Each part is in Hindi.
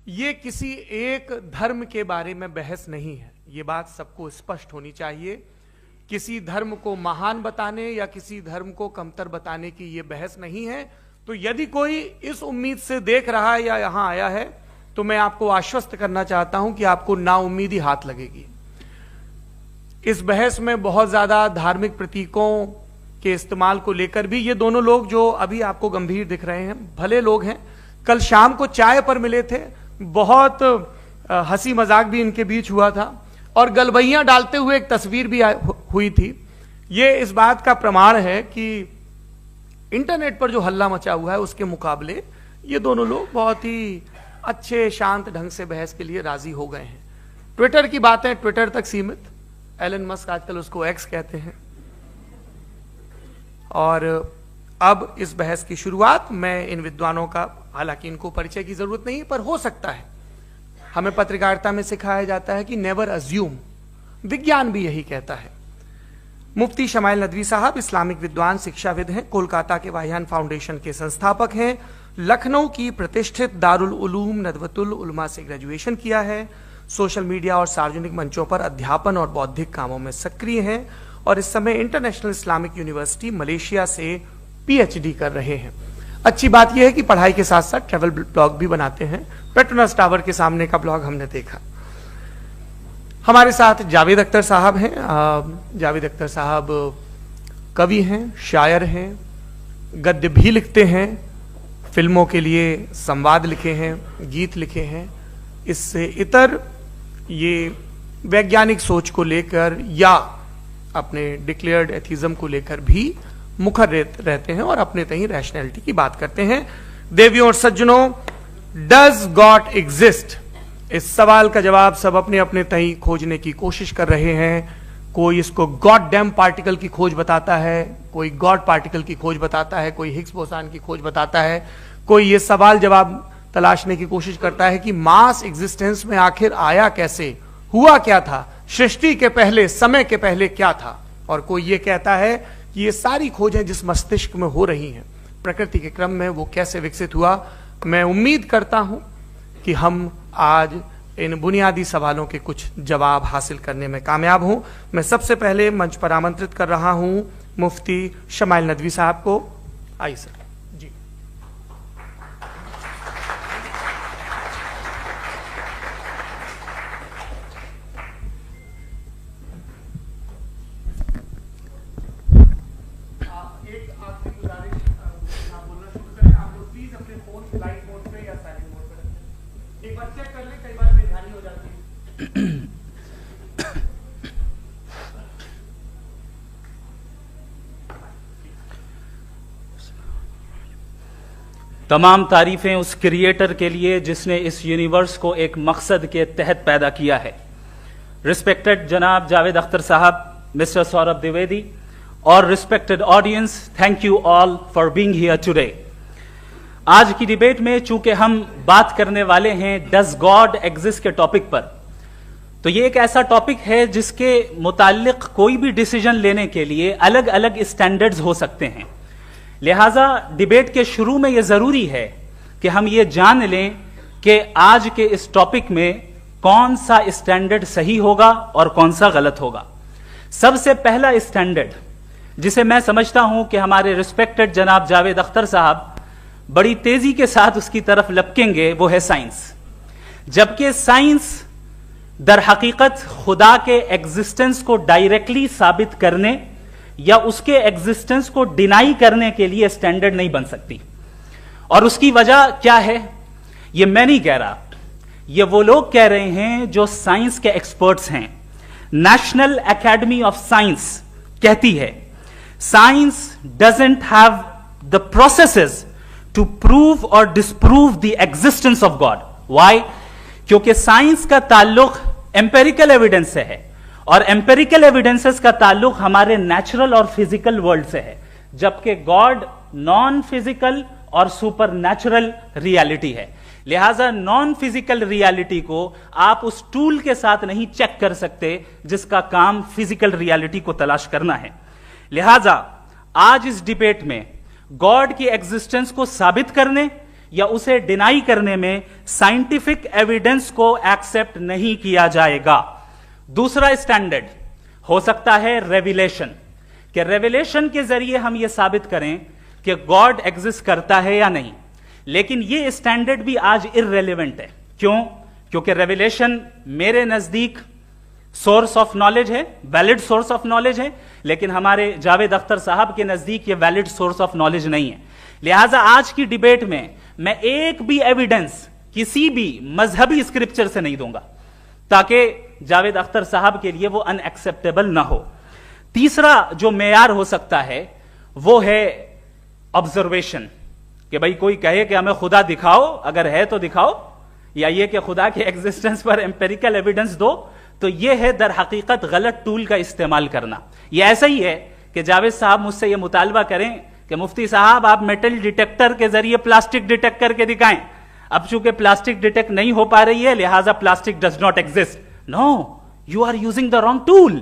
ये किसी एक धर्म के बारे में बहस नहीं है, ये बात सबको स्पष्ट होनी चाहिए। किसी धर्म को महान बताने या किसी धर्म को कमतर बताने की ये बहस नहीं है। तो यदि कोई इस उम्मीद से देख रहा है या यहां आया है तो मैं आपको आश्वस्त करना चाहता हूं कि आपको नाउम्मीदी हाथ लगेगी। इस बहस में बहुत ज्यादा धार्मिक प्रतीकों के इस्तेमाल को लेकर भी ये दोनों लोग जो अभी आपको गंभीर दिख रहे हैं भले लोग हैं, कल शाम को चाय पर मिले थे, बहुत हंसी मजाक भी इनके बीच हुआ था और गलबैयां डालते हुए एक तस्वीर भी हुई थी। ये इस बात का प्रमाण है कि इंटरनेट पर जो हल्ला मचा हुआ है उसके मुकाबले ये दोनों लोग बहुत ही अच्छे शांत ढंग से बहस के लिए राजी हो गए हैं। ट्विटर की बातें ट्विटर तक सीमित, एलन मस्क आजकल उसको एक्स कहते हैं। और अब इस बहस की शुरुआत मैं इन विद्वानों का, हालांकि इनको परिचय की जरूरत नहीं है, पर हो सकता है, हमें पत्रकारिता में सिखाया जाता है कि नेवर अज्यूम, विज्ञान भी यही कहता है। मुफ्ती शमाइल नदवी साहब इस्लामिक विद्वान, शिक्षाविद हैं, कोलकाता के वाहियान फाउंडेशन के संस्थापक हैं, लखनऊ की प्रतिष्ठित दारुल उलूम नदवतुल उलमा से ग्रेजुएशन किया है, सोशल मीडिया और सार्वजनिक मंचों पर अध्यापन और बौद्धिक कामों में सक्रिय हैं और इस समय इंटरनेशनल इस्लामिक यूनिवर्सिटी मलेशिया से पीएचडी कर रहे हैं। अच्छी बात यह है कि पढ़ाई के साथ साथ ट्रैवल ब्लॉग भी बनाते हैं। पेट्रोनस टावर के सामने का ब्लॉग हमने देखा। हमारे साथ जावेद अख्तर साहब हैं। जावेद अख्तर साहब कवि हैं, शायर हैं, गद्य भी लिखते हैं, फिल्मों के लिए संवाद लिखे हैं, गीत लिखे हैं। इससे इतर ये वैज्ञानिक सोच को लेकर या अपने डिक्लेयर्ड एथिज्म को लेकर भी मुखर रहते हैं और अपने तहीं रैशनैलिटी की बात करते हैं। देवियों और सज्जनों, डज गॉड एग्जिस्ट? इस सवाल का जवाब सब अपने अपने तहीं खोजने की कोशिश कर रहे हैं। कोई इसको गॉड डैम पार्टिकल की खोज बताता है, कोई गॉड पार्टिकल की खोज बताता है, कोई हिग्स बोसान की खोज बताता है, कोई ये सवाल जवाब तलाशने की कोशिश करता है कि मास एग्जिस्टेंस में आखिर आया कैसे, हुआ क्या था, सृष्टि के पहले, समय के पहले क्या था। और कोई ये कहता है कि ये सारी खोजें जिस मस्तिष्क में हो रही हैं प्रकृति के क्रम में, वो कैसे विकसित हुआ। मैं उम्मीद करता हूं कि हम आज इन बुनियादी सवालों के कुछ जवाब हासिल करने में कामयाब हों। मैं सबसे पहले मंच पर आमंत्रित कर रहा हूं मुफ्ती शमाइल नदवी साहब को। आइए सर जी। तमाम तारीफें उस क्रिएटर के लिए जिसने इस यूनिवर्स को एक मकसद के तहत पैदा किया है। रिस्पेक्टेड जनाब जावेद अख्तर साहब, मिस्टर सौरभ द्विवेदी और respected audience, thank you all for being here today. आज की डिबेट में चूंकि हम बात करने वाले हैं डज गॉड एग्जिस्ट के टॉपिक पर, तो ये एक ऐसा टॉपिक है जिसके मुताल्लिक कोई भी डिसीजन लेने के लिए अलग अलग स्टैंडर्ड्स हो सकते हैं। लिहाजा डिबेट के शुरू में यह जरूरी है कि हम ये जान लें कि आज के इस टॉपिक में कौन सा स्टैंडर्ड सही होगा और कौन सा गलत होगा। सबसे पहला स्टैंडर्ड जिसे मैं समझता हूं कि हमारे रिस्पेक्टेड जनाब जावेद अख्तर साहब बड़ी तेजी के साथ उसकी तरफ लपकेंगे, वो है साइंस। जबकि साइंस दर हकीकत खुदा के एग्जिस्टेंस को डायरेक्टली साबित करने या उसके एग्जिस्टेंस को डिनाई करने के लिए स्टैंडर्ड नहीं बन सकती। और उसकी वजह क्या है, ये मैं नहीं कह रहा, ये वो लोग कह रहे हैं जो साइंस के एक्सपर्ट्स हैं। नेशनल एकेडमी ऑफ साइंस कहती है science doesn't have the processes to prove और disprove the existence of God. Why? क्योंकि साइंस का ताल्लुक एम्पेरिकल एविडेंस से है और एम्पेरिकल एविडेंसेस का ताल्लुक हमारे नेचुरल और फिजिकल वर्ल्ड से है, जबकि गॉड नॉन फिजिकल और सुपर नेचुरल रियलिटी है। लिहाजा नॉन फिजिकल रियलिटी को आप उस टूल के साथ नहीं चेक कर सकते जिसका काम फिजिकल रियलिटी को तलाश करना है। लिहाजा आज इस डिबेट में गॉड की एग्जिस्टेंस को साबित करने या उसे डिनाई करने में साइंटिफिक एविडेंस को एक्सेप्ट नहीं किया जाएगा। दूसरा स्टैंडर्ड हो सकता है रेविलेशन, कि रेविलेशन के जरिए हम यह साबित करें कि गॉड एग्जिस्ट करता है या नहीं। लेकिन यह स्टैंडर्ड भी आज इररेलेवेंट है। क्यों? क्योंकि रेविलेशन मेरे नजदीक सोर्स ऑफ नॉलेज है, वैलिड सोर्स ऑफ नॉलेज है, लेकिन हमारे जावेद अख्तर साहब के नजदीक ये वैलिड सोर्स ऑफ नॉलेज नहीं है। लिहाजा आज की डिबेट में मैं एक भी एविडेंस किसी भी मजहबी स्क्रिप्चर से नहीं दूंगा, ताकि जावेद अख्तर साहब के लिए वो अनएक्सेप्टेबल ना हो। तीसरा जो मेयार हो सकता है वो है ऑब्जर्वेशन, कि भाई कोई कहे कि हमें खुदा दिखाओ, अगर है तो दिखाओ, या ये कि खुदा के एग्जिस्टेंस पर एम्पेरिकल एविडेंस दो, तो यह है दर हकीकत गलत टूल का इस्तेमाल करना। यह ऐसा ही है कि जावेद साहब मुझसे यह मुतालबा करें कि मुफ्ती साहब आप मेटल डिटेक्टर के जरिए प्लास्टिक डिटेक्ट करके दिखाएं। अब चूंकि प्लास्टिक डिटेक्ट नहीं हो पा रही है, लिहाजा plastic does not exist. No, you are using the wrong tool.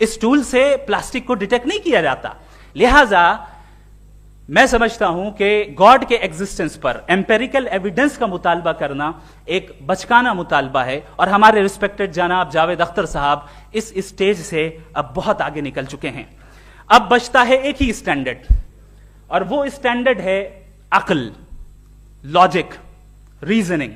इस टूल से प्लास्टिक को डिटेक्ट नहीं किया जाता। लिहाजा मैं समझता हूं कि गॉड के एग्जिस्टेंस पर एम्पेरिकल एविडेंस का मुतालबा करना एक बचकाना मुतालबा है, और हमारे रिस्पेक्टेड जनाब जावेद अख्तर साहब इस स्टेज से अब बहुत आगे निकल चुके हैं। अब बचता है एक ही स्टैंडर्ड, और वो स्टैंडर्ड है अक्ल, लॉजिक, रीजनिंग।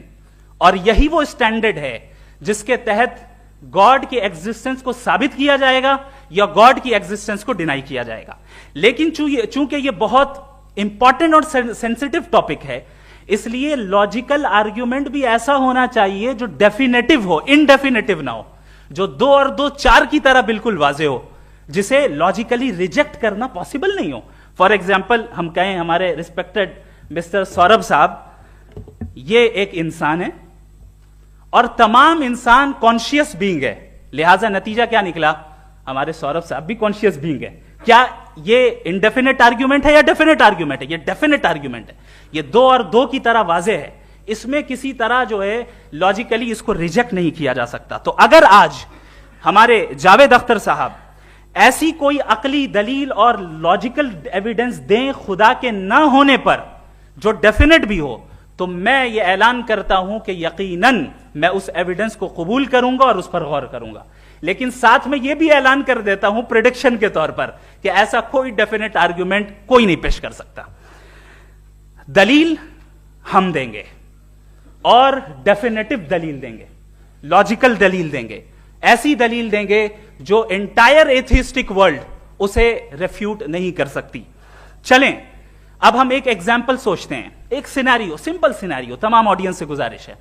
और यही वो स्टैंडर्ड है जिसके तहत गॉड के एग्जिस्टेंस को साबित किया जाएगा या गॉड की एग्जिस्टेंस को डिनाई किया जाएगा। लेकिन चूंकि ये बहुत इंपॉर्टेंट और सेंसिटिव टॉपिक है, इसलिए लॉजिकल आर्ग्यूमेंट भी ऐसा होना चाहिए जो डेफिनेटिव हो, इनडेफिनेटिव ना हो, जो 2 और 2 4 की तरह बिल्कुल वाजे हो, जिसे लॉजिकली रिजेक्ट करना पॉसिबल नहीं हो। फॉर एग्जाम्पल हम कहें हमारे रिस्पेक्टेड मिस्टर सौरभ साहब, ये एक इंसान है और तमाम इंसान कॉन्शियस बीइंग है, लिहाजा नतीजा क्या निकला? हमारे सौरभ साहब भी कॉन्शियस बीइंग है। क्या ये इनडेफिनेट आर्ग्यूमेंट है या डेफिनेट आर्ग्यूमेंट है? ये डेफिनेट आर्ग्यूमेंट है। ये 2 और 2 की तरह वाजे है, इसमें किसी तरह जो है लॉजिकली इसको रिजेक्ट नहीं किया जा सकता। तो अगर आज हमारे जावेद अख्तर साहब ऐसी कोई अकली दलील और लॉजिकल एविडेंस दें खुदा के ना होने पर जो डेफिनेट भी हो, तो मैं ये ऐलान करता हूं कि यकीनन मैं उस एविडेंस को कबूल करूंगा और उस पर गौर करूंगा। लेकिन साथ में यह भी ऐलान कर देता हूं प्रेडिक्शन के तौर पर कि ऐसा कोई डेफिनेट आर्ग्यूमेंट कोई नहीं पेश कर सकता। दलील हम देंगे और डेफिनेटिव दलील देंगे, लॉजिकल दलील देंगे, ऐसी दलील देंगे जो एंटायर एथिस्टिक वर्ल्ड उसे रेफ्यूट नहीं कर सकती। चलें अब हम एक एग्जाम्पल सोचते हैं, एक सिनेरियो, सिंपल सिनेरियो। तमाम ऑडियंस से गुजारिश है,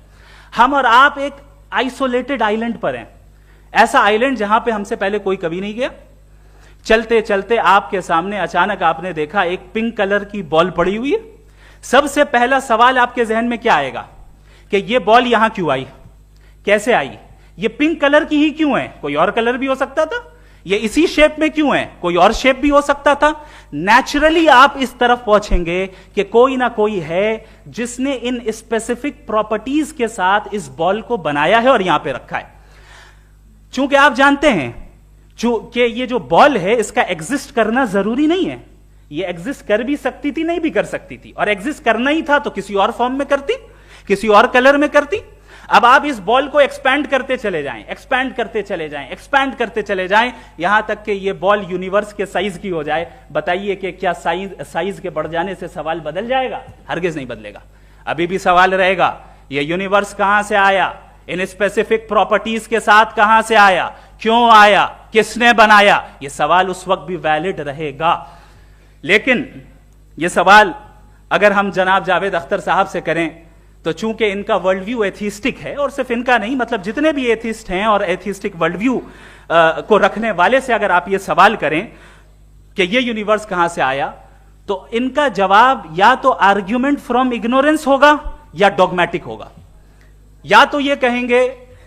हम और आप एक आइसोलेटेड आइलैंड पर हैं, ऐसा आइलैंड जहां पे हमसे पहले कोई कभी नहीं गया। चलते चलते आपके सामने अचानक आपने देखा एक पिंक कलर की बॉल पड़ी हुई है। सबसे पहला सवाल आपके जहन में क्या आएगा कि यह बॉल यहां क्यों आई, कैसे आई, ये पिंक कलर की ही क्यों है? कोई और कलर भी हो सकता था। ये इसी शेप में क्यों है? कोई और शेप भी हो सकता था। नेचुरली आप इस तरफ पहुंचेंगे कि कोई ना कोई है जिसने इन स्पेसिफिक प्रॉपर्टीज के साथ इस बॉल को बनाया है और यहां पे रखा है। चूंकि आप जानते हैं कि ये जो बॉल है इसका एग्जिस्ट करना जरूरी नहीं है, ये एग्जिस्ट कर भी सकती थी, नहीं भी कर सकती थी, और एग्जिस्ट करना ही था तो किसी और फॉर्म में करती, किसी और कलर में करती। अब आप इस बॉल को एक्सपैंड करते चले जाएं, एक्सपैंड करते चले जाएं, एक्सपैंड करते चले जाएं, यहां तक कि ये बॉल यूनिवर्स के साइज की हो जाए। बताइए कि क्या साइज के बढ़ जाने से सवाल बदल जाएगा? हरगिज नहीं बदलेगा। अभी भी सवाल रहेगा, ये यूनिवर्स कहां से आया, इन स्पेसिफिक प्रॉपर्टीज के साथ कहां से आया, क्यों आया, किसने बनाया, यह सवाल उस वक्त भी वैलिड रहेगा। लेकिन यह सवाल अगर हम जनाब जावेद अख्तर साहब से करें तो चूंकि इनका वर्ल्ड व्यू एथिस्टिक है, और सिर्फ इनका नहीं, मतलब जितने भी एथिस्ट हैं और एथिस्टिक वर्ल्ड व्यू को रखने वाले से अगर आप ये सवाल करें कि ये यूनिवर्स कहां से आया, तो इनका जवाब या तो आर्ग्यूमेंट फ्रॉम इग्नोरेंस होगा या डॉगमेटिक होगा। या तो ये कहेंगे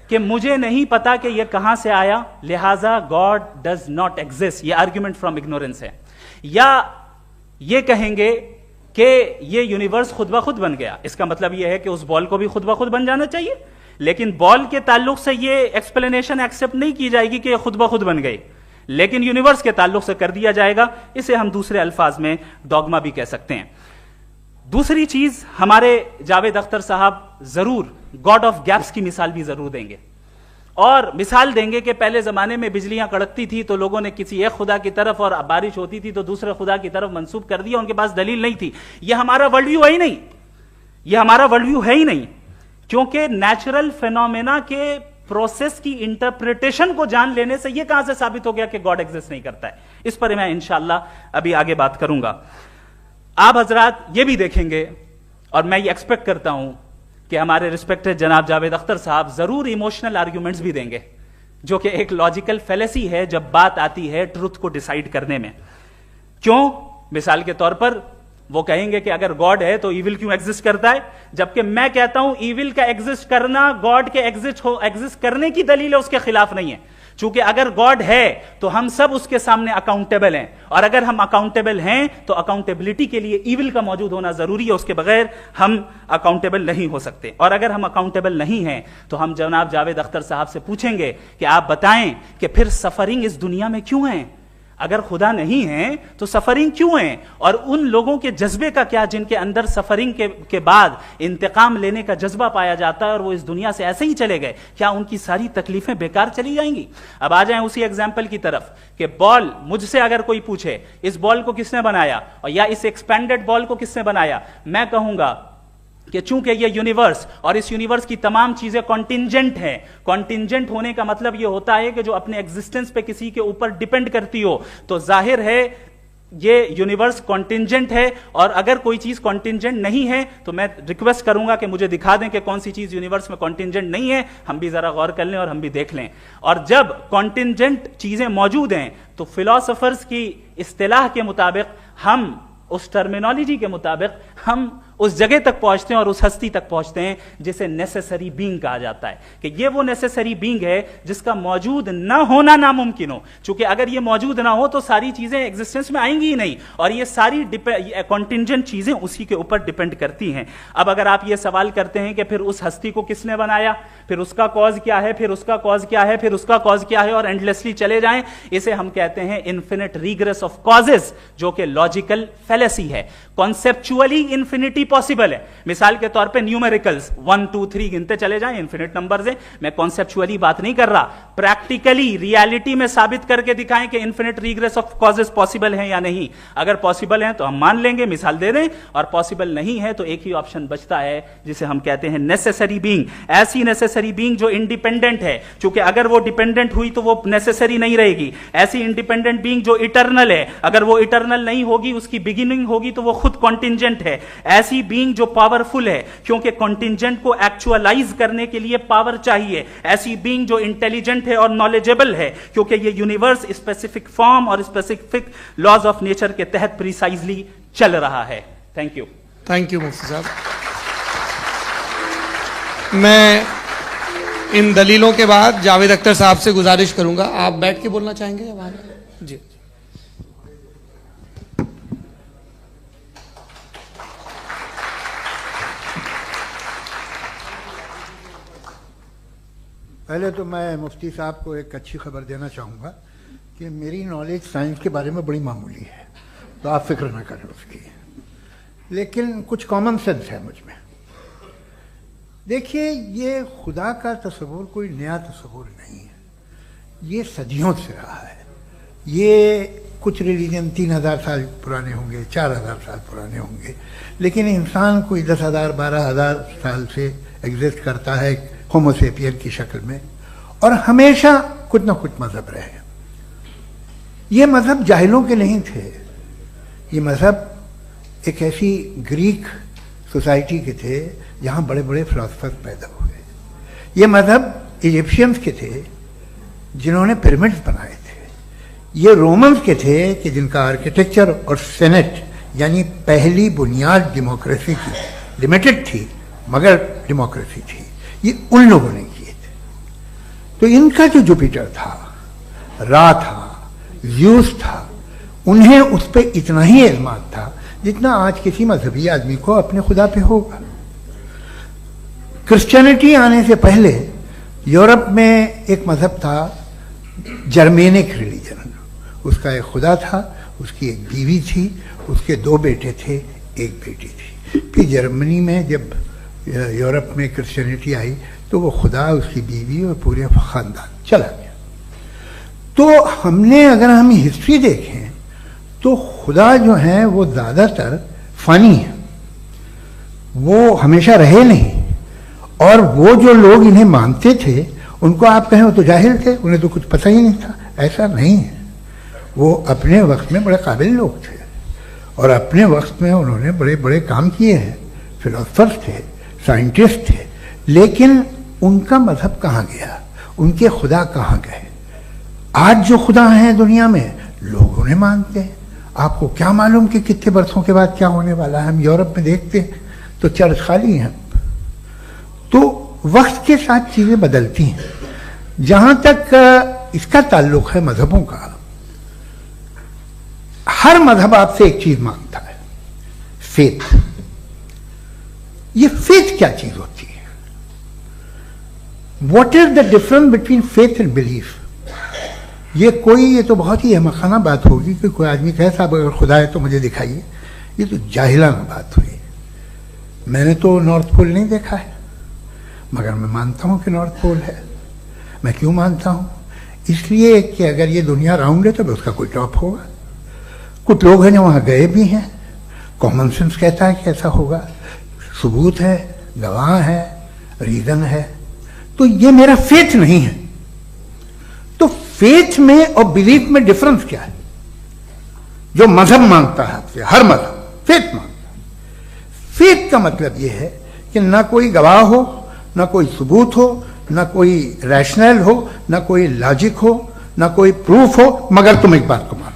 कि मुझे नहीं पता कि ये कहां से आया, लिहाजा गॉड डज नॉट एग्जिस्ट, ये आर्ग्यूमेंट फ्रॉम इग्नोरेंस है, या ये कहेंगे कि ये यूनिवर्स खुद ब खुद बन गया। इसका मतलब यह है कि उस बॉल को भी खुद ब खुद बन जाना चाहिए, लेकिन बॉल के ताल्लुक से ये एक्सप्लेनेशन एक्सेप्ट नहीं की जाएगी कि ये खुद ब खुद बन गई, लेकिन यूनिवर्स के ताल्लुक से कर दिया जाएगा। इसे हम दूसरे अल्फाज में डॉगमा भी कह सकते हैं। दूसरी चीज, हमारे जावेद अख्तर साहब जरूर गॉड ऑफ गैप्स की मिसाल भी जरूर देंगे और मिसाल देंगे कि पहले जमाने में बिजलियां कड़कती थी तो लोगों ने किसी एक खुदा की तरफ और बारिश होती थी तो दूसरे खुदा की तरफ मंसूब कर दिया, उनके पास दलील नहीं थी। यह हमारा वर्ल्ड व्यू है ही नहीं, यह हमारा वर्ल्ड व्यू है ही नहीं, क्योंकि नेचुरल फेनोमेना के प्रोसेस की इंटरप्रिटेशन को जान लेने से यह कहां से साबित हो गया कि गॉड एग्जिस्ट नहीं करता है। इस पर मैं इंशाअल्लाह अभी आगे बात करूंगा। आप हजरात ये भी देखेंगे और मैं ये एक्सपेक्ट करता हूं कि हमारे रिस्पेक्टेड जनाब जावेद अख्तर साहब जरूर इमोशनल आर्ग्यूमेंट्स भी देंगे, जो कि एक लॉजिकल फेलेसी है जब बात आती है ट्रुथ को डिसाइड करने में। क्यों? मिसाल के तौर पर वो कहेंगे कि अगर गॉड है तो इविल क्यों एग्जिस्ट करता है, जबकि मैं कहता हूं इविल का एग्जिस्ट करना गॉड के एग्जिस्ट करने की दलील है, उसके खिलाफ नहीं है। चूंकि अगर गॉड है तो हम सब उसके सामने अकाउंटेबल हैं, और अगर हम अकाउंटेबल हैं तो अकाउंटेबिलिटी के लिए इविल का मौजूद होना जरूरी है, उसके बगैर हम अकाउंटेबल नहीं हो सकते। और अगर हम अकाउंटेबल नहीं हैं तो हम जनाब जावेद अख्तर साहब से पूछेंगे कि आप बताएं कि फिर सफरिंग इस दुनिया में क्यों है? अगर खुदा नहीं है तो सफरिंग क्यों है? और उन लोगों के जज्बे का क्या जिनके अंदर सफरिंग के बाद इंतकाम लेने का जज्बा पाया जाता है और वो इस दुनिया से ऐसे ही चले गए, क्या उनकी सारी तकलीफें बेकार चली जाएंगी? अब आ जाएं उसी एग्जाम्पल की तरफ कि बॉल, मुझसे अगर कोई पूछे इस बॉल को किसने बनाया और या इस एक्सपेंडेड बॉल को किसने बनाया, मैं कहूंगा कि चूंकि ये यूनिवर्स और इस यूनिवर्स की तमाम चीजें कॉन्टिंजेंट हैं। कॉन्टिंजेंट होने का मतलब ये होता है कि जो अपने एग्जिस्टेंस पे किसी के ऊपर डिपेंड करती हो, तो जाहिर है ये यूनिवर्स कॉन्टिंजेंट है। और अगर कोई चीज कॉन्टिंजेंट नहीं है तो मैं रिक्वेस्ट करूंगा कि मुझे दिखा दें कि कौन सी चीज यूनिवर्स में कॉन्टिंजेंट नहीं है, हम भी जरा गौर कर लें और हम भी देख लें। और जब कॉन्टिंजेंट चीजें मौजूद हैं तो फिलोसोफर्स की इस्तिलाह के मुताबिक, हम उस टर्मिनोलॉजी के मुताबिक हम उस जगह तक पहुंचते हैं और उस हस्ती तक पहुंचते हैं जिसे नेसेसरी बीइंग कहा जाता है, कि ये वो नेसेसरी बीइंग है जिसका मौजूद ना होना नामुमकिन हो। क्योंकि अगर ये मौजूद ना हो तो सारी चीजें एग्जिस्टेंस में आएंगी ही नहीं, और ये सारी कॉन्टिंजेंट चीजें उसी के ऊपर डिपेंड करती हैं। अब अगर आप ये सवाल करते हैं कि फिर उस हस्ती को किसने बनाया, फिर उसका कॉज क्या है, फिर उसका कॉज क्या है, फिर उसका कॉज क्या है, और एंडलेसली चले जाएं, इसे हम कहते हैं इन्फिनिट रिग्रेस ऑफ कॉजेस, जो कि लॉजिकल फेलेसी है। कॉन्सेप्चुअली इंफिनिटी पॉसिबल है। मिसाल के तौर पे न्यूमेरिकल्स 1 2 3 गिनते चले जाएं, इन्फिनिट नंबर्स हैं। मैं कॉन्सेप्चुअली बात नहीं कर रहा, प्रैक्टिकली रियलिटी में साबित करके दिखाएं कि infinite regress of causes possible हैं या नहीं। अगर पॉसिबल हैं तो हम मान लेंगे, मिसाल दे दें, और पॉसिबल नहीं है तो एक ही ऑप्शन बचता है जिसे हम कहते हैं नेसेसरी बीइंग। ऐसी नेसेसरी बीइंग जो इंडिपेंडेंट है, क्योंकि अगर वो डिपेंडेंट हुई तो वो नेसेसरी नहीं रहेगी। ऐसी इंडिपेंडेंट बीइंग जो इटर्नल है, अगर वो इटर्नल नहीं होगी, उसकी बिगिनिंग होगी तो वो खुद कॉन्टिंजेंट है। ऐसी बीइंग जो पावरफुल है, क्योंकि कॉन्टिंजेंट को एक्चुअलाइज करने के लिए पावर चाहिए। ऐसी बीइंग जो इंटेलिजेंट है और नॉलेजेबल है, क्योंकि ये यूनिवर्स स्पेसिफिक फॉर्म और स्पेसिफिक लॉज ऑफ नेचर के तहत प्रिसाइजली चल रहा है। Thank you. थैंक यू मुफ्ती साहब। मैं इन दलीलों के बाद जावेद अख्तर साहब से गुजारिश करूंगा, आप बैठ के बोलना चाहेंगे या वहां? जी। पहले तो मैं मुफ्ती साहब को एक अच्छी खबर देना चाहूँगा कि मेरी नॉलेज साइंस के बारे में बड़ी मामूली है, तो आप फिक्र ना करें उसकी, लेकिन कुछ कॉमन सेंस है मुझ में। देखिए, ये खुदा का तस्वुर कोई नया तस्वुर नहीं है, ये सदियों से रहा है। ये कुछ रिलीजन 3000 साल पुराने होंगे, 4000 साल पुराने होंगे, लेकिन इंसान कोई 10,000 12,000 साल से एग्जिस्ट करता है होमोसेपियन की शक्ल में, और हमेशा कुछ ना कुछ मजहब रहे। ये मजहब जाहिलों के नहीं थे, ये मजहब एक ऐसी ग्रीक सोसाइटी के थे जहाँ बड़े बड़े फिलोसफर पैदा हुए। ये मजहब इजिप्शियंस के थे जिन्होंने पिरामिड्स बनाए थे। ये रोमन्स के थे कि जिनका आर्किटेक्चर और सेनेट यानी पहली बुनियाद डेमोक्रेसी की, लिमिटेड थी मगर डेमोक्रेसी थी, ये उन लोगों ने किए थे। तो इनका जो जुपिटर था, रा था, ज़्यूस था, उन्हें उस पर इतना ही एतमाद था जितना आज किसी मजहबी आदमी को अपने खुदा पे होगा। क्रिश्चियनिटी आने से पहले यूरोप में एक मजहब था, जर्मेनिक रिलीजन। उसका एक खुदा था, उसकी एक बीवी थी, उसके 2 बेटे थे, एक बेटी थी। कि जर्मनी में जब यूरोप में क्रिश्चियनिटी आई तो वो खुदा, उसकी बीवी और पूरे खानदान चला गया। तो हमने, अगर हम हिस्ट्री देखें तो खुदा जो है वो ज़्यादातर फ़नी है, वो हमेशा रहे नहीं। और वो जो लोग इन्हें मानते थे उनको आप कहें वो तो जाहिल थे, उन्हें तो कुछ पता ही नहीं था, ऐसा नहीं है। वो अपने वक्त में बड़े काबिल लोग थे और अपने वक्त में उन्होंने बड़े बड़े काम किए हैं, फिलोसफर्स थे, साइंटिस्ट थे, लेकिन उनका मजहब कहाँ गया, उनके खुदा कहाँ गए? आज जो खुदा हैं दुनिया में लोग उन्हें मानते हैं। आपको क्या मालूम कि कितने बरसों के बाद क्या होने वाला है? हम यूरोप में देखते हैं तो चर्च खाली हैं। तो वक्त के साथ चीज़ें बदलती हैं। जहाँ तक इसका ताल्लुक है मजहबों का, हर मजहब आपसे एक चीज मांगता है, फेथ। ये फेथ क्या चीज होती है? What is the difference between faith and belief? ये तो बहुत ही अहमखाना बात होगी कि कोई आदमी कहे साहब अगर खुदा है तो मुझे दिखाइए। ये तो जाहिलाना बात हुई। मैंने तो नॉर्थ पोल नहीं देखा है, मगर मैं मानता हूं कि नॉर्थ पोल है। मैं क्यों मानता हूं? इसलिए कि अगर ये दुनिया राउंड है तो उसका कोई टॉप होगा। कुछ लोग हैं जो वहां गए भी हैं, कॉमन सेंस कहता है कि ऐसा होगा, सबूत है, गवाह है, रीजन है। तो ये मेरा फेथ नहीं है। तो फेथ में और बिलीफ में डिफरेंस क्या है? जो मजहब मांगता है आपसे, हर मजहब फेथ मांगता है। फेथ का मतलब यह है कि ना कोई गवाह हो, ना कोई सबूत हो, ना कोई रैशनल हो, ना कोई लॉजिक हो, ना कोई प्रूफ हो, मगर तुम एक बात को मानो।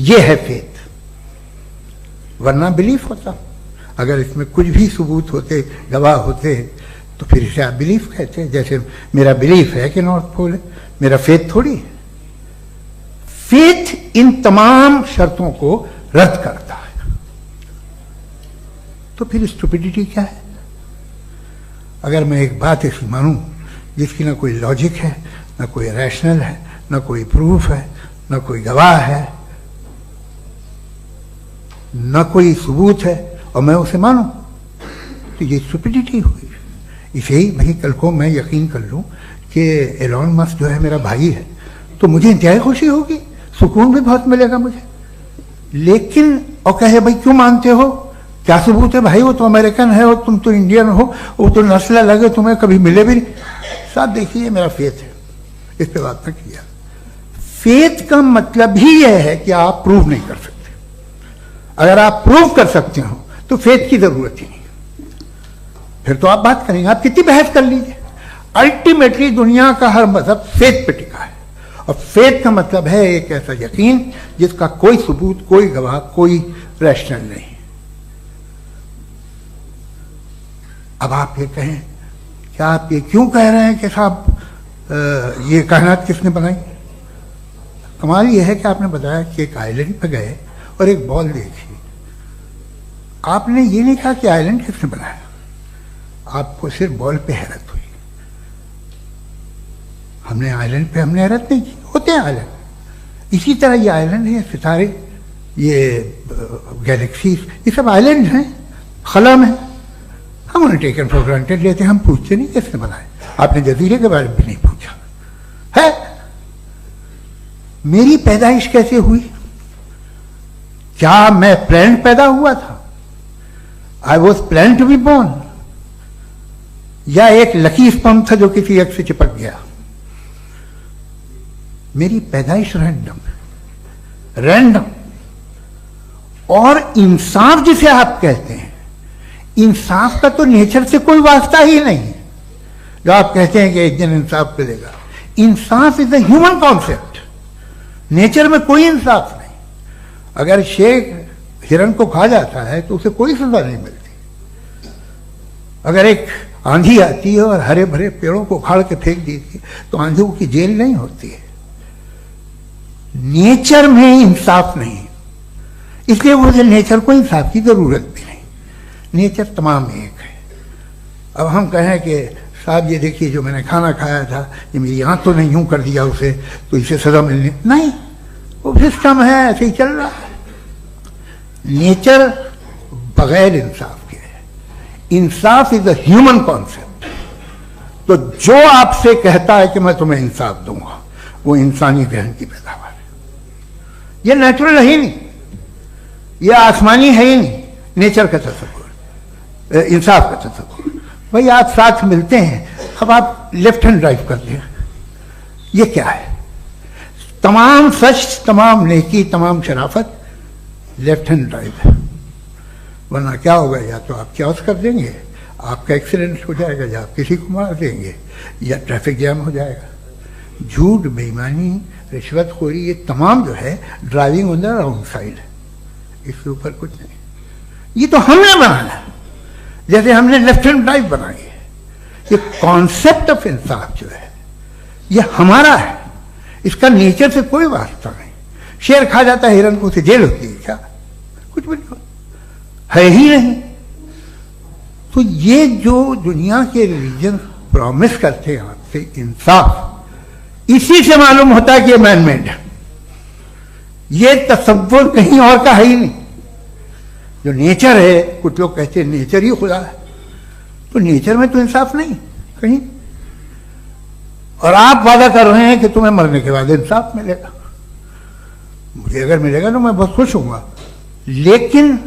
यह है फेथ। वरना बिलीफ होता। अगर इसमें कुछ भी सबूत होते, गवाह होते, तो फिर इसे आप बिलीफ कहते। जैसे मेरा बिलीफ है कि नॉर्थ पोल है, मेरा फेथ थोड़ी है। फेथ इन तमाम शर्तों को रद्द करता है। तो फिर स्टुपिडिटी क्या है? अगर मैं एक बात ऐसी मानूं जिसकी ना कोई लॉजिक है, ना कोई रैशनल है, ना कोई प्रूफ है, ना कोई गवाह है, ना कोई सबूत है, और मैं उसे मानूं, तो ये स्टुपिडिटी हुई। इसे ही भाई कल को मैं यकीन कर लूं कि एलॉन मस्क जो है मेरा भाई है, तो मुझे इंतहाई खुशी होगी, सुकून भी बहुत मिलेगा मुझे। लेकिन और कहे भाई क्यों मानते हो, क्या सबूत है भाई, वो तो अमेरिकन है और तुम तो इंडियन हो, वो तो नस्ल अलग है, तुम्हें कभी मिले भी नहीं। साहब देखिए मेरा फेथ है, इस पे बात न किया। फेथ का मतलब ही यह है कि आप प्रूव नहीं कर सकते। अगर आप प्रूव कर सकते हो तो फेथ की जरूरत ही नहीं, फिर तो आप बात करेंगे, आप कितनी बहस कर लीजिए। अल्टीमेटली दुनिया का हर मजहब फेथ पे टिका है, और फेथ का मतलब है एक ऐसा यकीन जिसका कोई सबूत, कोई गवाह, कोई रैशनल नहीं। अब आप ये कहें, क्या आप ये क्यों कह रहे हैं कि साहब ये कायनात किसने बनाई? कमाल ये है कि आपने बताया कि एक आइलैंड पे गए और एक बॉल देखी। आपने ये नहीं कहा कि आइलैंड किसने बनाया, आपको सिर्फ बॉल पे हैरत हुई। हमने आइलैंड पे हमने हैरत नहीं की, होते हैं आइलैंड। इसी तरह ये आइलैंड है, सितारे, ये गैलेक्सीज, ये सब आइलैंड हैं, खला में। हम उन्हें टेकन फॉर ग्रांटेड लेते हैं, हम पूछते नहीं किसने बनाए। आपने जजीरे के बारे में भी नहीं पूछा है। मेरी पैदाइश कैसे हुई? क्या मैं प्लान पैदा हुआ था? I was plan to be born, या एक लकी स्पर्म था जो किसी एक से चिपक गया? मेरी पैदाइश रैंडम। और इंसाफ जिसे आप कहते हैं, इंसाफ का तो नेचर से कोई वास्ता ही नहीं है। जो आप कहते हैं कि एक दिन इंसाफ मिलेगा, इंसाफ is a human concept. Nature में कोई इंसाफ नहीं। अगर शेर हिरन को खा जाता है तो उसे कोई सजा नहीं मिलती। अगर एक आंधी आती है और हरे भरे पेड़ों को उखाड़ के फेंक देती है तो आंधियों की जेल नहीं होती है। नेचर में इंसाफ नहीं, इसलिए मुझे नेचर को इंसाफ की जरूरत भी नहीं। नेचर तमाम एक है। अब हम कहें कि साहब ये देखिए जो मैंने खाना खाया था, ये मेरी आंख तो नहीं यूं कर दिया उसे, तो इसे सजा मिलनी नहीं। वो सिस्टम है, ऐसे ही चल रहा है। नेचर बगैर इंसाफ के है। इंसाफ इज अ ह्यूमन कॉन्सेप्ट। तो जो आपसे कहता है कि मैं तुम्हें इंसाफ दूंगा, वो इंसानी जहन की पैदावार है। ये नेचुरल है ही नहीं, ये आसमानी है ही नहीं। नेचर का तसव्वुर, इंसाफ का तसव्वुर। भाई आप साथ मिलते हैं, अब आप लेफ्ट हैंड ड्राइव कर दिया, ये क्या है? तमाम सच, तमाम नेकी, तमाम शराफत लेफ्ट हैंड ड्राइव है। वरना क्या होगा, या तो आप क्रॉस कर देंगे, आपका एक्सीडेंट हो जाएगा, या आप किसी को मार देंगे, या ट्रैफिक जैम हो जाएगा। झूठ, बेईमानी, रिश्वतखोरी, ये तमाम जो है driving on the wrong side है। इसके ऊपर कुछ नहीं। ये तो हमने बनाया, जैसे हमने लेफ्ट हैंड ड्राइव बनाई है। ये कॉन्सेप्ट ऑफ इंसाफ जो है ये हमारा है, इसका नेचर से कोई वास्ता नहीं। शेर खा जाता है हिरन को, उसे जेल होती है क्या? कुछ भी नहीं, है ही नहीं। तो ये जो दुनिया के रिलीजन प्रॉमिस करते हैं आपसे इंसाफ, इसी से मालूम होता है कि ये मैन मेड है। ये तसव्वुर कहीं और का है ही नहीं। जो नेचर है, कुछ लोग कहते हैं नेचर ही खुदा है, तो नेचर में तो इंसाफ नहीं कहीं। और आप वादा कर रहे हैं कि तुम्हें मरने के बाद इंसाफ मिलेगा। मुझे अगर मिलेगा तो मैं बहुत खुश होऊंगा, लेकिन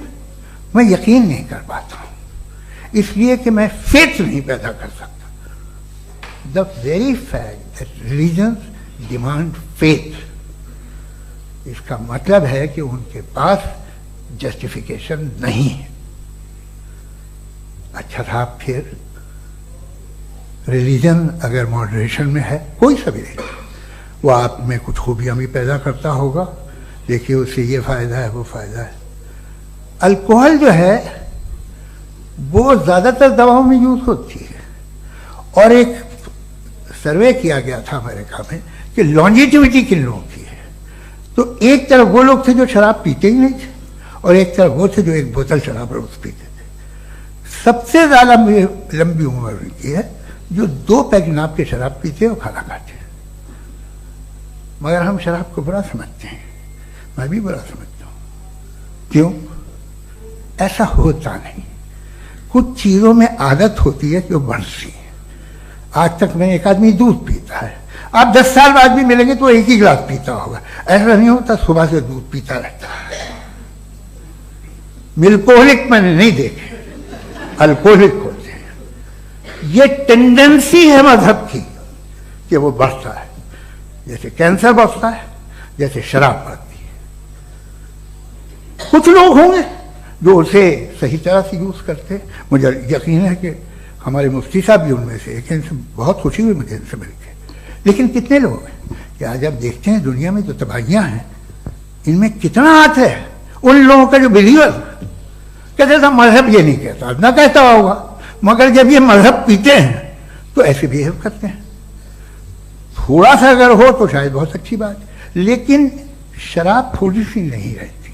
मैं यकीन नहीं कर पाता हूं, इसलिए कि मैं फेथ नहीं पैदा कर सकता। The very fact that religions demand faith, इसका मतलब है कि उनके पास जस्टिफिकेशन नहीं है। अच्छा साहब, फिर रिलीजन अगर मॉडरेशन में है, कोई सा भी नहीं, वो आप में कुछ खूबियां भी पैदा करता होगा, देखिए उससे ये फायदा है, वो फायदा है। अल्कोहल जो है वो ज्यादातर दवाओं में यूज होती है, और एक सर्वे किया गया था अमेरिका में कि लॉन्जिटिविटी किन लोगों की है। तो एक तरफ वो लोग थे जो शराब पीते ही नहीं थे, और एक तरफ वो थे जो एक बोतल शराब रोज पीते थे। सबसे ज्यादा लंबी उम्र की है जो 2 पैक नाप के शराब पीते और खाना खाते हैं। मगर हम शराब को बुरा समझते हैं, मैं भी बुरा समझता हूं। क्यों? ऐसा होता नहीं। कुछ चीजों में आदत होती है जो बढ़ती है। आज तक में एक आदमी दूध पीता है, आप 10 साल बाद भी मिलेंगे तो एक ही गिलास पीता होगा। ऐसा नहीं होता, सुबह से दूध पीता रहता है। मिल्कोहलिक मैंने नहीं देखे, अल्कोहलिक होते हैं। ये टेंडेंसी है मजहब की कि वो बढ़ता है, जैसे कैंसर बढ़ता है, जैसे शराब बढ़ती है। कुछ लोग होंगे जो उसे सही तरह से यूज करते हैं। मुझे यकीन है कि हमारे मुफ्ती साहब भी उनमें से एक, इनसे बहुत खुशी हुई मुझे इनसे मिलकर। लेकिन कितने लोग हैं कि आज आप देखते हैं दुनिया में जो तबाहियां हैं, इनमें कितना हाथ है उन लोगों का जो बिलीवर कहते था मजहब ये नहीं कहता, ना कहता होगा, मगर जब ये मजहब पीते हैं तो ऐसे बिहेव करते हैं। थोड़ा सा अगर हो तो शायद बहुत अच्छी बात, लेकिन शराब थोड़ी सी नहीं रहती,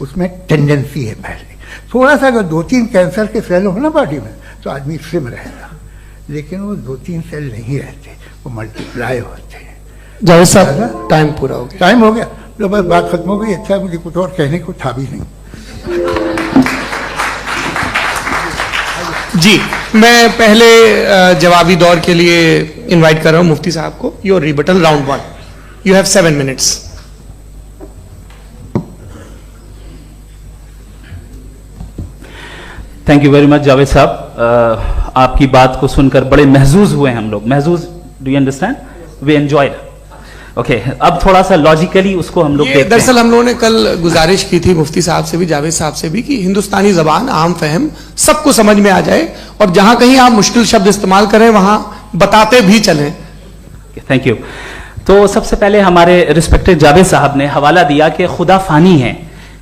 उसमें टेंडेंसी है पहले। थोड़ा सा अगर 2-3 कैंसर के सेल हो ना बॉडी में तो आदमी स्लिम रहेगा, लेकिन वो 2-3 सेल नहीं रहते, वो मल्टीप्लाई होते हैं। जावेद साहब, टाइम पूरा हो गया। टाइम हो गया, तो बस बात खत्म हो गई। अच्छा, मुझे कुछ और कहने को था भी नहीं। जी, मैं पहले जवाबी दौर के लिए इनवाइट कर रहा हूं मुफ्ती साहब को। Your rebuttal round 1, you have 7 minutes. Thank you very much Javed साहब। आपकी बात को सुनकर बड़े महजूज हुए हम लोग। महजूज, do you understand? We enjoyed. Okay, अब थोड़ा सा लॉजिकली उसको हम लोग देखते हैं। दरअसल हम लोगों ने कल गुजारिश की थी मुफ्ती साहब से भी, जावेद साहब से भी, कि हिंदुस्तानी जबान आम फहम सबको समझ में आ जाए, और जहां कहीं आप मुश्किल शब्द इस्तेमाल करें वहां बताते भी चलें। Thank you. तो सबसे पहले हमारे रिस्पेक्टेड जावेद साहब ने हवाला दिया कि खुदा फानी है।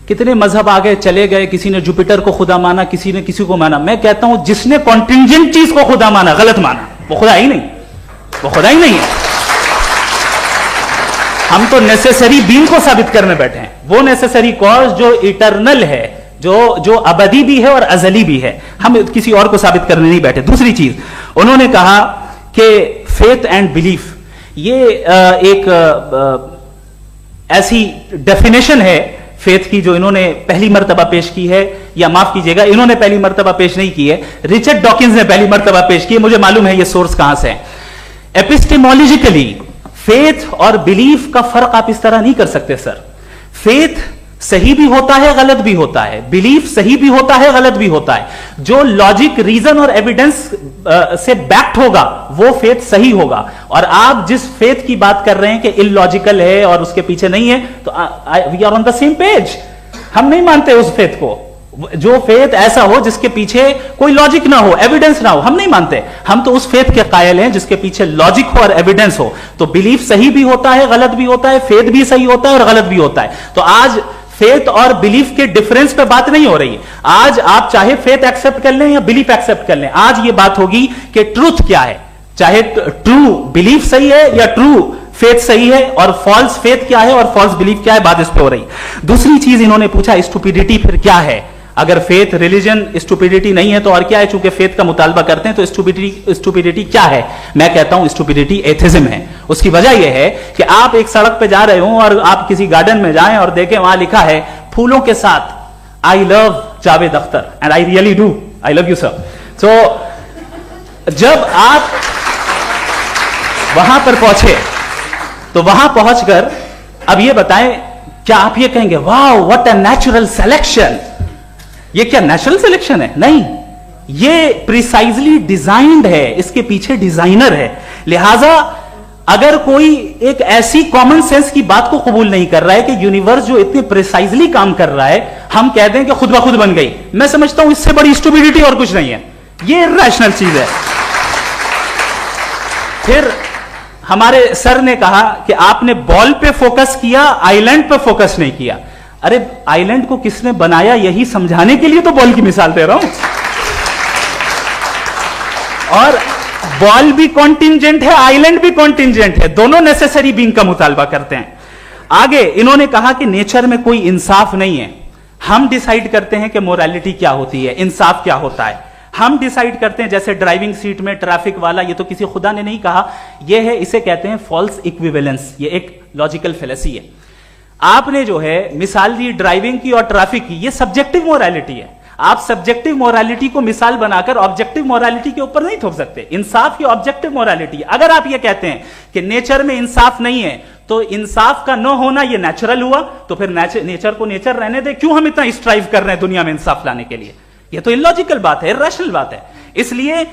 कितने मजहब आगे चले गए, किसी ने जुपिटर को खुदा माना, किसी ने किसी को माना। मैं कहता हूं जिसने कॉन्टिंजेंट चीज को खुदा माना, गलत माना, वो खुदा ही नहीं, वो खुदा ही नहीं है। हम तो नेसेसरी बीन को साबित करने बैठे हैं, वो नेसेसरी कॉज जो इटरनल है, जो अबदी भी है और अजली भी है। हम किसी और को साबित करने नहीं बैठे। दूसरी चीज, उन्होंने कहा कि फेथ एंड बिलीफ ये एक ऐसी डेफिनेशन है फेथ की जो इन्होंने पहली मर्तबा पेश की है, या माफ कीजिएगा इन्होंने पहली मर्तबा पेश नहीं की है, रिचर्ड डॉकिंस ने पहली मर्तबा पेश की है। मुझे मालूम है ये सोर्स कहां से है। एपिस्टेमोलॉजिकली फेथ और बिलीफ का फर्क आप इस तरह नहीं कर सकते सर। फेथ सही भी होता है, गलत भी होता है, बिलीफ सही भी होता है, गलत भी होता है। जो लॉजिक, रीजन और एविडेंस से बैक्ड होगा वो फेथ सही होगा। और आप जिस फेथ की बात कर रहे हैं कि इलॉजिकल है और उसके पीछे नहीं है, तो we are on the same page. हम नहीं मानते उस फेथ को, जो फेथ ऐसा हो जिसके पीछे कोई लॉजिक ना हो, एविडेंस ना हो, हम नहीं मानते। हम तो उस फेथ के कायल हैं जिसके पीछे लॉजिक हो और एविडेंस हो। तो बिलीफ सही भी होता है, गलत भी होता है, फेथ भी सही होता है और गलत भी होता है। तो आज फेथ और बिलीफ के डिफरेंस पे बात नहीं हो रही है। आज आप चाहे फेथ एक्सेप्ट कर लें या बिलीफ एक्सेप्ट कर लें, आज ये बात होगी कि ट्रूथ क्या है, चाहे ट्रू बिलीफ सही है या ट्रू फेथ सही है, और फॉल्स फेथ क्या है और फॉल्स बिलीफ क्या है, बात इस पे हो रही। दूसरी चीज इन्होंने पूछा, स्टुपिडिटी फिर क्या है? अगर फेथ, रिलीजन स्टुपिडिटी नहीं है तो और क्या है? चूंकि फेथ का मुतालबा करते हैं तो स्टुपिडिटी क्या है? मैं कहता हूं स्टुपिडिटी एथिज्म है। उसकी वजह यह है कि आप एक सड़क पे जा रहे हो और आप किसी गार्डन में जाएं और देखें वहां लिखा है फूलों के साथ, I love Javed Akhtar and I really do, I love you sir. तो जब आप वहां पर पहुंचे तो वहां पहुंचकर अब ये बताएं, क्या आप ये कहेंगे वाह व्हाट अ नेचुरल सिलेक्शन? ये क्या नेचुरल सिलेक्शन है? नहीं, ये प्रिसाइजली डिजाइंड है, इसके पीछे डिजाइनर है। लिहाजा अगर कोई एक ऐसी कॉमन सेंस की बात को कबूल नहीं कर रहा है कि यूनिवर्स जो इतने प्रिसाइजली काम कर रहा है, हम कह दें कि खुद ब खुद बन गई, मैं समझता हूं इससे बड़ी स्टुपिडिटी और कुछ नहीं है। ये इरैशनल चीज है। फिर हमारे सर ने कहा कि आपने बॉल पे फोकस किया, आइलैंड पे फोकस नहीं किया। अरे आइलैंड को किसने बनाया यही समझाने के लिए तो बॉल की मिसाल दे रहा हूं। और बॉल भी कॉन्टिंजेंट है, आइलैंड भी कॉन्टिंजेंट है, दोनों नेसेसरी बीइंग का मुतालबा करते हैं। आगे इन्होंने कहा कि नेचर में कोई इंसाफ नहीं है, हम डिसाइड करते हैं कि मोरालिटी क्या होती है, इंसाफ क्या होता है, हम डिसाइड करते हैं। जैसे ड्राइविंग सीट में ट्रैफिक वाला, ये तो किसी खुदा ने नहीं कहा, ये है, इसे कहते हैं फॉल्स इक्विवेलेंस। ये एक लॉजिकल फेलेसी है। आपने जो है मिसाल दी ड्राइविंग की और ट्रैफिक की, ये सब्जेक्टिव मोरालिटी है। आप सब्जेक्टिव मोरालिटी को मिसाल बनाकर ऑब्जेक्टिव मोरालिटी के ऊपर नहीं थोप सकते। इंसाफ की ऑब्जेक्टिव मोरालिटी। अगर आप ये कहते हैं कि नेचर में इंसाफ नहीं है, तो इंसाफ का न होना ये नेचुरल हुआ, तो फिर नेचर को नेचर रहने दे, क्यों हम इतना स्ट्राइव कर रहे हैं दुनिया में इंसाफ लाने के लिए? ये तो इलॉजिकल बात है, इरैशनल बात है। इसलिए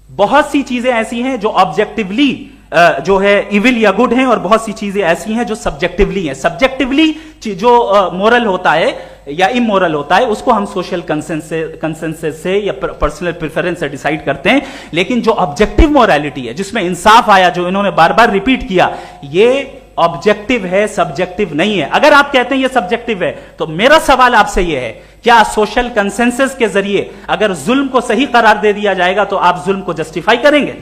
बहुत सी चीजें ऐसी हैं जो ऑब्जेक्टिवली जो है इविल या गुड हैं, और बहुत सी चीजें ऐसी हैं जो सब्जेक्टिवली हैं। सब्जेक्टिवली जो मोरल होता है या इमोरल होता है, उसको हम सोशल कंसेंसस से या पर्सनल प्रेफरेंस से डिसाइड करते हैं। लेकिन जो ऑब्जेक्टिव मोरालिटी है, जिसमें इंसाफ आया, जो इन्होंने बार बार रिपीट किया, ये ऑब्जेक्टिव है, सब्जेक्टिव नहीं है। अगर आप कहते हैं ये सब्जेक्टिव है, तो मेरा सवाल आपसे यह है, क्या सोशल कंसेंसस के जरिए अगर जुल्म को सही करार दे दिया जाएगा तो आप जुल्म को जस्टिफाई करेंगे?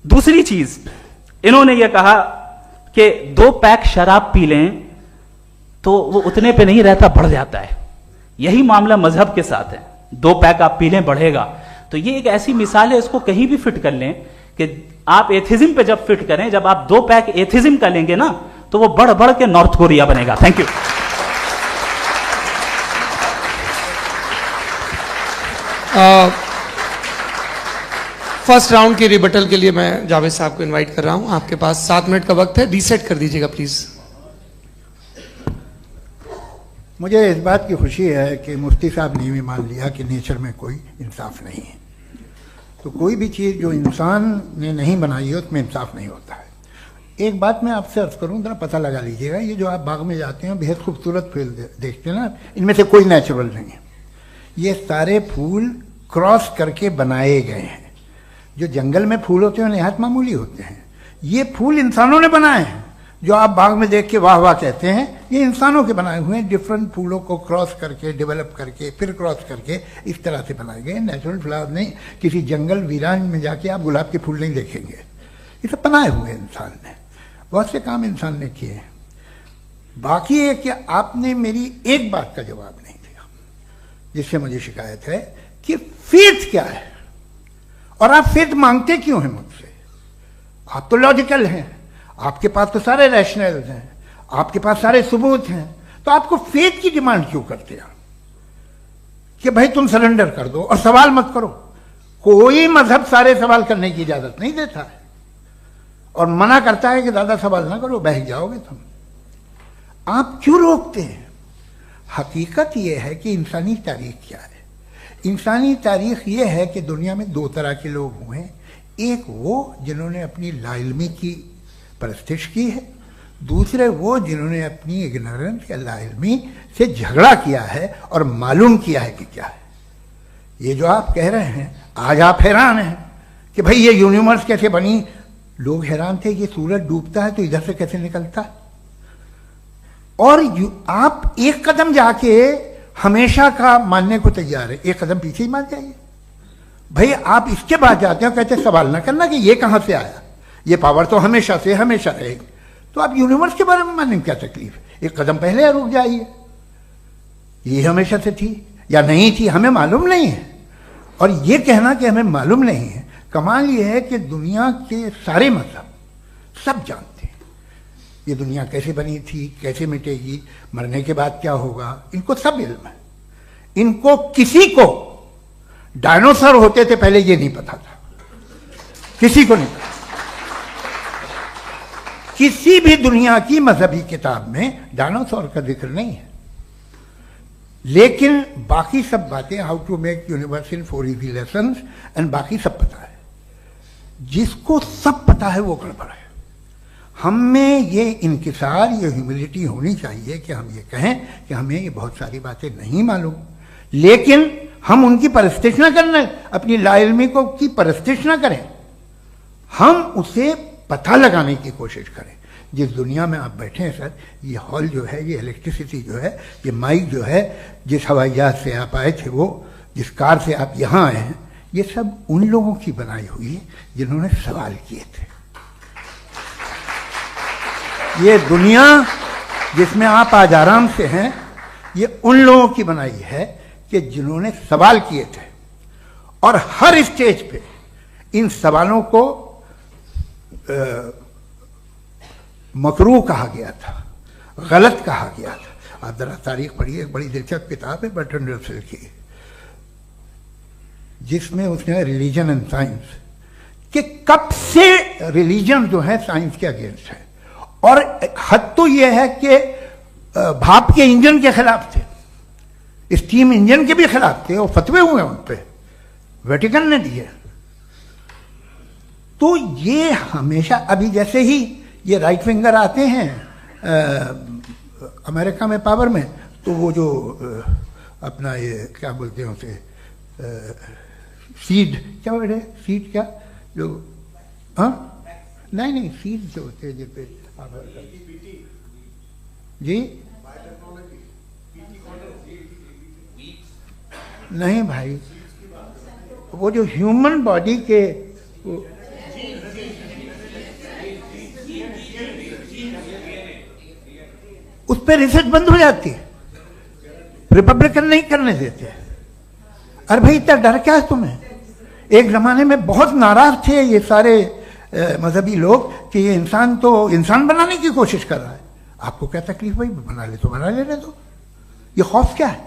दूसरी चीज इन्होंने यह कहा कि 2 पैक शराब पी लें तो वो उतने पे नहीं रहता, बढ़ जाता है। यही मामला मजहब के साथ है। 2 पैक आप पी लें, बढ़ेगा। तो ये एक ऐसी मिसाल है, इसको कहीं भी फिट कर लें कि आप एथिज्म पे जब फिट करें, जब आप 2 पैक एथिज्म का लेंगे ना, तो वो बढ़ बढ़ के नॉर्थ कोरिया बनेगा। Thank you. फर्स्ट राउंड की रिबटल के लिए मैं जावेद साहब को इनवाइट कर रहा हूं। आपके पास 7 मिनट का वक्त है, रीसेट कर दीजिएगा प्लीज। मुझे इस बात की खुशी है कि मुफ्ती साहब ने भी मान लिया कि नेचर में कोई इंसाफ नहीं है। तो कोई भी चीज़ जो इंसान ने नहीं बनाई है उसमें इंसाफ नहीं होता है। एक बात मैं आपसे अर्ज करूँ, जरा पता लगा लीजिएगा, ये जो आप बाग में जाते हैं बेहद खूबसूरत फूल देखते हैं ना, इनमें से कोई नेचुरल नहीं है। ये सारे फूल क्रॉस करके बनाए गए हैं। जो जंगल में फूल होते हैं निहायत मामूली होते हैं, ये फूल इंसानों ने बनाए हैं। जो आप बाग में देख के वाह वाह कहते हैं, ये इंसानों के बनाए हुए हैं। डिफरेंट फूलों को क्रॉस करके, डेवलप करके, फिर क्रॉस करके इस तरह से बनाए गए। नेचुरल फ्लावर नहीं। किसी जंगल वीरान में जाके आप गुलाब के फूल नहीं देखेंगे। ये सब बनाए हुए इंसान ने, बहुत से काम इंसान ने किए हैं। बाकी है कि आपने मेरी एक बात का जवाब नहीं दिया, जिससे मुझे शिकायत है कि फेथ क्या है और आप फेथ मांगते क्यों हैं मुझसे? आप तो लॉजिकल हैं, आपके पास तो सारे रैशनल हैं, आपके पास सारे सबूत हैं, तो तो आपको फेथ की डिमांड क्यों करते हैं कि भाई तुम सरेंडर कर दो और सवाल मत करो? कोई मजहब सारे सवाल करने की इजाजत नहीं देता है और मना करता है कि ज्यादा सवाल ना करो, बह जाओगे तुम। आप क्यों रोकते हैं? हकीकत यह है कि इंसानी तारीख क्या है। इंसानी तारीख यह है कि दुनिया में दो तरह के लोग हुए हैं। एक वो जिन्होंने अपनी लाइल्मी की परस्तिश की है, दूसरे वो जिन्होंने अपनी इग्नोरेंस या लाइल्मी से झगड़ा किया है और मालूम किया है कि क्या है। ये जो आप कह रहे हैं, आज आप हैरान हैं कि भाई ये यूनिवर्स कैसे बनी। लोग हैरान थे कि सूरज डूबता है तो इधर से कैसे निकलता है। और आप एक कदम जाके हमेशा का मानने को तैयार है, एक कदम पीछे ही मान जाइए। भाई आप इसके बाद जाते हो, कहते सवाल ना करना कि ये कहां से आया, ये पावर तो हमेशा से हमेशा रहेगी। तो आप यूनिवर्स के बारे में मानने में क्या तकलीफ है? एक कदम पहले रुक जाइए, ये हमेशा से थी या नहीं थी हमें मालूम नहीं है। और ये कहना कि हमें मालूम नहीं है, कमाल ये है कि दुनिया के सारे मजहब सब जानते हैं ये दुनिया कैसे बनी थी, कैसे मिटेगी, मरने के बाद क्या होगा, इनको सब इल्म है। इनको किसी को डायनासोर होते थे पहले ये नहीं पता था, किसी को नहीं पता। किसी भी दुनिया की मजहबी किताब में डायनासोर का जिक्र नहीं है। लेकिन बाकी सब बातें, how to make universe in 4 easy lessons and बाकी सब पता है। जिसको सब पता है वो गड़बड़ है। हम में ये इंकिसार, ये ह्यूमिलिटी होनी चाहिए कि हम ये कहें कि हमें ये बहुत सारी बातें नहीं मालूम, लेकिन हम उनकी परस्तिश ना करना, अपनी लाइल्मी को की परस्तिश ना करें, हम उसे पता लगाने की कोशिश करें। जिस दुनिया में आप बैठे हैं सर, ये हॉल जो है, ये इलेक्ट्रिसिटी जो है, ये माइक जो है, जिस हवाई जहाज से आप आए थे, वो जिस कार से आप यहाँ आए हैं, ये सब उन लोगों की बनाई हुई है जिन्होंने सवाल किए थे। ये दुनिया जिसमें आप आज आराम से हैं, ये उन लोगों की बनाई है कि जिन्होंने सवाल किए थे। और हर स्टेज पे इन सवालों को मकरूह कहा गया था, गलत कहा गया था। आप जरा तारीख पढ़िए, एक बड़ी दिलचस्प किताब है बर्ट्रैंड रसेल की, जिसमें उसने रिलीजन एंड साइंस कि कब से रिलीजन जो है साइंस के अगेंस्ट है। और हद तो यह है कि भाप के इंजन के खिलाफ थे, स्टीम इंजन के भी खिलाफ थे, और फतवे हुए उन पे, वेटिकन ने दिए। तो ये हमेशा, अभी जैसे ही ये राइट विंगर आते हैं अमेरिका में पावर में, तो वो जो अपना ये क्या बोलते हैं उसे, सीड क्या वर्ड है, सीड क्या जो, हाँ नहीं सीड जो होते हैं जिस पे जी, नहीं भाई, वो जो ह्यूमन बॉडी के उस पर रिसर्च बंद हो जाती है, रिपब्लिकन नहीं करने देते। अरे भाई इतना डर क्या है तुम्हें? एक जमाने में बहुत नाराज थे ये सारे मजहबी लोग कि ये इंसान तो इंसान बनाने की कोशिश कर रहा है। आपको क्या तकलीफ भाई, बना ले तो बना लेने दो, ये खौफ क्या है?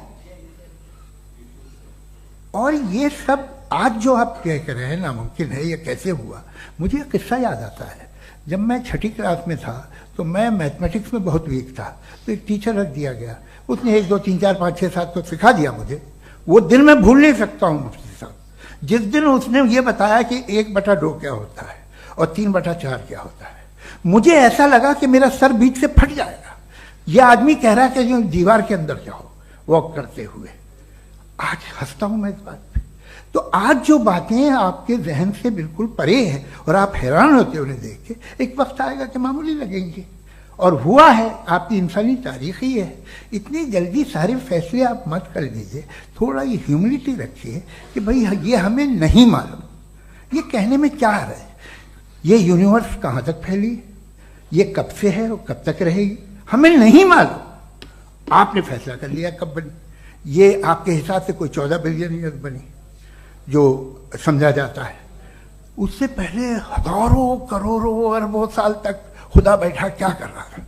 और ये सब आज जो आप कह रहे हैं नामुमकिन है, ये कैसे हुआ? मुझे एक किस्सा याद आता है। जब मैं 6ठी क्लास में था तो मैं मैथमेटिक्स में बहुत वीक था, तो एक टीचर रख दिया गया, उसने 1 2 3 4 5 6 7 तो सिखा दिया मुझे। वो दिन मैं भूल नहीं सकता हूँ मुफ्ती साहब, जिस दिन उसने ये बताया कि 1/2 क्या होता है और 3/4 क्या होता है। मुझे ऐसा लगा कि मेरा सर बीच से फट जाएगा। यह आदमी कह रहा है कि जो दीवार के अंदर जाओ वॉक करते हुए। आज हंसता हूं मैं इस बात पे। तो आज जो बातें आपके जहन से बिल्कुल परे हैं और आप हैरान होते हो उन्हें देख के, एक वक्त आएगा कि मामूली लगेंगे। और हुआ है, आपकी इंसानी तारीख ही है। इतनी जल्दी सारे फैसले आप मत कर लीजिए, थोड़ा ये ह्यूमिलिटी रखिए कि भाई ये हमें नहीं मालूम। ये कहने में क्या आ रहा है? ये यूनिवर्स कहाँ तक फैली, ये कब से है और कब तक रहेगी, हमें नहीं मालूम। आपने फैसला कर लिया कब बनी। ये आपके हिसाब से कोई 14 बिलियन ईयर बनी जो समझा जाता है। उससे पहले हजारों करोड़ों अरबों साल तक खुदा बैठा क्या कर रहा था?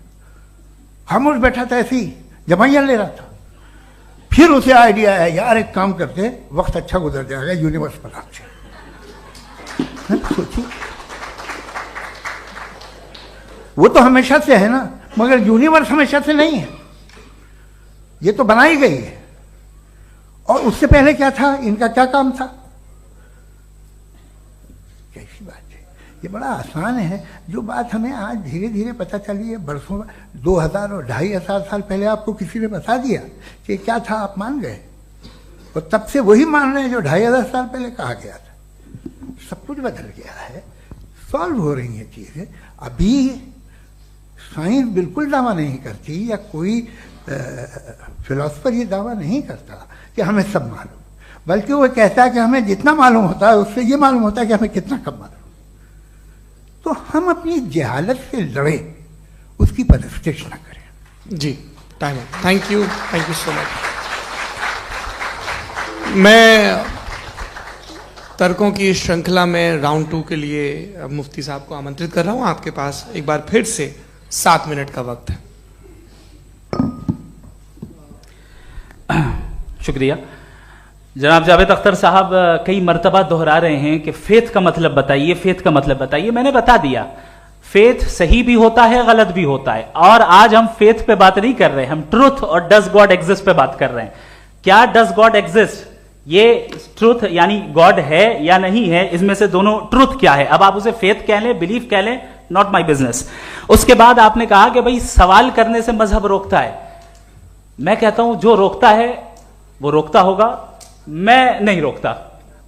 खामोश बैठा था ऐसे ही, जमाइया ले रहा था। फिर उसे आइडिया आया, यार एक काम करते, वक्त अच्छा गुजर जाएगा, यूनिवर्स बनाते। सोचिए, वो तो हमेशा से है ना, मगर यूनिवर्स हमेशा से नहीं है, ये तो बनाई गई है। और उससे पहले क्या था, इनका क्या काम था? कैसी बात है, ये बड़ा आसान है। जो बात हमें आज धीरे धीरे पता चली है, बरसों 2000 और 2500 साल पहले आपको किसी ने बता दिया कि क्या था, आप मान गए, और तब से वही मान रहे हैं जो 2500 साल पहले कहा गया था। सब कुछ बदल गया है, सॉल्व हो रही हैं चीजें। अभी साइंस बिल्कुल दावा नहीं करती, या कोई फिलोसफर ये दावा नहीं करता कि हमें सब मालूम, बल्कि वो कहता है कि हमें जितना मालूम होता है उससे ये मालूम होता है कि हमें कितना कम मालूम। तो हम अपनी जहालत से लड़े, उसकी परस्तिश न करें। जी, time, thank you so much. मैं तर्कों की इस श्रृंखला में राउंड 2 के लिए मुफ्ती साहब को आमंत्रित कर रहा हूं। आपके पास एक बार फिर से 7 मिनट का वक्त है। शुक्रिया। जनाब जावेद अख्तर साहब कई मर्तबा दोहरा रहे हैं कि फेथ का मतलब बताइए, फेथ का मतलब बताइए। मैंने बता दिया, फेथ सही भी होता है, गलत भी होता है। और आज हम फेथ पे बात नहीं कर रहे, हम ट्रूथ और डज गॉड एग्जिस्ट पे बात कर रहे हैं। क्या डज गॉड एग्जिस्ट, ये ट्रूथ यानी गॉड है या नहीं है, इसमें से दोनों ट्रूथ क्या है। अब आप उसे फेथ कह लें, बिलीफ कह लें, नॉट माई बिजनेस। उसके बाद आपने कहा कि भाई सवाल करने से मजहब रोकता है। मैं कहता हूं जो रोकता है वो रोकता होगा, मैं नहीं रोकता,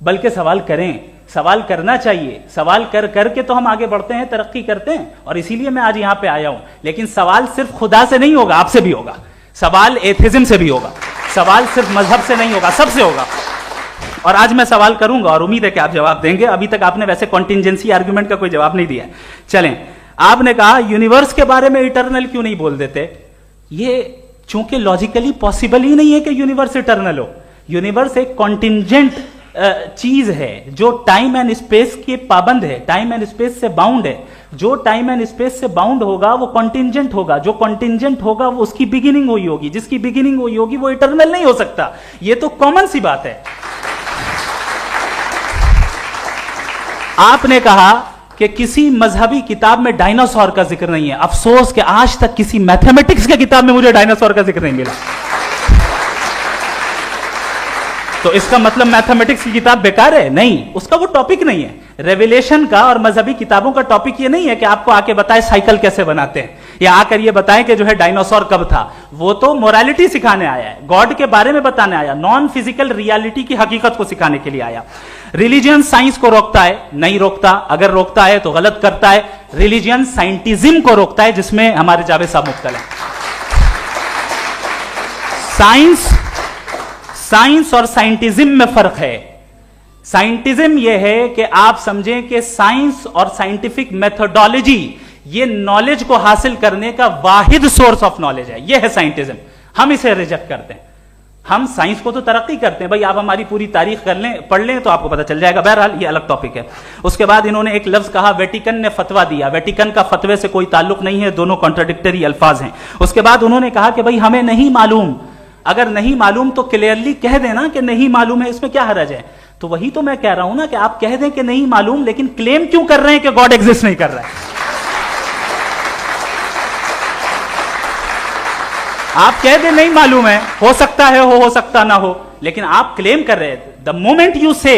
बल्कि सवाल करें, सवाल करना चाहिए। सवाल कर करके तो हम आगे बढ़ते हैं, तरक्की करते हैं, और इसीलिए मैं आज यहां पे आया हूं। लेकिन सवाल सिर्फ खुदा से नहीं होगा, आपसे भी होगा। सवाल एथिज्म से भी होगा, सवाल सिर्फ मजहब से नहीं होगा, सबसे होगा। और आज मैं सवाल करूंगा और उम्मीद है कि आप जवाब देंगे। अभी तक आपने वैसे कॉन्टिंजेंसी आर्गुमेंट का कोई जवाब नहीं दिया। चलें, आपने कहा यूनिवर्स के बारे में इटर्नल क्यों नहीं बोल देते। ये चूंकि लॉजिकली पॉसिबल ही नहीं है कि यूनिवर्स इटर्नल हो। यूनिवर्स एक कॉन्टिंजेंट चीज है जो टाइम एंड स्पेस के पाबंद है, टाइम एंड स्पेस से बाउंड है। जो टाइम एंड स्पेस से बाउंड होगा वो कॉन्टिंजेंट होगा, जो कॉन्टिंजेंट होगा वो उसकी बिगिनिंग हुई होगी, जिसकी बिगिनिंग हुई होगी वो इटर्नल नहीं हो सकता। ये तो कॉमन सी बात है। आपने कहा कि किसी मजहबी किताब में डायनासोर का जिक्र नहीं है। अफसोस कि आज तक किसी मैथमेटिक्स की किताब में मुझे डायनासोर का जिक्र नहीं मिला। तो इसका मतलब मैथमेटिक्स की किताब बेकार है? नहीं, उसका वो टॉपिक नहीं है। रेवलेशन का और मजहबी किताबों का टॉपिक ये नहीं है कि आपको आके बताए साइकिल कैसे बनाते हैं, या आकर ये बताएं कि जो है डायनासोर कब था। वो तो मोरालिटी सिखाने आया है, गॉड के बारे में बताने आया, नॉन फिजिकल रियलिटी की हकीकत को सिखाने के लिए आया। रिलीजियन साइंस को रोकता है? नहीं रोकता। अगर रोकता है तो गलत करता है। रिलीजियन साइंटिज्म को रोकता है, जिसमें हमारे जावेद साहब मुब्तला है। साइंस और साइंटिज्म में फर्क है। साइंटिज्म यह है कि आप समझें कि साइंस और साइंटिफिक मेथोडोलॉजी ये नॉलेज को हासिल करने का वाहिद सोर्स ऑफ नॉलेज है। यह है साइंटिज्म। हम इसे रिजेक्ट करते हैं। हम साइंस को तो तरक्की करते हैं, भाई आप हमारी पूरी तारीख कर लें, पढ़ लें तो आपको पता चल जाएगा। बहरहाल ये अलग टॉपिक है। उसके बाद इन्होंने एक लफ्ज कहा, वेटिकन ने फतवा दिया। वेटिकन का फतवे से कोई ताल्लुक नहीं है, दोनों कॉन्ट्राडिक्टरी अल्फाज हैं। उसके बाद उन्होंने कहा कि भाई हमें नहीं मालूम। अगर नहीं मालूम तो क्लियरली कह देना कि नहीं मालूम है, इसमें क्या हरज है। तो वही तो मैं कह रहा हूं ना कि आप कह दें कि नहीं मालूम, लेकिन क्लेम क्यों कर रहे हैं कि गॉड एग्जिस्ट नहीं कर रहा है। आप कह दें नहीं मालूम है, हो सकता है हो सकता ना हो, लेकिन आप क्लेम कर रहे हैं। The moment you say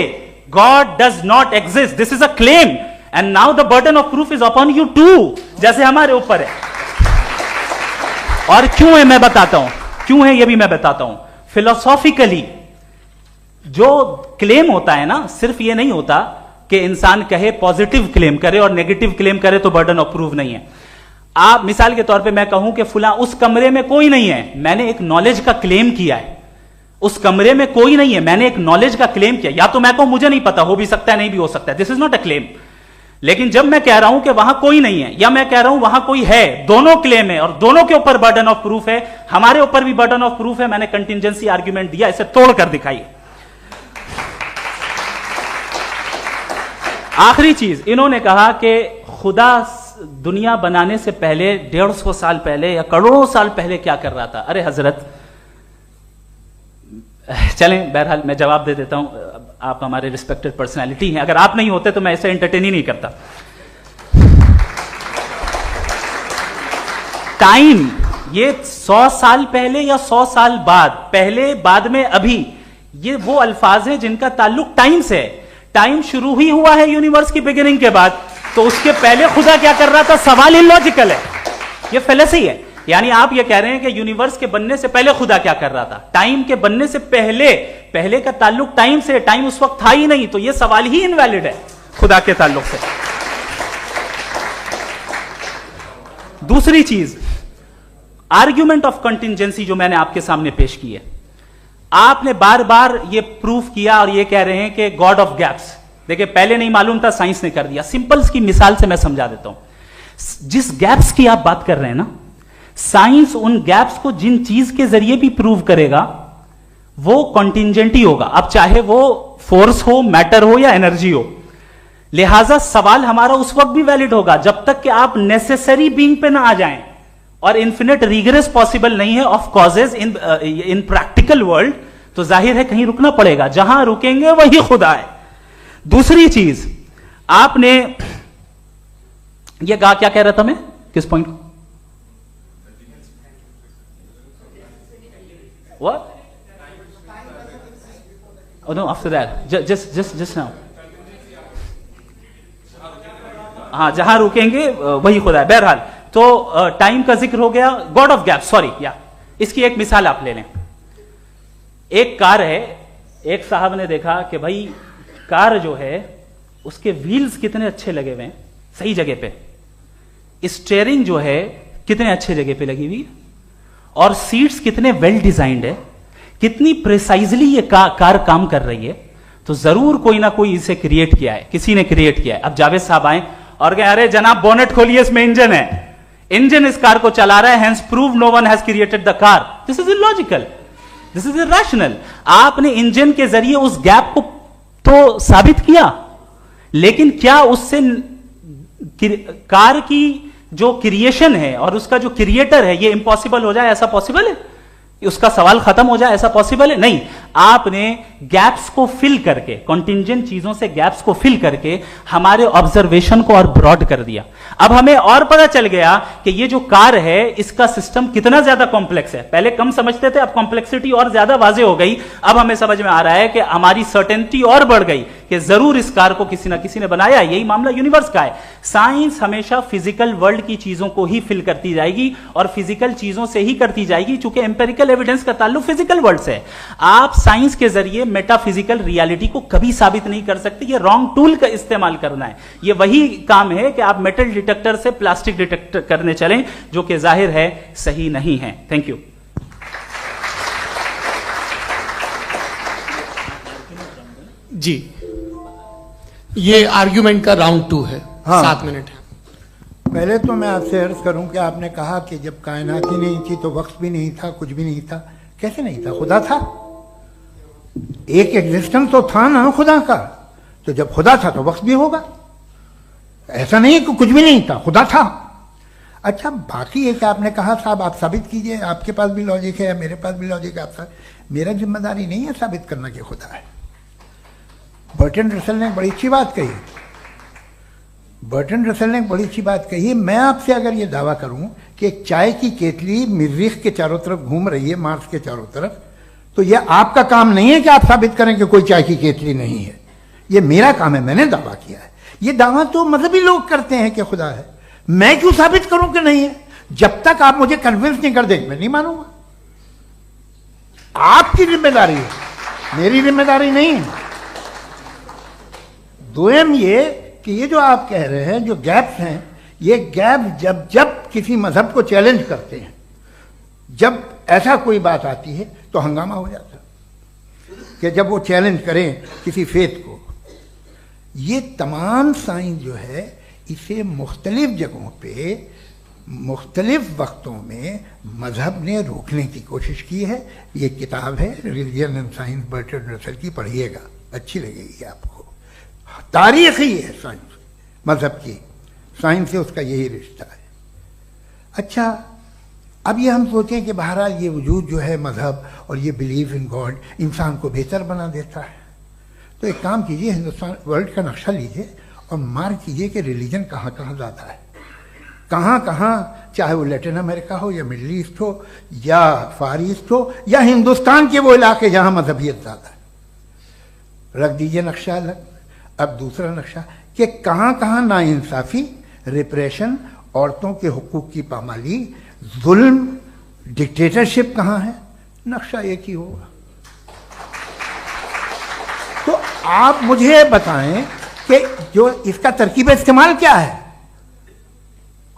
God does not exist, this is a claim, and now the burden of proof is upon you too, जैसे हमारे ऊपर है। और क्यों है मैं बताता हूं, क्यों है ये भी मैं बताता हूं। फिलोसॉफिकली जो क्लेम होता है ना, सिर्फ ये नहीं होता कि इंसान कहे पॉजिटिव क्लेम करे और नेगेटिव क्लेम करे तो बर्डन ऑफ प्रूफ नहीं है। आप मिसाल के तौर पे मैं कहूं कि फुला उस कमरे में कोई नहीं है, मैंने एक नॉलेज का क्लेम किया है। उस कमरे में कोई नहीं है, मैंने एक नॉलेज का क्लेम किया। या तो मैं कहूं मुझे नहीं पता, हो भी सकता है नहीं भी हो सकता है, this is not a claim. लेकिन जब मैं कह रहा हूं कि वहां कोई नहीं है, या मैं कह रहा हूं वहां कोई है, दोनों क्लेम है और दोनों के ऊपर बर्डन ऑफ प्रूफ है। हमारे ऊपर भी बर्डन ऑफ प्रूफ है। मैंने कंटिजेंसी आर्ग्यूमेंट दिया, इसे तोड़कर दिखाइए। आखिरी चीज, इन्होंने कहा कि खुदा दुनिया बनाने से पहले 150 साल पहले या करोड़ों साल पहले क्या कर रहा था? अरे हजरत, चलें, बहरहाल मैं जवाब दे देता हूं, आप हमारे रिस्पेक्टेड पर्सनालिटी हैं, अगर आप नहीं होते तो मैं ऐसे एंटरटेन ही नहीं करता। टाइम, ये 100 साल पहले या 100 साल बाद, पहले बाद में अभी, ये वो अल्फाज हैं जिनका ताल्लुक टाइम से है। टाइम शुरू ही हुआ है यूनिवर्स की बिगिनिंग के बाद, तो उसके पहले खुदा क्या कर रहा था? सवाल इलॉजिकल है, ये फेलेसी है। यानी आप ये कह रहे हैं कि यूनिवर्स के बनने से पहले खुदा क्या कर रहा था? टाइम के बनने से पहले, पहले का ताल्लुक टाइम से, टाइम उस वक्त था ही नहीं, तो ये सवाल ही इनवैलिड है खुदा के ताल्लुक से। दूसरी चीज, आर्ग्यूमेंट ऑफ कंटिंजेंसी जो मैंने आपके सामने पेश की है, आपने बार बार ये प्रूफ किया और ये कह रहे हैं कि गॉड ऑफ गैप्स। देखिए, पहले नहीं मालूम था, साइंस ने कर दिया। सिंपल्स की मिसाल से मैं समझा देता हूं। जिस गैप्स की आप बात कर रहे हैं ना, साइंस उन गैप्स को जिन चीज के जरिए भी प्रूव करेगा वो कॉन्टिंजेंट ही होगा, अब चाहे वो फोर्स हो, मैटर हो या एनर्जी हो। लिहाजा सवाल हमारा उस वक्त भी वैलिड होगा जब तक कि आप नेसेसरी बीइंग पे ना आ जाएं, और इन्फिनिट रिग्रेस पॉसिबल नहीं है of causes in practical world, तो जाहिर है कहीं रुकना पड़ेगा, जहां रुकेंगे वही खुदा है। दूसरी चीज, आपने ये क्या कह रहा था मैं, किस पॉइंट को? What? Oh no, after that, just now. हाँ, जहां रुकेंगे वही खुदा है। बहरहाल, तो टाइम का जिक्र हो गया, गॉड ऑफ गैप, सॉरी, या इसकी एक मिसाल आप ले लें। एक कार है, एक साहब ने देखा कि भाई कार जो है उसके व्हील्स कितने अच्छे लगे हुए हैं सही जगह पे, स्टीयरिंग जो है कितने अच्छे जगह पे लगी हुई, और सीट्स कितने वेल डिजाइंड है, कितनी प्रिसाइजली ये कार काम कर रही है, तो जरूर कोई ना कोई इसे क्रिएट किया है, किसी ने क्रिएट किया है। अब जावेद साहब आए और कहे, अरे जनाब बोनेट खोलिए, इसमें इंजन है, इंजन इस कार को चला रहा है, hence prove no one has created the car. This is illogical, this is irrational. आपने इंजन के जरिए उस गैप को तो साबित किया, लेकिन क्या उससे कार की जो क्रिएशन है और उसका जो क्रिएटर है ये इम्पॉसिबल हो जाए? ऐसा पॉसिबल है? उसका सवाल खत्म हो जाए, ऐसा पॉसिबल है? नहीं। आपने गैप्स को फिल करके, कॉन्टिंजेंट चीजों से गैप्स को फिल करके हमारे ऑब्जर्वेशन को और ब्रॉड कर दिया। अब हमें और पता चल गया कि ये जो कार है इसका सिस्टम कितना ज्यादा कॉम्प्लेक्स है। पहले कम समझते थे, अब कॉम्प्लेक्सिटी और ज्यादा वाजे हो गई। अब हमें समझ में आ रहा है कि हमारी सर्टेनिटी और बढ़ गई कि जरूर इस कार को किसी ना किसी ने बनाया। यही मामला यूनिवर्स का है। साइंस हमेशा फिजिकल वर्ल्ड की चीजों को ही फिल करती जाएगी और फिजिकल चीजों से ही करती जाएगी, चूंकि एम्पेरिकल एविडेंस का ताल्लुक फिजिकल वर्ल्ड से है। आप साइंस के जरिए मेटाफिजिकल रियलिटी को कभी साबित नहीं कर सकते। ये रॉन्ग टूल का इस्तेमाल करना है। ये वही काम है कि आप मेटल डिटेक्टर से प्लास्टिक डिटेक्टर करने चलें, जो कि जाहिर है सही नहीं है। Thank you. जी, ये आर्ग्यूमेंट का राउंड 2 है। हाँ। 7 मिनट है। पहले तो मैं आपसे अर्ज करूं कि आपने कहा कि जब कायनात ही नहीं थी तो वक्त भी नहीं था, कुछ भी नहीं था। कैसे नहीं था? खुदा था, एक एग्जिस्टेंस तो था ना खुदा का। तो जब खुदा था तो वक्त भी होगा। ऐसा नहीं कि कुछ भी नहीं था, खुदा था। अच्छा, बाकी एक आपने कहा साहब आप साबित कीजिए, आपके पास भी लॉजिक है या मेरे पास भी लॉजिक है। मेरा जिम्मेदारी नहीं है साबित करना कि खुदा है। बर्टन रसल ने बड़ी अच्छी बात कही। बर्टन रसल ने बड़ी अच्छी बात कही। मैं आपसे अगर ये दावा करूं कि एक चाय की केतली मरीख के चारों तरफ घूम रही है, मार्स के चारों तरफ, तो यह आपका काम नहीं है कि आप साबित करें कि कोई चाय की केतली नहीं है। यह मेरा काम है, मैंने दावा किया है। यह दावा तो मजहबी लोग करते हैं कि खुदा है। मैं क्यों साबित करूं कि नहीं है? जब तक आप मुझे कन्विंस नहीं कर देंगे मैं नहीं मानूंगा। आपकी जिम्मेदारी है, मेरी जिम्मेदारी नहीं है। दोयम ये कि ये जो आप कह रहे हैं, जो गैप्स हैं, ये गैप जब जब किसी मजहब को चैलेंज करते हैं, जब ऐसा कोई बात आती है तो हंगामा हो जाता है कि जब वो चैलेंज करें किसी फेथ को। ये तमाम साइंस जो है इसे मुख्तलिफ जगहों पे मुख्तलिफ वक्तों में मजहब ने रोकने की कोशिश की है। ये किताब है religion and science, Burton Russell की, पढ़िएगा, अच्छी लगेगी आपको। तारीख ही है साइंस, मजहब की साइंस से उसका यही रिश्ता है। अच्छा, अब ये हम सोचें कि बहरहाल ये वजूद जो है मजहब और ये बिलीव इन गॉड इंसान को बेहतर बना देता है, तो एक काम कीजिए, हिंदुस्तान वर्ल्ड का नक्शा लीजिए और मार्क कीजिए कि रिलीजन कहाँ कहाँ ज़्यादा है, कहाँ कहाँ, चाहे वो लैटिन अमेरिका हो या मिडल ईस्ट हो या फार ईस्ट हो या हिंदुस्तान के वो इलाके जहाँ मजहबियत ज़्यादा है। रख दीजिए नक्शा अलग। अब दूसरा नक्शा कि कहाँ कहाँ नाइंसाफ़ी, रिप्रेशन, औरतों के हुकूक की पामाली, जुल्म, डिक्टेटरशिप कहाँ है, नक्शा एक ही होगा। तो आप मुझे बताएं कि जो इसका तरकीब इस्तेमाल क्या है,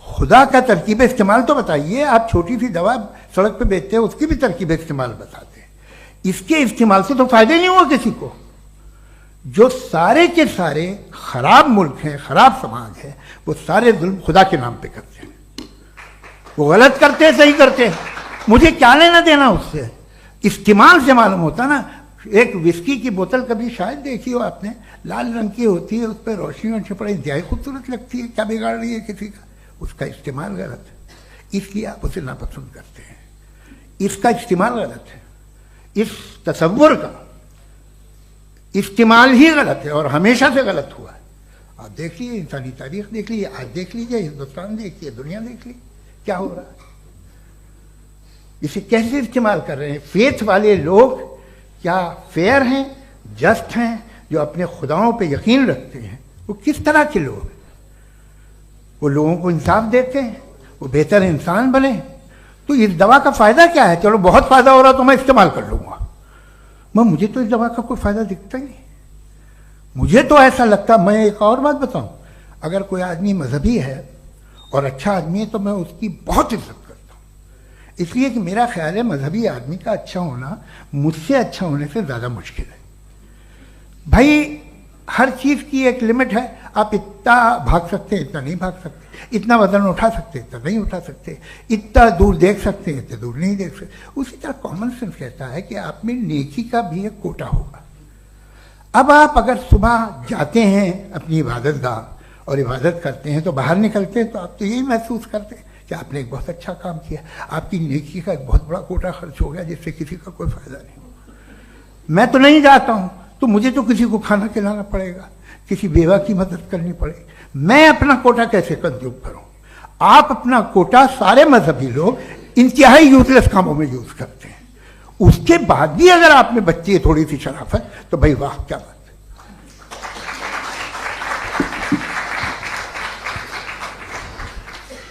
खुदा का तरकीब इस्तेमाल तो बताइए। आप छोटी सी दवा सड़क पे बेचते हैं उसकी भी तरकीब इस्तेमाल बताते हैं, इसके इस्तेमाल से तो फायदे नहीं हुआ किसी को। जो सारे के सारे खराब मुल्क हैं, खराब समाज है, वो सारे जुल्म खुदा के नाम पे करते हैं। वो गलत करते हैं, सही करते हैं, मुझे क्या लेना देना उससे। इस्तेमाल से मालूम होता ना। एक विस्की की बोतल कभी शायद देखी हो आपने, लाल रंग की होती है, उस पर रोशनी और छपड़ा इंतहाई खूबसूरत लगती है, क्या बिगाड़ रही है किसी का, उसका इस्तेमाल गलत है, इसलिए आप उसे नापसंद करते हैं। इसका इस्तेमाल गलत है, इस तसव्वुर का इस्तेमाल ही गलत है और हमेशा से गलत हुआ है। आप देख लीजिए, इंसानी तारीख देख लीजिए, आज देख लीजिए, हिंदुस्तान देखिए, दुनिया देख लीजिए क्या हो रहा है। इसे कैसे इस्तेमाल कर रहे हैं फेथ वाले लोग, क्या फेयर हैं, जस्ट हैं, जो अपने खुदाओं पे यकीन रखते हैं, वो किस तरह के लोग हैं? वो लोगों को इंसाफ देते हैं, वो बेहतर इंसान बने। तो इस दवा का फायदा क्या है? चलो बहुत फायदा हो रहा तो मैं इस्तेमाल कर लूंगा, मुझे तो इस दवा का कोई फायदा दिखता ही नहीं। मुझे तो ऐसा लगता, मैं एक और बात बताऊं, अगर कोई आदमी मजहबी है और अच्छा आदमी है तो मैं उसकी बहुत इज्जत करता हूं, इसलिए कि मेरा ख्याल है मजहबी आदमी का अच्छा होना मुझसे अच्छा होने से ज्यादा मुश्किल है। भाई हर चीज की एक लिमिट है, आप इतना भाग सकते हैं, इतना नहीं भाग सकते, इतना वजन उठा सकते, इतना नहीं उठा सकते, इतना दूर देख सकते हैं, इतना दूर नहीं देख सकते। उसी तरह कॉमन सेंस कहता है कि आप में नेकी का भी एक कोटा होगा। अब आप अगर सुबह जाते हैं अपनी इबादत गाह और इबादत करते हैं, तो बाहर निकलते हैं तो आप तो यही महसूस करते हैं कि आपने एक बहुत अच्छा काम किया, आपकी नेकी का एक बहुत बड़ा कोटा खर्च हो गया जिससे किसी का कोई फायदा नहीं। मैं तो नहीं जाता हूं तो मुझे तो किसी को खाना खिलाना पड़ेगा, किसी बेवा की मदद करनी पड़ेगी, मैं अपना कोटा कैसे कंज्यूम करूं? आप अपना कोटा, सारे मजहबी लोग इंतहाई यूजलेस कामों में यूज करते हैं। उसके बाद भी अगर आप में बच्ची है थोड़ी सी शराफत, तो भाई वाह क्या बात है।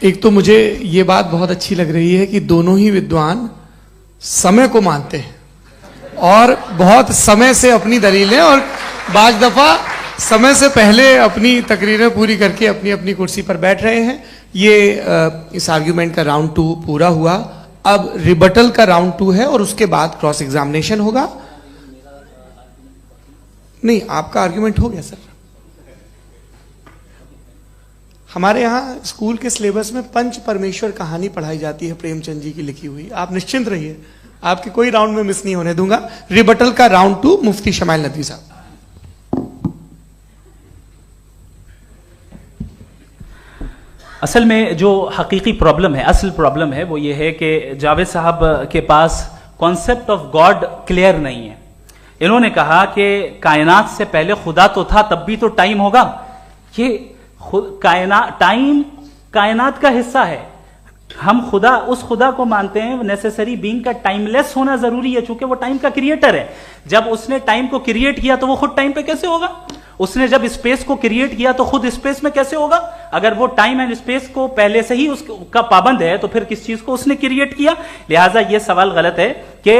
एक तो मुझे ये बात बहुत अच्छी लग रही है कि दोनों ही विद्वान समय को मानते हैं और बहुत समय से अपनी दलीलें और बाज दफा समय से पहले अपनी तकरीरें पूरी करके अपनी अपनी कुर्सी पर बैठ रहे हैं। ये इस आर्ग्यूमेंट का राउंड 2 पूरा हुआ। अब रिबटल का राउंड 2 है और उसके बाद क्रॉस एग्जामिनेशन होगा। नहीं, आपका आर्ग्यूमेंट हो गया सर। हमारे यहाँ स्कूल के सिलेबस में पंच परमेश्वर कहानी पढ़ाई जाती है, प्रेमचंद जी की लिखी हुई। आप निश्चिंत रहिए, आपके कोई राउंड में मिस नहीं होने दूंगा। रिबटल का राउंड 2, मुफ्ती शमाइल नदवी साहब। असल में जो हकीकी प्रॉब्लम है, असल प्रॉब्लम है, वो ये है कि जावेद साहब के पास कॉन्सेप्ट ऑफ गॉड क्लियर नहीं है। इन्होंने कहा कि कायनात से पहले खुदा तो था, तब भी तो टाइम होगा। ये टाइम कायनात का हिस्सा है। हम खुदा, उस खुदा को मानते हैं, नेसेसरी बीइंग का टाइमलेस होना जरूरी है, चूंकि वो टाइम का क्रिएटर है। जब उसने टाइम को क्रिएट किया तो वो खुद टाइम पे कैसे होगा? उसने जब स्पेस को क्रिएट किया तो खुद स्पेस में कैसे होगा? अगर वो टाइम एंड स्पेस को पहले से ही उसका पाबंद है तो फिर किस चीज को उसने क्रिएट किया? लिहाजा ये सवाल गलत है कि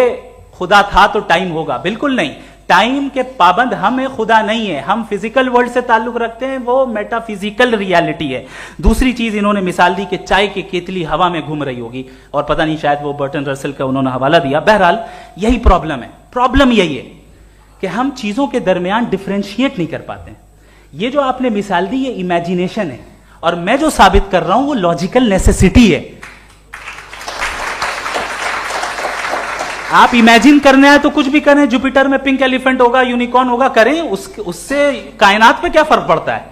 खुदा था तो टाइम होगा। बिल्कुल नहीं, टाइम के पाबंद हम है, खुदा नहीं है। हम फिजिकल वर्ल्ड से ताल्लुक रखते हैं, वो मेटाफिजिकल रियलिटी है। दूसरी चीज इन्होंने मिसाल दी कि चाय की केतली हवा में घूम रही होगी, और पता नहीं शायद वो बर्टन रसल का उन्होंने हवाला दिया। बहरहाल यही प्रॉब्लम है। प्रॉब्लम यही है कि हम चीजों के दरमियान डिफरेंशिएट नहीं कर पाते। ये जो आपने मिसाल दी ये इमेजिनेशन है, और मैं जो साबित कर रहा हूं वो लॉजिकल नेसेसिटी है। आप इमेजिन करने आए तो कुछ भी करें, जुपिटर में पिंक एलिफेंट होगा, यूनिकॉर्न होगा, करें, उससे कायनात पे क्या फर्क पड़ता है?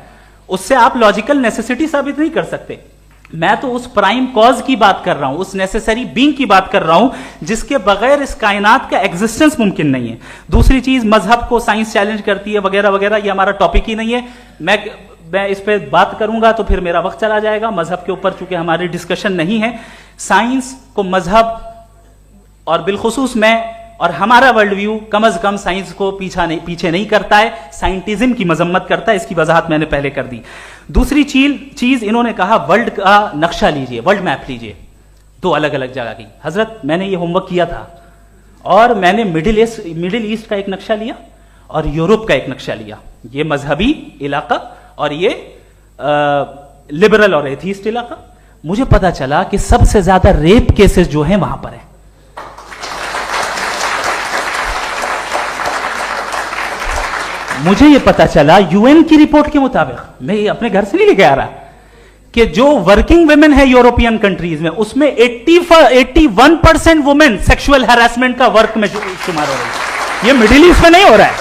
उससे आप लॉजिकल नेसेसिटी साबित नहीं कर सकते। मैं तो उस प्राइम कॉज की बात कर रहा हूं, उस नेसेसरी बीइंग की बात कर रहा हूं जिसके बगैर इस कायनात का एग्जिस्टेंस मुमकिन नहीं है। दूसरी चीज, मजहब को साइंस चैलेंज करती है वगैरह वगैरह, ये हमारा टॉपिक ही नहीं है। मैं इस पे बात करूंगा तो फिर मेरा वक्त चला जाएगा। मजहब के ऊपर चूंकि हमारी डिस्कशन नहीं है, साइंस को मजहब और बिलखुसूस मैं और हमारा वर्ल्ड व्यू कम से कम साइंस को पीछे नहीं करता है, साइंटिज्म की मजम्मत करता है। इसकी वजाहत मैंने पहले कर दी। दूसरी चीज इन्होंने कहा वर्ल्ड का नक्शा लीजिए, वर्ल्ड मैप लीजिए, दो अलग अलग जगह की। हजरत, मैंने ये होमवर्क किया था और मैंने मिडिल ईस्ट का एक नक्शा लिया और यूरोप का एक नक्शा लिया, ये मजहबी इलाका और ये लिबरल और एथीस्ट इलाका। मुझे पता चला कि सबसे ज्यादा रेप केसेस जो हैं वहां पर है। मुझे यह पता चला यूएन की रिपोर्ट के मुताबिक, मैं ये अपने घर से नहीं लेके आ रहा, कि जो वर्किंग वुमेन है यूरोपियन कंट्रीज में, उसमें 81% वुमेन सेक्सुअल हैरेसमेंट का वर्क में शुमार हो रही है। ये मिडिल ईस्ट में नहीं हो रहा है,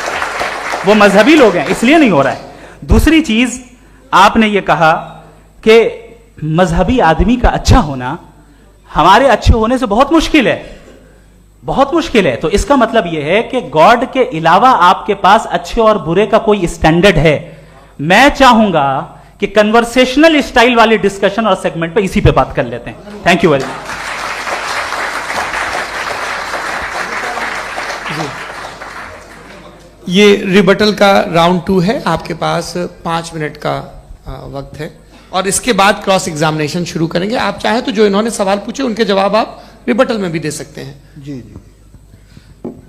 वो मजहबी लोग हैं इसलिए नहीं हो रहा है। दूसरी चीज, आपने ये कहा कि मजहबी आदमी का अच्छा होना हमारे अच्छे होने से बहुत मुश्किल है, बहुत मुश्किल है। तो इसका मतलब यह है कि गॉड के अलावा आपके पास अच्छे और बुरे का कोई स्टैंडर्ड है। मैं चाहूंगा कि कन्वर्सेशनल स्टाइल वाली डिस्कशन और सेगमेंट पे इसी पे बात कर लेते हैं। Thank you very much. ये रिबटल का राउंड 2 है, आपके पास 5 मिनट का वक्त है और इसके बाद क्रॉस एग्जामिनेशन शुरू करेंगे। आप चाहें तो जो इन्होंने सवाल पूछे उनके जवाब आप रिबटल में भी दे सकते हैं। जी जी,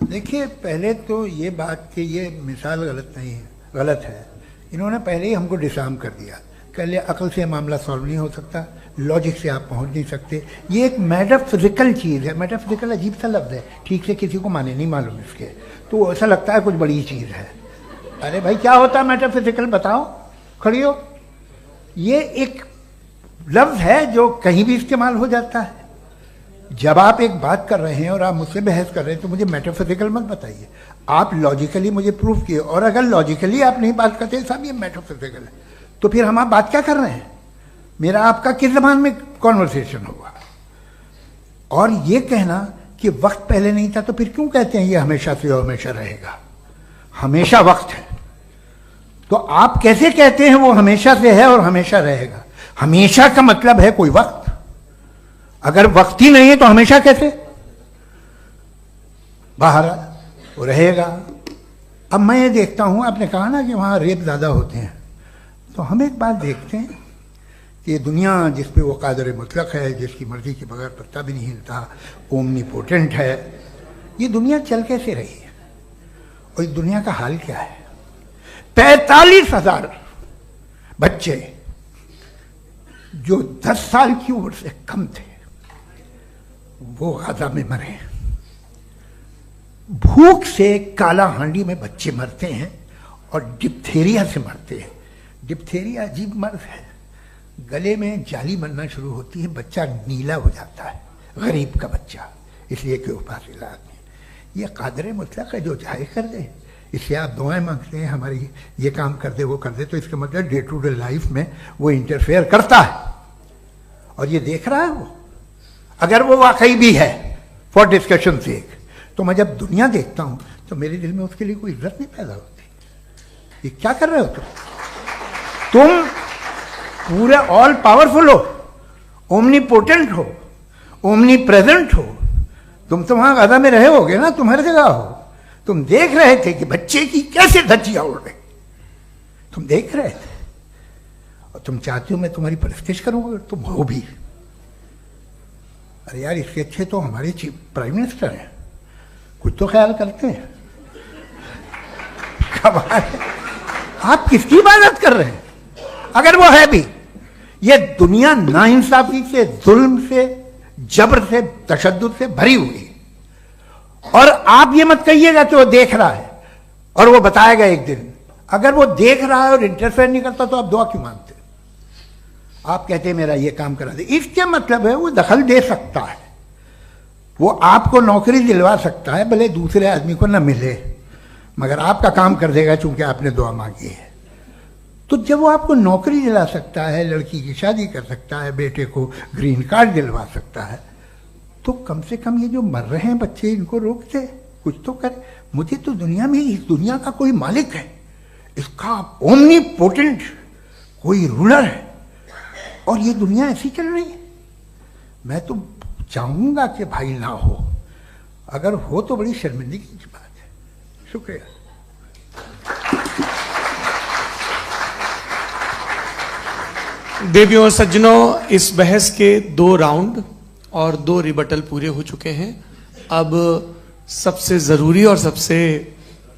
देखिए पहले तो ये बात कि ये मिसाल गलत नहीं है, गलत है। इन्होंने पहले ही हमको डिसार्म कर दिया, कह लिया अकल से मामला सॉल्व नहीं हो सकता, लॉजिक से आप पहुंच नहीं सकते। ये एक मेटाफिजिकल चीज़ है। मेटाफिजिकल अजीब सा लफ्ज़ है, ठीक से किसी को माने नहीं मालूम इसके, तो ऐसा लगता है कुछ बड़ी चीज़ है। अरे भाई क्या होता है मेटाफिजिकल, बताओ, खड़ी हो। ये एक लफ्ज़ है जो कहीं भी इस्तेमाल हो जाता है। जब आप एक बात कर रहे हैं और आप मुझसे बहस कर रहे हैं तो मुझे मेटाफिजिकल मत बताइए, आप लॉजिकली मुझे प्रूफ किए। और अगर लॉजिकली आप नहीं बात करते साहब ये मेटाफिजिकल है, तो फिर हम आप बात क्या कर रहे हैं? मेरा आपका किस जबान में कॉन्वर्सेशन होगा? और ये कहना कि वक्त पहले नहीं था, तो फिर क्यों कहते हैं ये हमेशा से और हमेशा रहेगा? हमेशा वक्त है, तो आप कैसे कहते हैं वो हमेशा से है और हमेशा रहेगा? हमेशा का मतलब है कोई वक्त, अगर वक्त ही नहीं है तो हमेशा कैसे? बाहर वो रहेगा। अब मैं ये देखता हूं, आपने कहा ना कि वहां रेप ज्यादा होते हैं, तो हम एक बात देखते हैं कि ये दुनिया जिस पे वो कादर मुतलक है, जिसकी मर्जी के बगैर पत्ता भी नहीं हिलता, ओमनीपोटेंट है, ये दुनिया चल कैसे रही है? और इस दुनिया का हाल क्या है? 45,000 बच्चे जो 10 साल की उम्र से कम थे वो गाजा में मरे। भूख से काला हांडी में बच्चे मरते हैं और डिप्थेरिया से मरते हैं। डिप्थेरिया अजीब मर्ज है, गले में जाली बनना शुरू होती है, बच्चा नीला हो जाता है, गरीब का बच्चा, इसलिए कि उपास इलाज में। ये कादर मुतलक है जो चाहे कर दे, इससे आप दुआएं मांगते हैं हमारी ये काम कर दे वो कर दे, तो इसका मतलब डे टू डे लाइफ में वो इंटरफेयर करता है और ये देख रहा है वो। अगर वो वाकई भी है फॉर डिस्कशन से, तो मैं जब दुनिया देखता हूं तो मेरे दिल में उसके लिए कोई इज्जत नहीं पैदा होती। ये क्या कर रहे हो तुम पूरे ऑल पावरफुल हो, ओमनीपोटेंट हो, ओमनी प्रेजेंट हो। तुम तो वहां गाजा में रहे होगे ना, तुम हर जगह हो। तुम देख रहे थे कि बच्चे की कैसे धज्जियां उड़ रही, तुम देख रहे थे और तुम चाहते हो मैं तुम्हारी परस्तिश करूंगा, तुम हो भी। अरे यार, इसके अच्छे तो हमारे चीफ प्राइम मिनिस्टर हैं, कुछ तो ख्याल करते हैं। कमाल है, आप किसकी इबादत कर रहे हैं? अगर वो है भी, ये दुनिया नाइंसाफी से, जुल्म से, जबर से, तशद्दुद से भरी हुई। और आप ये मत कहिएगा कि वो देख रहा है और वो बताएगा एक दिन। अगर वो देख रहा है और इंटरफेयर नहीं करता तो आप दुआ क्यों मांगते? आप कहते हैं मेरा ये काम करा दे, इसके मतलब है वो दखल दे सकता है, वो आपको नौकरी दिलवा सकता है, भले दूसरे आदमी को न मिले, मगर आपका काम कर देगा चूंकि आपने दुआ मांगी है। तो जब वो आपको नौकरी दिला सकता है, लड़की की शादी कर सकता है, बेटे को ग्रीन कार्ड दिलवा सकता है, तो कम से कम ये जो मर रहे हैं बच्चे, इनको रोक दे, कुछ तो करे। मुझे तो दुनिया में, इस दुनिया का कोई मालिक है, इसका ओमनीपोटेंट कोई रूलर है, और ये दुनिया ऐसी चल रही है। मैं तो चाहूंगा कि भाई ना हो, अगर हो तो बड़ी शर्मिंदगी की बात है। शुक्रिया। देवियों और सज्जनों, इस बहस के 2 राउंड और 2 रिबटल पूरे हो चुके हैं। अब सबसे जरूरी और सबसे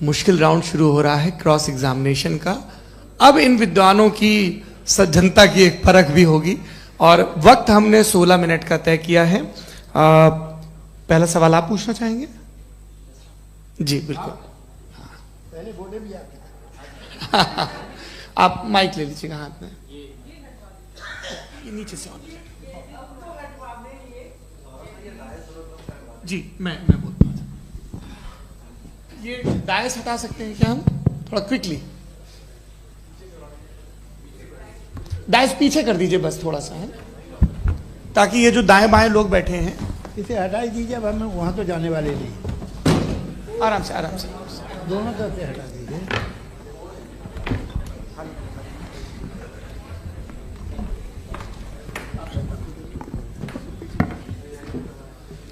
मुश्किल राउंड शुरू हो रहा है, क्रॉस एग्जामिनेशन का। अब इन विद्वानों की सज्जनता की एक परख भी होगी, और वक्त हमने 16 मिनट का तय किया है। पहला सवाल आप पूछना चाहेंगे? जी बिल्कुल। पहले बोले भी आपके आप माइक ले लीजिएगा हाथ में, ये नीचे से ऑन। जी मैं बोलता हूँ, ये डायस हटा सकते हैं क्या हम थोड़ा क्विकली? डायस पीछे कर दीजिए बस थोड़ा सा, है, ताकि ये जो दाएं बाएं लोग बैठे हैं, इसे हटा ही दीजिए। अब हम वहां तो जाने वाले नहीं। आराम से आराम से दोनों तरफ से हटा दीजिए।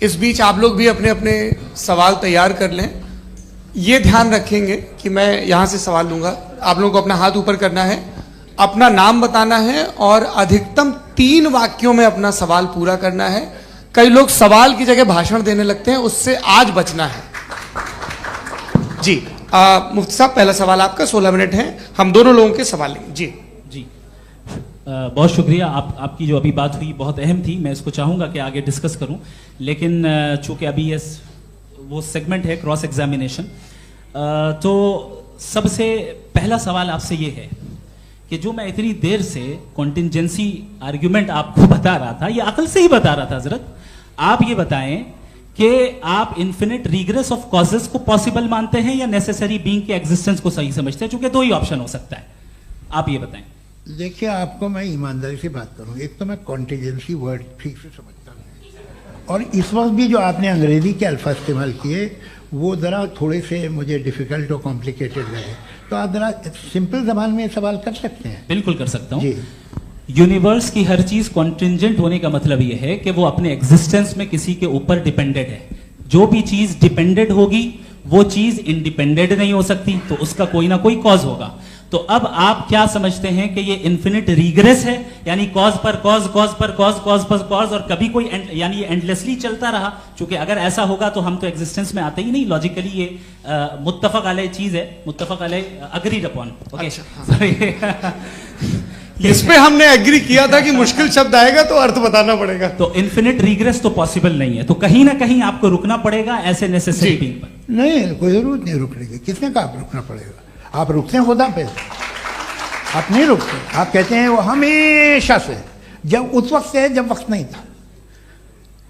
इस बीच आप लोग भी अपने अपने सवाल तैयार कर लें। ये ध्यान रखेंगे कि मैं यहां से सवाल लूंगा, आप लोगों को अपना हाथ ऊपर करना है, अपना नाम बताना है, और अधिकतम 3 वाक्यों में अपना सवाल पूरा करना है। कई लोग सवाल की जगह भाषण देने लगते हैं, उससे आज बचना है। जी मुफ्ती साहब, पहला सवाल आपका, 16 मिनट है, हम दोनों लोगों के सवाल लेंगे। जी जी बहुत शुक्रिया। आपकी जो अभी बात हुई बहुत अहम थी, मैं इसको चाहूँगा कि आगे डिस्कस करूँ, लेकिन चूंकि अभी वो सेगमेंट है क्रॉस एग्जामिनेशन, तो सबसे पहला सवाल आपसे ये है कि जो मैं इतनी देर से कॉन्टिंजेंसी आर्ग्यूमेंट आपको बता रहा था, ये अकल से ही बता रहा था हजरत, आप ये बताएं कि आप इन्फिनिट रिग्रेस ऑफ कॉजेस को पॉसिबल मानते हैं या नेसेसरी बीइंग के एग्जिस्टेंस को सही समझते हैं? चूंकि 2 ही ऑप्शन हो सकता है, आप ये बताएं। देखिए, आपको मैं ईमानदारी से बात करूं, एक तो मैं कॉन्टिजेंसी वर्ड ठीक से समझता नहीं, और इस वक्त भी जो आपने अंग्रेजी के अल्फाज इस्तेमाल किए वो ज़रा थोड़े से मुझे डिफ़िकल्ट और कॉम्प्लिकेटेड लगे, तो आप ज़रा सिंपल ज़बान में सवाल कर सकते हैं? बिल्कुल कर सकता हूँ जी। यूनिवर्स की हर चीज कॉन्टिंजेंट होने का मतलब यह है कि वो अपने एग्जिस्टेंस में किसी के ऊपर डिपेंडेंट है। जो भी चीज डिपेंडेंट होगी वो चीज इंडिपेंडेंट नहीं हो सकती, तो उसका कोई ना कोई कॉज होगा। तो अब आप क्या समझते हैं कि ये इन्फिनिट रिग्रेस है, यानी कॉज पर कॉज, कॉज पर कॉज, कॉज पर कॉज, और कभी कोई यानी ये एंडलेसली चलता रहा? क्योंकि अगर ऐसा होगा तो हम तो एग्जिस्टेंस में आते ही नहीं। लॉजिकली ये मुत्तफक अलैह चीज है, मुत्तफक अलैह, अग्रीड अपॉन। इस पे हमने एग्री किया था कि मुश्किल शब्द आएगा तो अर्थ बताना पड़ेगा। तो इन्फिनिट रिग्रेस तो पॉसिबल नहीं है, तो कहीं ना कहीं आपको रुकना पड़ेगा ऐसे नेसेसरी बीइंग पर। नहीं, कोई जरूरत नहीं रुकने की। किसने कहा आप रुकना पड़ेगा? आप रुकते हैं खुदा पे, आप नहीं रुकते। आप कहते हैं वो हमेशा से, जब उस वक्त से जब वक्त नहीं था।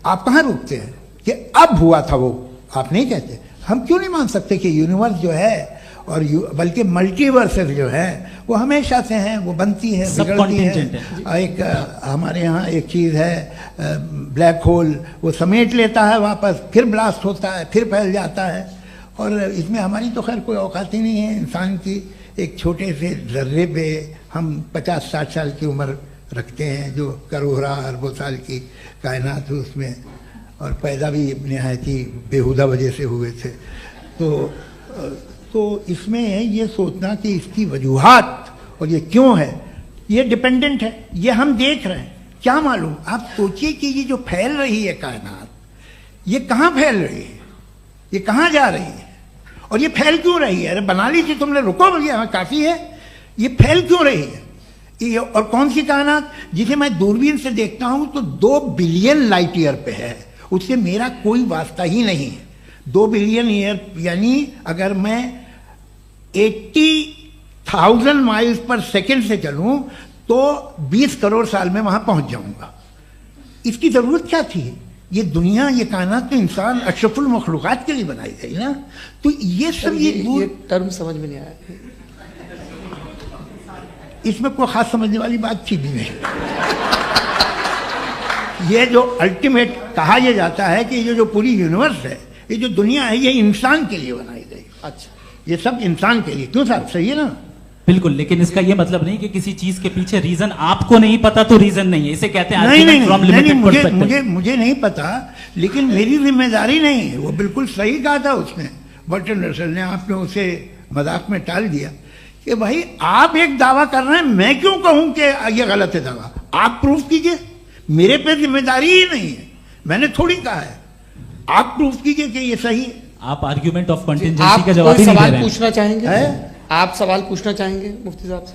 आप कहाँ रुकते हैं कि अब हुआ था वो? आप नहीं कहते। हम क्यों नहीं मान सकते कि यूनिवर्स जो है और बल्कि मल्टीवर्सेस जो है वो हमेशा से हैं, वो बनती है, बिगड़ती है। एक हमारे यहाँ एक चीज़ है ब्लैक होल, वो समेट लेता है वापस, फिर ब्लास्ट होता है, फिर फैल जाता है। और इसमें हमारी तो खैर कोई औकात ही नहीं है इंसान की। एक छोटे से जर्रे पे हम 50-60 साल की उम्र रखते हैं, जो करोड़ों अरबों साल की कायनात है उसमें, और पैदा भी नहायत ही बेहुदा वजह से हुए थे। तो इसमें ये सोचना कि इसकी वजूहात और ये क्यों है, ये डिपेंडेंट है, ये हम देख रहे हैं। क्या मालूम, आप सोचिए कि ये जो फैल रही है कायनात, ये कहाँ फैल रही है, ये कहाँ जा रही है, और ये फैल क्यों रही है? अरे बना ली थी तुमने, रुको भैया, काफ़ी है। ये फैल क्यों रही है? ये और कौन सी कायनात जिसे मैं दूरबीन से देखता हूँ तो 2 बिलियन लाइट ईयर पे है, उससे मेरा कोई वास्ता ही नहीं है। 2 बिलियन ईयर यानी अगर मैं 80,000 माइल्स पर सेकेंड से चलूं तो 20 करोड़ साल में वहां पहुंच जाऊंगा। इसकी जरूरत क्या थी? ये दुनिया, ये कायनात तो इंसान अशरफुल मखलूकात के लिए बनाई गई ना। तो ये सब ये टर्म समझ में नहीं आया। इसमें कोई खास समझने वाली बात थी भी नहीं। ये जो अल्टीमेट कहा यह जाता है कि ये जो पूरी यूनिवर्स है, ये जो दुनिया है, ये इंसान के लिए बनाई गई। अच्छा, ये सब इंसान के लिए। क्यों साहब, सही है ना? बिल्कुल, लेकिन इसका ये मतलब नहीं कि किसी चीज के पीछे रीजन आपको नहीं पता तो रीजन नहीं है, इसे कहते हैं नहीं, मुझे नहीं पता, लेकिन मेरी जिम्मेदारी नहीं है। वो बिल्कुल सही कहा था उसने, बर्टन रसल ने। आपने उसे मजाक में टाल दिया कि भाई आप एक दावा कर रहे हैं, मैं क्यों कहूं कि ये गलत है दावा? आप प्रूफ कीजिए, मेरे पे जिम्मेदारी ही नहीं है, मैंने थोड़ी कहा है। आप प्रूफ कीजिए कि ये सही है। आप आर्ग्यूमेंट ऑफ कंटिजेंसी का जवाब ही नहीं दे रहे हैं। पूछना चाहेंगे? आप सवाल पूछना चाहेंगे मुफ्ती साहब से?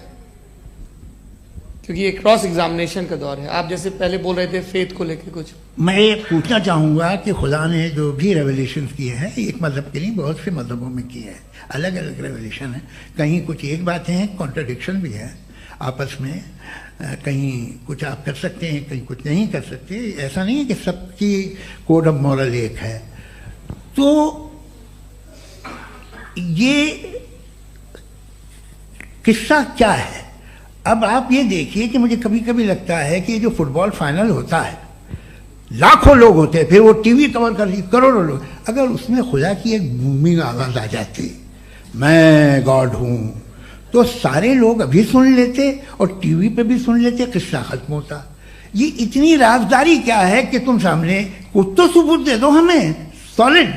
क्योंकि ये क्रॉस एग्जामिनेशन का दौर है। आप जैसे पहले बोल रहे थे फेथ को लेकर कुछ, मैं ये पूछना चाहूंगा कि खुदा ने जो भी रेवलेशन किए हैं, एक मजहब के लिए बहुत से मजहबों में किए हैं, अलग अलग रेवलेशन है। कहीं कुछ एक बातें हैं, कॉन्ट्रडिक्शन भी है आपस में, कहीं कुछ आप कर सकते हैं, कहीं कुछ नहीं कर सकते। ऐसा नहीं है कि सबकी कोड ऑफ मॉरल एक है। तो ये किस्सा क्या है? अब आप ये देखिए कि मुझे कभी कभी लगता है कि जो फुटबॉल फाइनल होता है, लाखों लोग होते हैं, फिर वो टीवी कवर कर रही करोड़ों लोग, अगर उसमें खुदा की एक बूमिंग आवाज आ जाती, मैं गॉड हूं, तो सारे लोग अभी सुन लेते और टीवी पे भी सुन लेते, किस्सा खत्म होता। ये इतनी राजदारी क्या है कि तुम सामने कुछ तो सबूत दे दो हमें सॉलिड।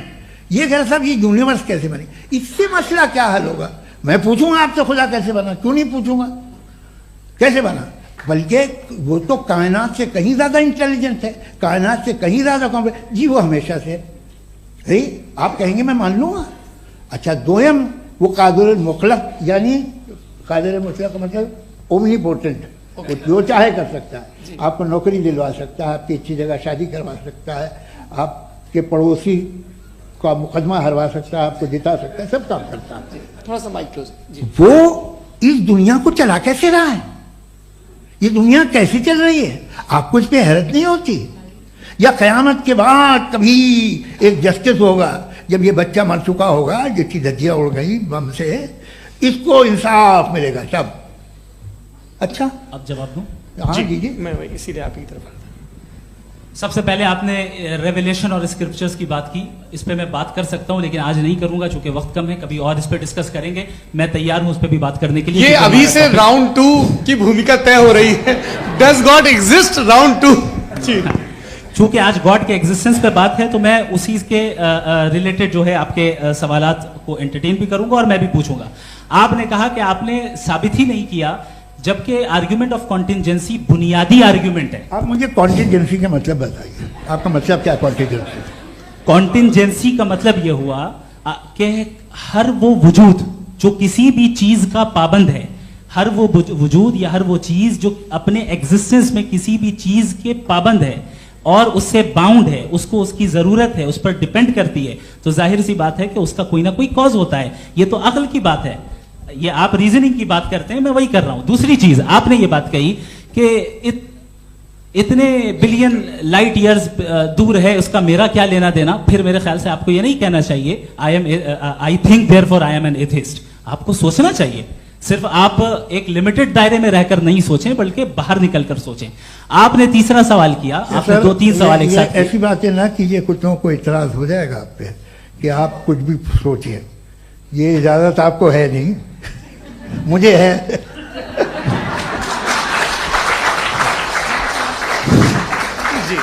ये कह साहब ये यूनिवर्स कैसे बनी, इससे मसला क्या हल होगा? मैं पूछूंगा आपसे खुदा कैसे बना? क्यों नहीं पूछूंगा कैसे बना? बल्कि वो तो कायनात से कहीं ज्यादा इंटेलिजेंट है, कायनात से कहीं ज्यादा कॉम्प्लेक्स। जी वो हमेशा से है, आप कहेंगे मैं मान लूंगा। अच्छा, दोयम वो कादिर मुखलक, यानी कादिर मुखलक का मतलब ओमनीपोटेंट, वो जो चाहे कर सकता है। आपको नौकरी दिलवा सकता है, आपकी अच्छी जगह शादी करवा सकता है, आपके पड़ोसी का मुकदमा हरवा सकता है, आपको जिता सकता है, सब काम करता है। थोड़ा सा माइक क्लोज जी। वो इस दुनिया को चला कैसे रहा है? ये दुनिया कैसे चल रही है? आपको इस पे हैरत नहीं होती? या कयामत के बाद कभी एक जस्टिस होगा, जब ये बच्चा मर चुका होगा, जिसकी धज्जियां उड़ गई बम से, इसको इंसाफ मिलेगा तब? अच्छा, अब जवाब दूं? हाँ दीजिए। मैं वही इसीलिए आप की तरफ। सबसे पहले आपने रेवलेशन और स्क्रिप्चर्स की बात की, इस पे मैं बात कर सकता हूं, लेकिन आज नहीं करूंगा चूंकि वक्त कम है। कभी और इस पे डिस्कस करेंगे, मैं तैयार हूं उस पे भी बात करने के लिए। ये अभी से राउंड 2 की भूमिका तय हो रही है। Does God exist round 2? चूंकि आज गॉड के एग्जिस्टेंस पे बात है, तो मैं उसी के रिलेटेड जो है आपके सवालात को एंटरटेन भी करूंगा और मैं भी पूछूंगा। आपने कहा कि आपने साबित ही नहीं किया, जबकि आर्ग्यूमेंट ऑफ कॉन्टिजेंसी बुनियादी आर्ग्यूमेंट है। आप मुझे कॉन्टिजेंसी का मतलब बताइए, आपका मतलब क्या? कॉन्टिजेंसी कॉन्टिजेंसी का मतलब यह हुआ कि हर वो वजूद जो किसी भी चीज का पाबंद है, हर वो वजूद या हर वो चीज जो अपने एग्जिस्टेंस में किसी भी चीज के पाबंद है और उससे बाउंड है, उसको उसकी जरूरत है, उस पर डिपेंड करती है, तो जाहिर सी बात है कि उसका कोई ना कोई कॉज होता है। ये तो अक्ल की बात है। ये आप रीजनिंग की बात करते हैं, मैं वही कर रहा हूं। दूसरी चीज, आपने ये बात कही कि इतने बिलियन लाइट ईयर्स दूर है, उसका मेरा क्या लेना देना। फिर मेरे ख्याल से आपको ये नहीं कहना चाहिए I think therefore I am an atheist. आपको सोचना चाहिए, सिर्फ आप एक लिमिटेड दायरे में रहकर नहीं सोचें, बल्कि बाहर निकलकर सोचें। आपने तीसरा सवाल किया, आपने 2-3 सवाल एक साथ। ऐसी बातें ना कीजिए, कुछ को इतराज हो जाएगा आप पे कि आप कुछ भी सोचिए। ये इजाजत आपको है नहीं, मुझे है। जी,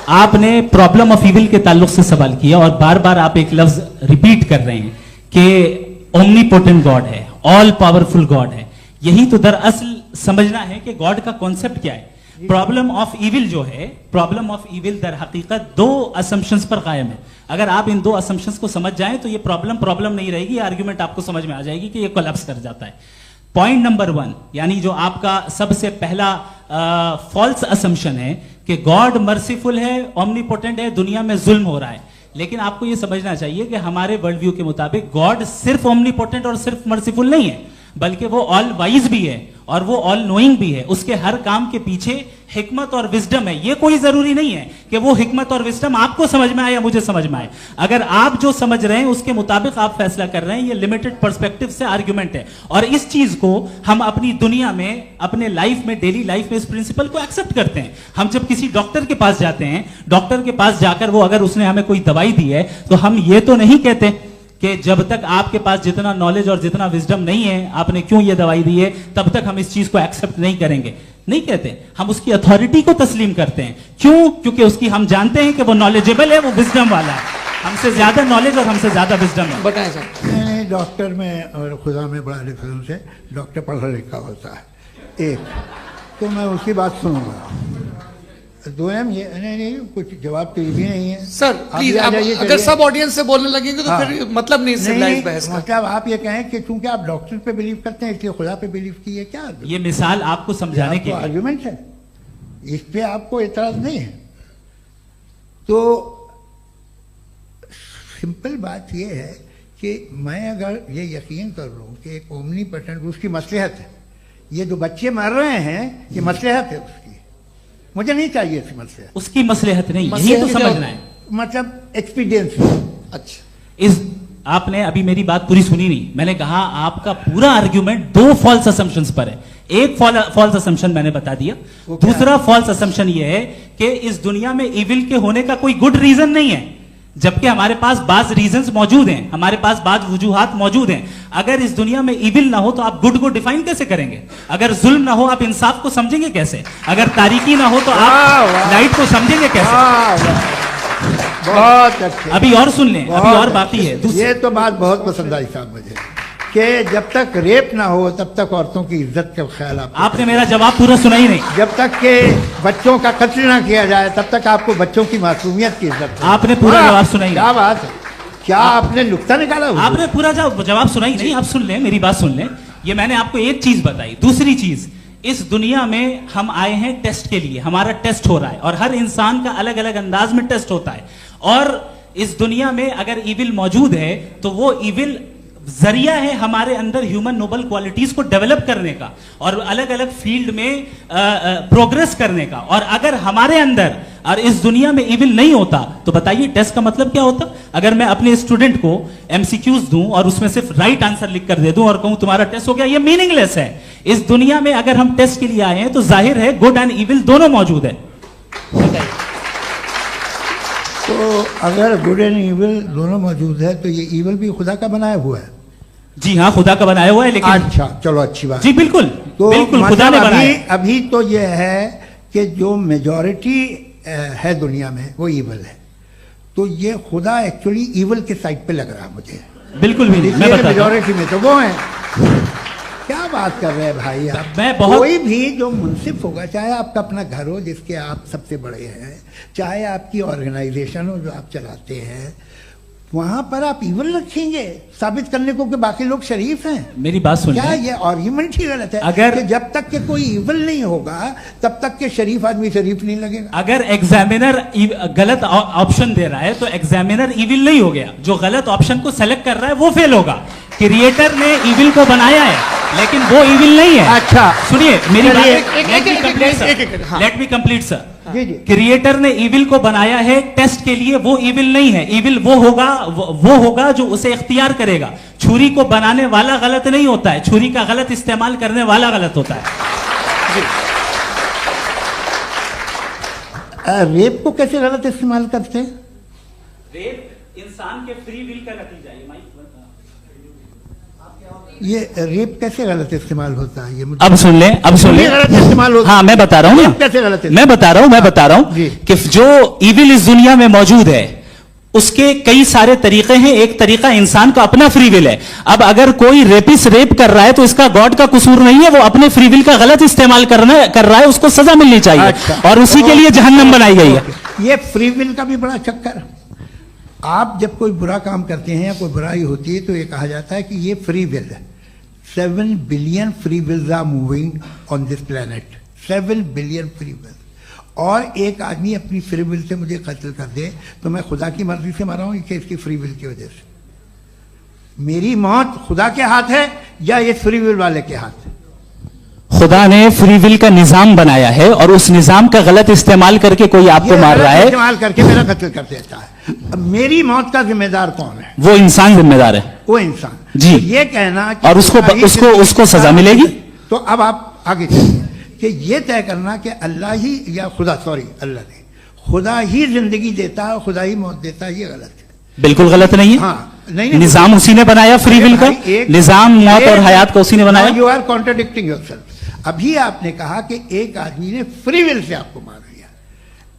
आपने प्रॉब्लम ऑफ इविल के ताल्लुक से सवाल किया और बार बार आप एक लफ्ज रिपीट कर रहे हैं कि ओमनीपोटेंट गॉड है, ऑल पावरफुल गॉड है। यही तो दरअसल समझना है कि गॉड का कॉन्सेप्ट क्या है। प्रॉब्लम ऑफ इविल जो है, प्रॉब्लम ऑफ इविल दर हकीकत 2 असम्पशंस पर कायम है। अगर आप इन 2 असम्पशंस को समझ जाएं तो ये प्रॉब्लम नहीं रहेगी, आर्ग्यूमेंट आपको समझ में आ जाएगी कि ये कोलैप्स कर जाता है। पॉइंट नंबर 1, यानी जो आपका सबसे पहला फॉल्स असम्पशन है कि गॉड मर्सीफुल है, ओमनीपोटेंट है, दुनिया में जुल्म हो रहा है। लेकिन आपको यह समझना चाहिए कि हमारे वर्ल्ड व्यू के मुताबिक गॉड सिर्फ ओमनीपोटेंट और सिर्फ मर्सीफुल नहीं है, बल्कि वो ऑल वाइज भी है और वो ऑल नोइंग भी है, उसके हर काम के पीछे हिकमत और विजडम है। ये कोई जरूरी नहीं है कि वो हिकमत और विजडम आपको समझ में आए या मुझे समझ में आए। अगर आप जो समझ रहे हैं उसके मुताबिक आप फैसला कर रहे हैं, ये लिमिटेड पर्सपेक्टिव से आर्ग्यूमेंट है। और इस चीज को हम अपनी दुनिया में, अपने लाइफ में, डेली लाइफ में इस प्रिंसिपल को एक्सेप्ट करते हैं। हम जब किसी डॉक्टर के पास जाते हैं, डॉक्टर के पास जाकर वो अगर उसने हमें कोई दवाई दी है तो हम ये तो नहीं कहते कि जब तक आपके पास जितना नॉलेज और जितना विजडम नहीं है, आपने क्यों ये दवाई दी है, तब तक हम इस चीज को एक्सेप्ट नहीं करेंगे। नहीं कहते, हम उसकी अथॉरिटी को तस्लीम करते हैं। क्यों? क्योंकि उसकी हम जानते हैं कि वो नॉलेजेबल है, वो विजडम वाला है, हमसे ज्यादा नॉलेज और हमसे ज्यादा विजडम है। बताएं सर। डॉक्टर में और खुदा में बड़ा डिफरेंस है। डॉक्टर पढ़ा लिखा होता है एक, तो मैं उसकी बात सुनूंगा। दो ये नहीं कुछ जवाब तो ये भी नहीं है सर। प्लीज अगर सब ऑडियंस से बोलने लगेंगे तो फिर मतलब नहीं सिविलाइज्ड बहस का। मतलब आप ये कहें कि चूंकि आप डॉक्टर पे बिलीव करते हैं इसलिए खुदा पे बिलीव किए, क्या ये मिसाल आपको समझाने के आर्गुमेंट है, इस पे आपको एतराज नहीं है। तो सिंपल बात ये है कि मैं अगर ये यकीन कर लूं कि एक ओमनीपोटेंट, उसकी मसलहत है, ये जो बच्चे मर रहे हैं ये मसलहत है उसकी, मुझे नहीं चाहिए इसकी मसलहत। उसकी मसलहत नहीं, यही तो समझना है, मतलब एक्सपीरियंस। अच्छा, इस आपने अभी मेरी बात पूरी सुनी नहीं। मैंने कहा आपका पूरा आर्ग्यूमेंट दो फॉल्स असम्पशंस पर है। एक फॉल्स असम्पशन मैंने बता दिया, दूसरा फॉल्स असम्पशन यह है कि इस दुनिया में इविल के होने का कोई गुड रीजन नहीं है, जबकि हमारे पास बाज रीजंस मौजूद हैं, हमारे पास बाज वजूहात मौजूद हैं। अगर इस दुनिया में इविल ना हो तो आप गुड को डिफाइन कैसे करेंगे? अगर जुल्म ना हो आप इंसाफ को समझेंगे कैसे? अगर तारीकी ना हो तो आप लाइट को समझेंगे कैसे? बहुत अच्छे। अभी और सुन लें, अभी और बाकी है। ये तो बात बहुत पसंद आई साहब मुझे कि जब तक रेप ना हो तब तक औरतों की इज्जत का ख्याल आपने मेरा जवाब पूरा सुना ही नहीं। जब तक के बच्चों का कत्ल ना किया जाए तब तक आपको बच्चों की मासूमियत की इज्जत। आपने पूरा जवाब सुना ही। क्या बात है, क्या आपने नुक्ता निकाला? आपने पूरा जवाब सुना ही नहीं। आप सुन लें, मेरी बात सुन लें। ये मैंने आपको एक चीज बताई। दूसरी चीज, इस दुनिया में हम आए हैं टेस्ट के लिए, हमारा टेस्ट हो रहा है और हर इंसान का अलग अलग अंदाज में टेस्ट होता है। और इस दुनिया में अगर इविल मौजूद है तो वो इविल जरिया है हमारे अंदर ह्यूमन नोबल क्वालिटीज को डेवलप करने का और अलग अलग फील्ड में प्रोग्रेस करने का। और अगर हमारे अंदर और इस दुनिया में इविल नहीं होता तो बताइए टेस्ट का मतलब क्या होता? अगर मैं अपने स्टूडेंट को एमसीक्यूज दूं और उसमें सिर्फ राइट आंसर लिख कर दे दूं और कहूं तुम्हारा टेस्ट हो गया, ये मीनिंगलेस है। इस दुनिया में अगर हम टेस्ट के लिए आए हैं तो जाहिर है गुड एंड इविल दोनों मौजूद है। तो अगर गुड एंड इविल दोनों मौजूद है तो ये इविल भी खुदा का बनाया हुआ है? जी हाँ, खुदा का बनाया हुआ है। लेकिन अच्छा, चलो अच्छी बात। जी बिल्कुल, तो बिल्कुल खुदा ने बनाया। अभी तो ये है कि जो मेजॉरिटी है दुनिया में वो इविल है, तो ये खुदा एक्चुअली इविल के साइड पे लग रहा है मुझे। बिल्कुल भी नहीं, मेजॉरिटी में तो वो है। क्या बात कर रहे हैं भाई आप? कोई भी जो मुंसिफ होगा, चाहे आपका अपना घर हो जिसके आप सबसे बड़े हैं, चाहे आपकी ऑर्गेनाइजेशन हो जो आप चलाते हैं, वहां पर आप इविल रखेंगे साबित करने को कि बाकी लोग शरीफ हैं? मेरी बात सुनिए, क्या ये आर्ग्यूमेंट ही गलत है? अगर कि जब तक के कोई इविल नहीं होगा तब तक के शरीफ आदमी शरीफ नहीं लगेगा। अगर एग्जामिनर गलत ऑप्शन दे रहा है तो एग्जामिनर इविल नहीं हो गया, जो गलत ऑप्शन को सेलेक्ट कर रहा है वो फेल होगा। क्रिएटर ने इविल को बनाया है लेकिन वो इविल नहीं है। अच्छा सुनिए मेरी बात, let me complete sir. Creator ने इविल को बनाया है टेस्ट के लिए, वो इविल नहीं है। इविल वो होगा जो उसे इख्तियार करेगा। छुरी को बनाने वाला गलत नहीं होता है, छुरी का गलत इस्तेमाल करने वाला गलत होता है। रेप को कैसे गलत इस्तेमाल करते हैं? रेप इंसान के फ्री विल का नतीजा है। ये रेप कैसे गलत इस्तेमाल होता है? ये अब सुन ले, गलत इस्तेमाल होता है। हाँ मैं बता रहा हूँ, कैसे गलत? मैं बता रहा हूँ कि जो इविल इस दुनिया में मौजूद है उसके कई सारे तरीके हैं। एक तरीका इंसान का अपना फ्री विल है। अब अगर कोई रेपिस्ट रेप कर रहा है तो इसका गॉड का कसूर नहीं है, वो अपने फ्री विल का गलत इस्तेमाल कर रहा है, उसको सजा मिलनी चाहिए। अच्छा, और उसी के लिए जहन्नम बनाई गई है। ये फ्री विल का भी बड़ा चक्कर। आप जब कोई बुरा काम करते हैं या कोई बुराई होती है तो ये कहा जाता है कि ये फ्री विल है। 7 billion free wills are moving on this planet. 7 billion free will. और एक आदमी अपनी फ्री विल से मुझे कत्ल कर दे तो मैं खुदा की मर्जी से मरा हूं कि इसकी फ्री विल की वजह से? मेरी मौत खुदा के हाथ है या इस फ्री विल वाले के हाथ? खुदा ने फ्री विल का निजाम बनाया है और उस निजाम का गलत इस्तेमाल करके कोई आपको मार रहा है, इस्तेमाल करके मेरा कत्ल कर देता है। अब मेरी मौत का जिम्मेदार कौन है? वो इंसान जिम्मेदार है। वो इंसान जी। तो ये कहना कि और उसको सजा मिलेगी। तो अब आप आगे चलिए कि ये तय करना कि अल्लाह ही या खुदा, सॉरी अल्लाह नहीं, खुदा ही जिंदगी देता है, खुदा ही मौत देता है, ये गलत है। बिल्कुल गलत नहीं है। हाँ, नहीं, निजाम उसी ने बनाया फ्री विल का, निजाम मौत और हयात को उसी ने बनाया। You are contradicting yourself. अभी आपने कहा कि एक आदमी ने फ्री विल से आपको मार दिया,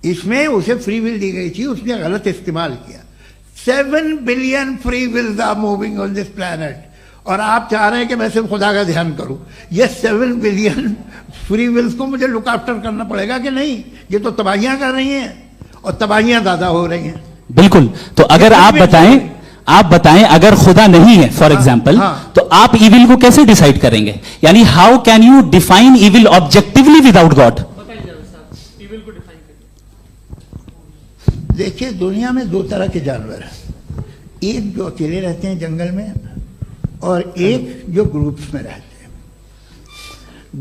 इसमें उसे फ्री विल दी गई थी, उसने गलत इस्तेमाल किया। 7 billion free wills are moving on this planet, और आप चाह रहे हैं कि मैं सिर्फ खुदा का ध्यान करूं। ये 7 बिलियन फ्री विल्स को मुझे लुक आफ्टर करना पड़ेगा कि नहीं? ये तो तबाहियां कर रही हैं और तबाहियां ज्यादा हो रही हैं। बिल्कुल। तो अगर आप बताएं अगर खुदा नहीं है फॉर एग्जाम्पल, तो आप इविल को कैसे डिसाइड करेंगे? यानी how can you define evil objectively without God? देखिए, दुनिया में 2 तरह के जानवर हैं, एक जो अकेले रहते हैं जंगल में और एक जो ग्रुप्स में रहते हैं।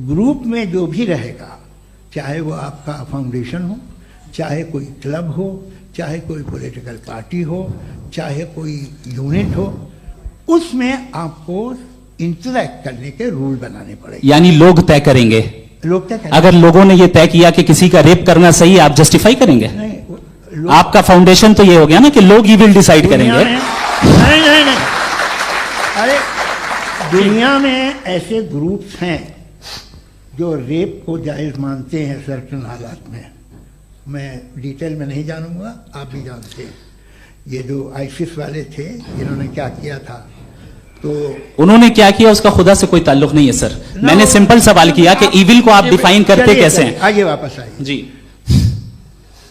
ग्रुप में जो भी रहेगा, चाहे वो आपका फाउंडेशन हो, चाहे कोई क्लब हो, चाहे कोई पॉलिटिकल पार्टी हो, चाहे कोई यूनिट हो, उसमें आपको इंटरैक्ट करने के रूल बनाने पड़ेंगे। यानी लोग तय करेंगे। लोग तय करेंगे। अगर लोगों ने यह तय किया कि किसी का रेप करना सही है, आप जस्टिफाई करेंगे? नहीं, आपका फाउंडेशन तो ये हो गया ना कि लोग ही विल डिसाइड करेंगे। नहीं, अरे दुनिया में ऐसे ग्रुप्स हैं जो रेप को जायज मानते हैं सर्टेन हालात में। मैं डिटेल में नहीं जानूंगा, आप भी जानते हैं। ये जो आईसिस वाले थे, इन्होंने क्या किया था, तो उन्होंने क्या किया उसका खुदा से कोई ताल्लुक नहीं है सर। मैंने सिंपल सवाल किया कि इविल को आप डिफाइन करते कैसे हैं? आइए वापस आइए जी।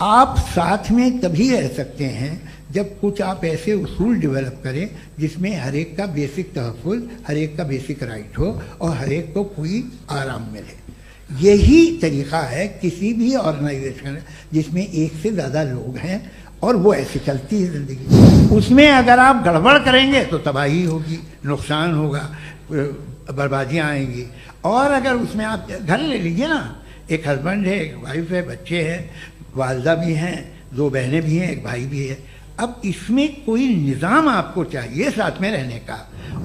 आप साथ में तभी रह सकते हैं जब कुछ आप ऐसे उसूल डेवलप करें जिसमें हर एक का बेसिक तहफ़्फ़ुज़, हर एक का बेसिक राइट हो और हर एक को कोई आराम मिले। यही तरीका है किसी भी ऑर्गेनाइजेशन जिसमें एक से ज़्यादा लोग हैं और वो ऐसे चलती है ज़िंदगी। उसमें अगर आप गड़बड़ करेंगे तो तबाही होगी, नुकसान होगा, बर्बादियाँ आएंगी। और अगर उसमें आप घर ले लीजिए ना, एक हस्बैंड है, एक वाइफ है, बच्चे हैं, वालदा भी हैं, 2 बहनें भी हैं, एक भाई भी है। अब इसमें कोई निज़ाम आपको चाहिए साथ में रहने का,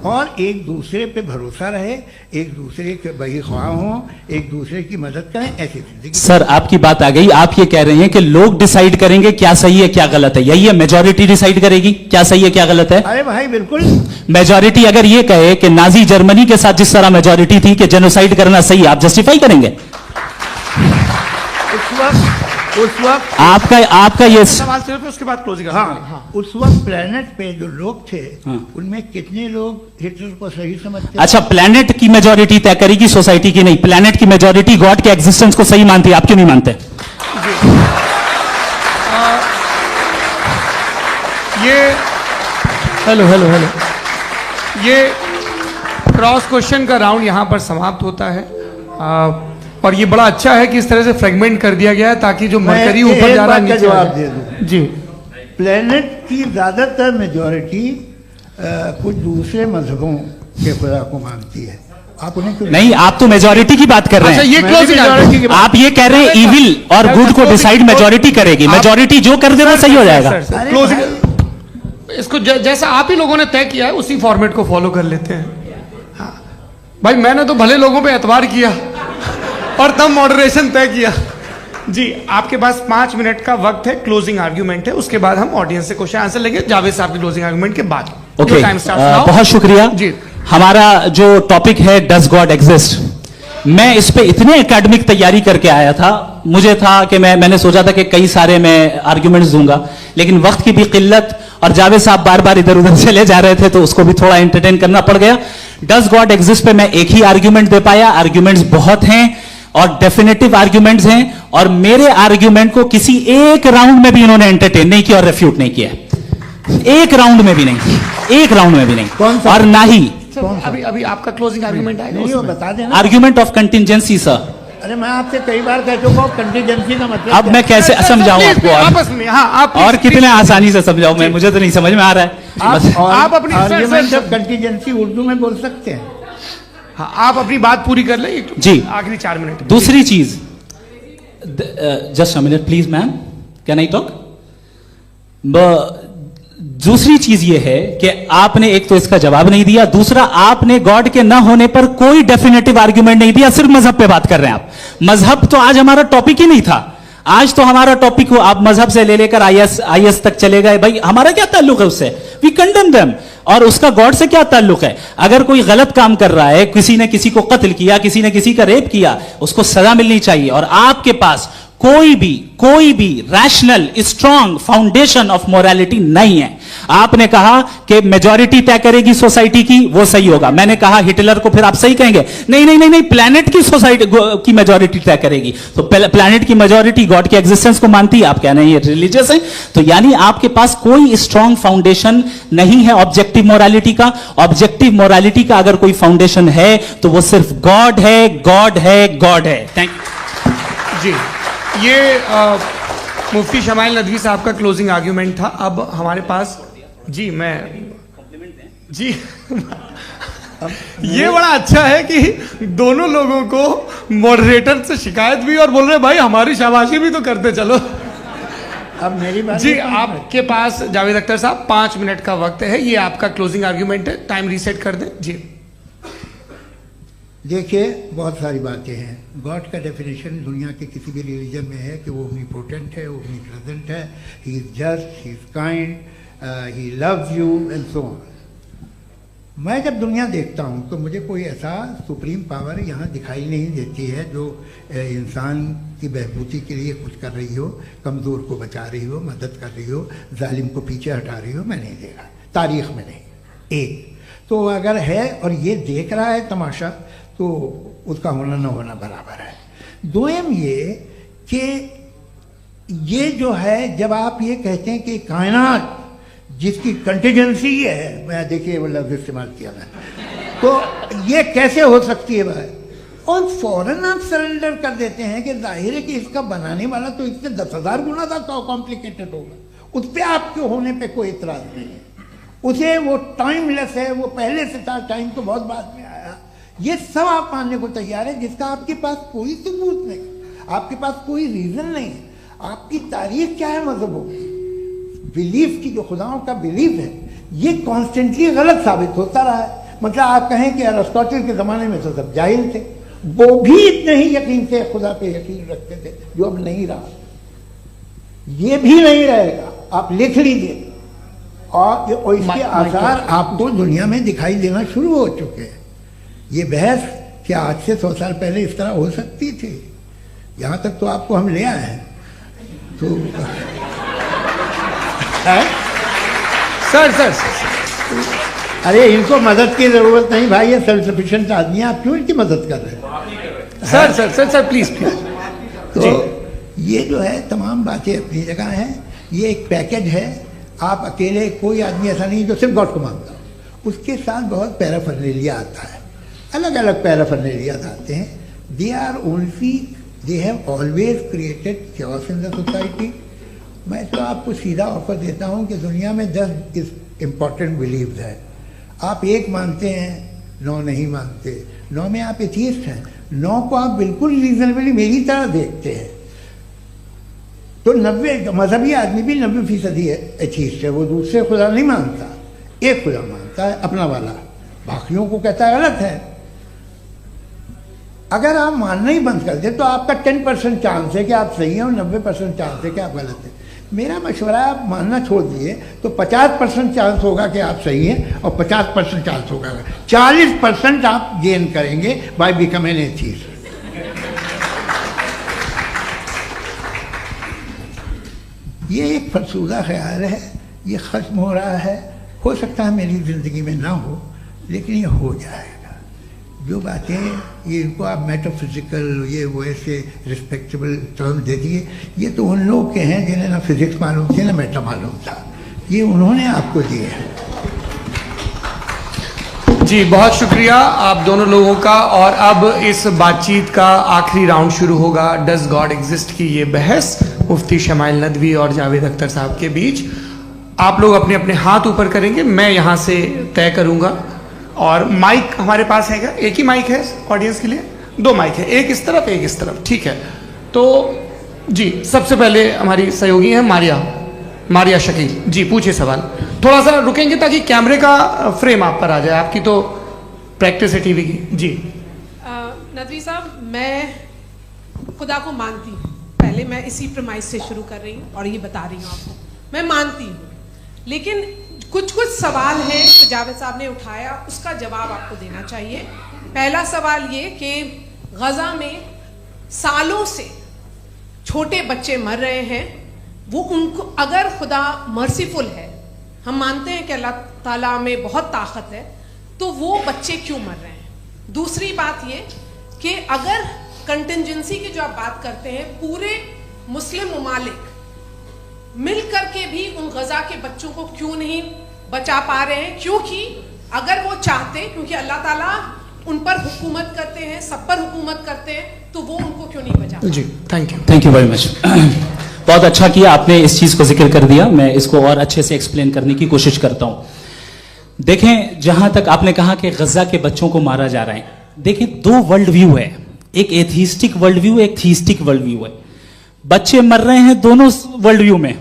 और एक दूसरे पे भरोसा रहे, एक दूसरे के बहीख्वाह हों, एक दूसरे की मदद करें, ऐसी जिंदगी। सर आपकी बात आ गई। आप ये कह रहे हैं कि लोग डिसाइड करेंगे क्या सही है क्या गलत है, यही है? मेजॉरिटी डिसाइड करेगी क्या सही है क्या गलत है? अरे भाई बिल्कुल। मेजॉरिटी अगर ये कहे कि नाजी जर्मनी के साथ जिस तरह मेजॉरिटी थी कि जेनोसाइड करना सही, आप जस्टिफाई करेंगे? उस वक्त आपका ये सवाल सिर्फ उसके बाद क्लोजिंग। हाँ, उस वक्त प्लेनेट पे जो लोग थे, उनमें कितने लोग हिटलर को सही समझते? अच्छा, प्लेनेट की मेजॉरिटी तय करेगी, सोसाइटी की नहीं। प्लेनेट की मेजॉरिटी गॉड के एग्जिस्टेंस को सही मानती है, आप क्यों नहीं मानते? हेलो ये क्रॉस क्वेश्चन का राउंड यहां पर समाप्त होता है। और ये बड़ा अच्छा है कि इस तरह से फ्रेगमेंट कर दिया गया है ताकि जो मरकरी ऊपर जा रहा है नीचे जवाब दे दूं। जी। प्लेनेट की ज्यादातर मेजॉरिटी कुछ दूसरे मजहबों के खुदा को मानती है। आप उन्हें क्यों नहीं? आप तो मेजॉरिटी की बात कर रहे हैं। ये क्लोजिंग आप ये कह रहे हैं इविल और गुड को डिसाइड मेजॉरिटी करेगी, मेजॉरिटी जो कर देना सही हो जाएगा। क्लोजिंग इसको जैसा आप ही लोगों ने तय किया है उसी फॉर्मेट को फॉलो कर लेते हैं। हाँ भाई, मैंने तो भले लोगों पे एतबार किया और तब मॉडरेशन तय किया। जी, आपके पास 5 मिनट का वक्त है, क्लोजिंग आर्ग्यूमेंट है, उसके बाद हम ऑडियंस से क्वेश्चन आंसर लेंगे जावेद साहब की क्लोजिंग आर्ग्यूमेंट के बाद। ओके, बहुत शुक्रिया जी। हमारा जो टॉपिक है डज गॉड एग्जिस्ट, मैं इस पे इतने एकेडमिक तैयारी करके आया था, मुझे था कि मैंने सोचा था कि कई सारे मैं आर्ग्यूमेंट्स दूंगा, लेकिन वक्त की भी किल्लत और जावेद साहब बार बार इधर उधर चले जा रहे थे तो उसको भी थोड़ा एंटरटेन करना पड़ गया। डज गॉड एग्जिस्ट पे मैं एक ही आर्ग्यूमेंट दे पाया। आर्ग्यूमेंट्स बहुत हैं और डेफिनेटिव आर्ग्यूमेंट्स हैं, और मेरे आर्ग्यूमेंट को किसी एक राउंड में भी इन्होंने एंटरटेन नहीं किया और रेफ्यूट नहीं किया। एक राउंड में भी नहीं, एक राउंड में भी नहीं। और ना ही अभी आपका क्लोजिंग आर्ग्यूमेंट आएगा, नहीं वो बता देना। Argument of contingency sir. अरे मैं आपसे कई बार कह चुका हूं कंटिजेंसी का मतलब अब मैं कैसे समझाऊं आपको? आपस में हाँ, आप और कितने आसानी से समझाऊं मैं, मुझे तो नहीं समझ में आ रहा है। आप अपनी आर्ग्यूमेंट ऑफ कंटिजेंसी उर्दू में बोल सकते हैं। हाँ, आप अपनी बात पूरी कर लें जी, आखिरी 4 मिनट। दूसरी चीज, just a minute please ma'am, can I talk? दूसरी चीज ये है कि आपने एक तो इसका जवाब नहीं दिया, दूसरा आपने गॉड के ना होने पर कोई डेफिनेटिव आर्ग्यूमेंट नहीं दिया, सिर्फ मजहब पे बात कर रहे हैं आप। मजहब तो आज हमारा टॉपिक ही नहीं था, आज तो हमारा टॉपिक हो, आप मजहब से ले लेकर आईएस तक चले गए। भाई हमारा क्या ताल्लुक है उससे? We condemn them. और उसका गॉड से क्या ताल्लुक है? अगर कोई गलत काम कर रहा है, किसी ने किसी को कत्ल किया, किसी ने किसी का रेप किया, उसको सजा मिलनी चाहिए। और आपके पास कोई भी rational strong foundation of morality नहीं है। आपने कहा कि मेजॉरिटी तय करेगी सोसाइटी की, वो सही होगा। मैंने कहा हिटलर को, फिर आप सही कहेंगे नहीं नहीं नहीं नहीं, प्लैनेट की सोसाइटी की मेजॉरिटी तय करेगी। तो प्लैनेट की मेजॉरिटी गॉड के एग्जिस्टेंस को मानती है, आप कह रहे हैं ये रिलीजियस है। तो यानी आपके पास कोई स्ट्रॉन्ग फाउंडेशन नहीं है ऑब्जेक्टिव मोरालिटी का। ऑब्जेक्टिव मोरालिटी का अगर कोई फाउंडेशन है तो वो सिर्फ गॉड है, गॉड है, गॉड है। थैंक यू जी। ये मुफ्ती शमाइल नदवी साहब का क्लोजिंग आर्ग्यूमेंट था। अब हमारे पास जी, मैं जी ये बड़ा अच्छा है कि दोनों लोगों को मॉडरेटर से शिकायत भी और बोल रहे भाई हमारी शाबाशी भी तो करते चलो। अब मेरी बात जी, आपके पास जावेद अख्तर साहब 5 मिनट का वक्त है, ये आपका क्लोजिंग आर्ग्यूमेंट है, टाइम रीसेट कर दें जी। देखिए, बहुत सारी बातें हैं। गॉड का डेफिनेशन दुनिया के किसी भी रिलीजन में है कि वो ओमनीपोटेंट है, ओमनीप्रेजेंट है, he is just, he is kind, he loves you and so on. मैं जब दुनिया देखता हूँ तो मुझे कोई ऐसा सुप्रीम पावर यहाँ दिखाई नहीं देती है जो इंसान की बहबूदी के लिए कुछ कर रही हो, कमज़ोर को बचा रही हो, मदद कर रही हो, जालिम को पीछे हटा रही हो। मैं नहीं देखा, तारीख में नहीं। एक तो अगर है और ये देख रहा है तमाशा, तो उसका होना न होना बराबर है। दोयम ये कि ये जो है, जब आप ये कहते हैं कि कायनात जिसकी कंटिजेंसी है, मैं देखिए वो लफ्ज़ इस्तेमाल किया मैं, तो ये कैसे हो सकती है भाई? और फौरन आप सरेंडर कर देते हैं कि जाहिर है कि इसका बनाने वाला तो इससे 10,000 गुना ज़्यादा कॉम्प्लिकेटेड होगा। उस पर आपके होने पे कोई इतराज़ नहीं है। उसे वो टाइमलेस है, वो पहले से था, टाइम तो बहुत बाद में आया। ये सब आप मानने को तैयार है जिसका आपके पास कोई सबूत नहीं, आपके पास कोई रीज़न नहीं है। आपकी तारीख क्या है मजहबों की? बिलीफ की, जो खुदाओं का बिलीफ है, ये कॉन्स्टेंटली गलत साबित होता रहा है। मतलब आप कहें कि अरिस्टोटल के ज़माने में तो सब जाहिल थे, वो भी इतने ही यकीन से खुदा पे यकीन रखते थे, जो अब नहीं रहा। ये भी नहीं रहेगा, आप लिख लीजिए। और इसके आसार आपको दुनिया में दिखाई देना शुरू हो चुके हैं। ये बहस क्या आज से 100 साल पहले इस तरह हो सकती थी? यहाँ तक तो आपको हम ले आए हैं। तो सर अरे इनको मदद की जरूरत नहीं भाई, ये सेल्फ सफिशिएंट आदमी है, आप क्यों इनकी मदद कर रहे हैं? Sir please. तो ये जो है तमाम बातें अपनी जगह हैं। ये एक पैकेज है। आप अकेले, कोई आदमी ऐसा नहीं जो सिर्फ गॉड को मानता हो, उसके साथ बहुत पैराफर्नेलिया आता है, अलग अलग पैराफर्नेलिया आते हैं। They are only, they have always created chaos in the society. मैं तो आपको सीधा ऑफर देता हूँ कि दुनिया में 10 इम्पॉर्टेंट बिलीव्स है। आप 1 मानते हैं, 9 नहीं मानते, 9 में आप एथियस्ट हैं, 9 को आप बिल्कुल रीजनेबली मेरी तरह देखते हैं। तो 90 मजहबी आदमी भी 90% एथियस्ट है। वो दूसरे खुदा नहीं मानता, एक खुदा मानता है, अपना वाला, बाकियों को कहता है गलत है। अगर आप मानना ही बंद कर दे तो आपका 10% चांस है कि आप सही हैं और 90% चांस है कि आप गलत हैं। मेरा मशवरा है, आप मानना छोड़ दिए तो 50% चांस होगा कि आप सही हैं और 50% चांस होगा, 40% आप गेन करेंगे बाय बिकमिंग एथियस्ट। ये एक फरसूदा ख्याल है, ये ख़त्म हो रहा है। हो सकता है मेरी ज़िंदगी में ना हो, लेकिन ये हो जाएगा। जो बातें ये इनको आप मेटाफिजिकल, ये वो ऐसे रिस्पेक्टेबल टर्म दे दिए, ये तो उन लोग के हैं जिन्हें ना फिजिक्स मालूम थी ना मेटा मालूम था, ये उन्होंने आपको दिए हैं। जी बहुत शुक्रिया आप दोनों लोगों का। और अब इस बातचीत का आखिरी राउंड शुरू होगा, डज गॉड एग्जिस्ट की ये बहस मुफ्ती शमाइल नदवी और जावेद अख्तर साहब के बीच। आप लोग अपने अपने हाथ ऊपर करेंगे, मैं यहाँ से तय करूँगा और माइक हमारे पास है क्या? एक ही माइक है ऑडियंस के लिए? 2 माइक है, एक इस तरफ एक इस तरफ, ठीक है। तो जी सबसे पहले हमारी सहयोगी है मारिया शकील जी, पूछिए सवाल। थोड़ा सा रुकेंगे ताकि कैमरे का फ्रेम आप पर आ जाए, आपकी तो प्रैक्टिस है टीवी की। जी नदवी साहब, मैं खुदा को मानती हूँ, पहले मैं इसी प्रमाइस से शुरू कर रही हूँ और ये बता रही हूँ आपको, मैं मानती हूँ, लेकिन कुछ सवाल हैं जो जावेद साहब ने उठाया, उसका जवाब आपको देना चाहिए। पहला सवाल ये कि गजा में सालों से छोटे बच्चे मर रहे हैं, वो उनको, अगर खुदा मर्सीफुल है, हम मानते हैं कि अल्लाह ताला में बहुत ताकत है, तो वो बच्चे क्यों मर रहे हैं? दूसरी बात ये कि अगर कंटिजेंसी की जो आप बात करते हैं, पूरे मुस्लिम ममालिक मिल करके भी उन गजा के बच्चों को क्यों नहीं बचा पा रहे हैं? क्योंकि अगर वो चाहते, क्योंकि अल्लाह ताला उन पर हुकूमत करते हैं, सब पर हुकूमत करते हैं, तो वो उनको क्यों नहीं बचा? जी थैंक यू वेरी मच। बहुत अच्छा किया आपने इस चीज को जिक्र कर दिया, मैं इसको और अच्छे से एक्सप्लेन करने की कोशिश करता हूं। देखें, जहां तक आपने कहा कि गजा के बच्चों को मारा जा रहा है, देखिए 2 वर्ल्ड व्यू है, एक एथीस्टिक वर्ल्ड व्यू, एक थीस्टिक वर्ल्ड व्यू है। बच्चे मर रहे हैं दोनों वर्ल्ड व्यू में,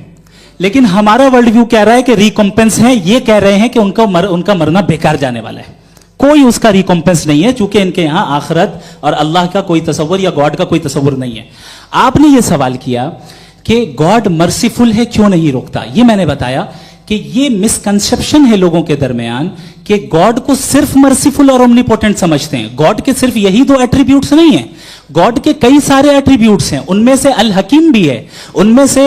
लेकिन हमारा वर्ल्ड व्यू कह रहा है कि रिकॉम्पेंस है, ये कह रहे हैं कि उनका मरना बेकार जाने वाला है, कोई उसका रिकॉम्पेंस नहीं है, चूंकि इनके यहां आखिरत और अल्लाह का कोई तसव्वुर या गॉड का कोई तसव्वुर नहीं है। आपने ये सवाल किया कि गॉड मर्सीफुल है, क्यों नहीं रोकता? ये मैंने बताया कि ये मिसकंसेप्शन है लोगों के दरमियान कि गॉड को सिर्फ मर्सीफुल और ओमनीपोटेंट समझते हैं। गॉड के सिर्फ यही 2 एट्रीब्यूट्स नहीं है, गॉड के कई सारे एट्रीब्यूट्स हैं, उनमें से अल हकीम भी है, उनमें से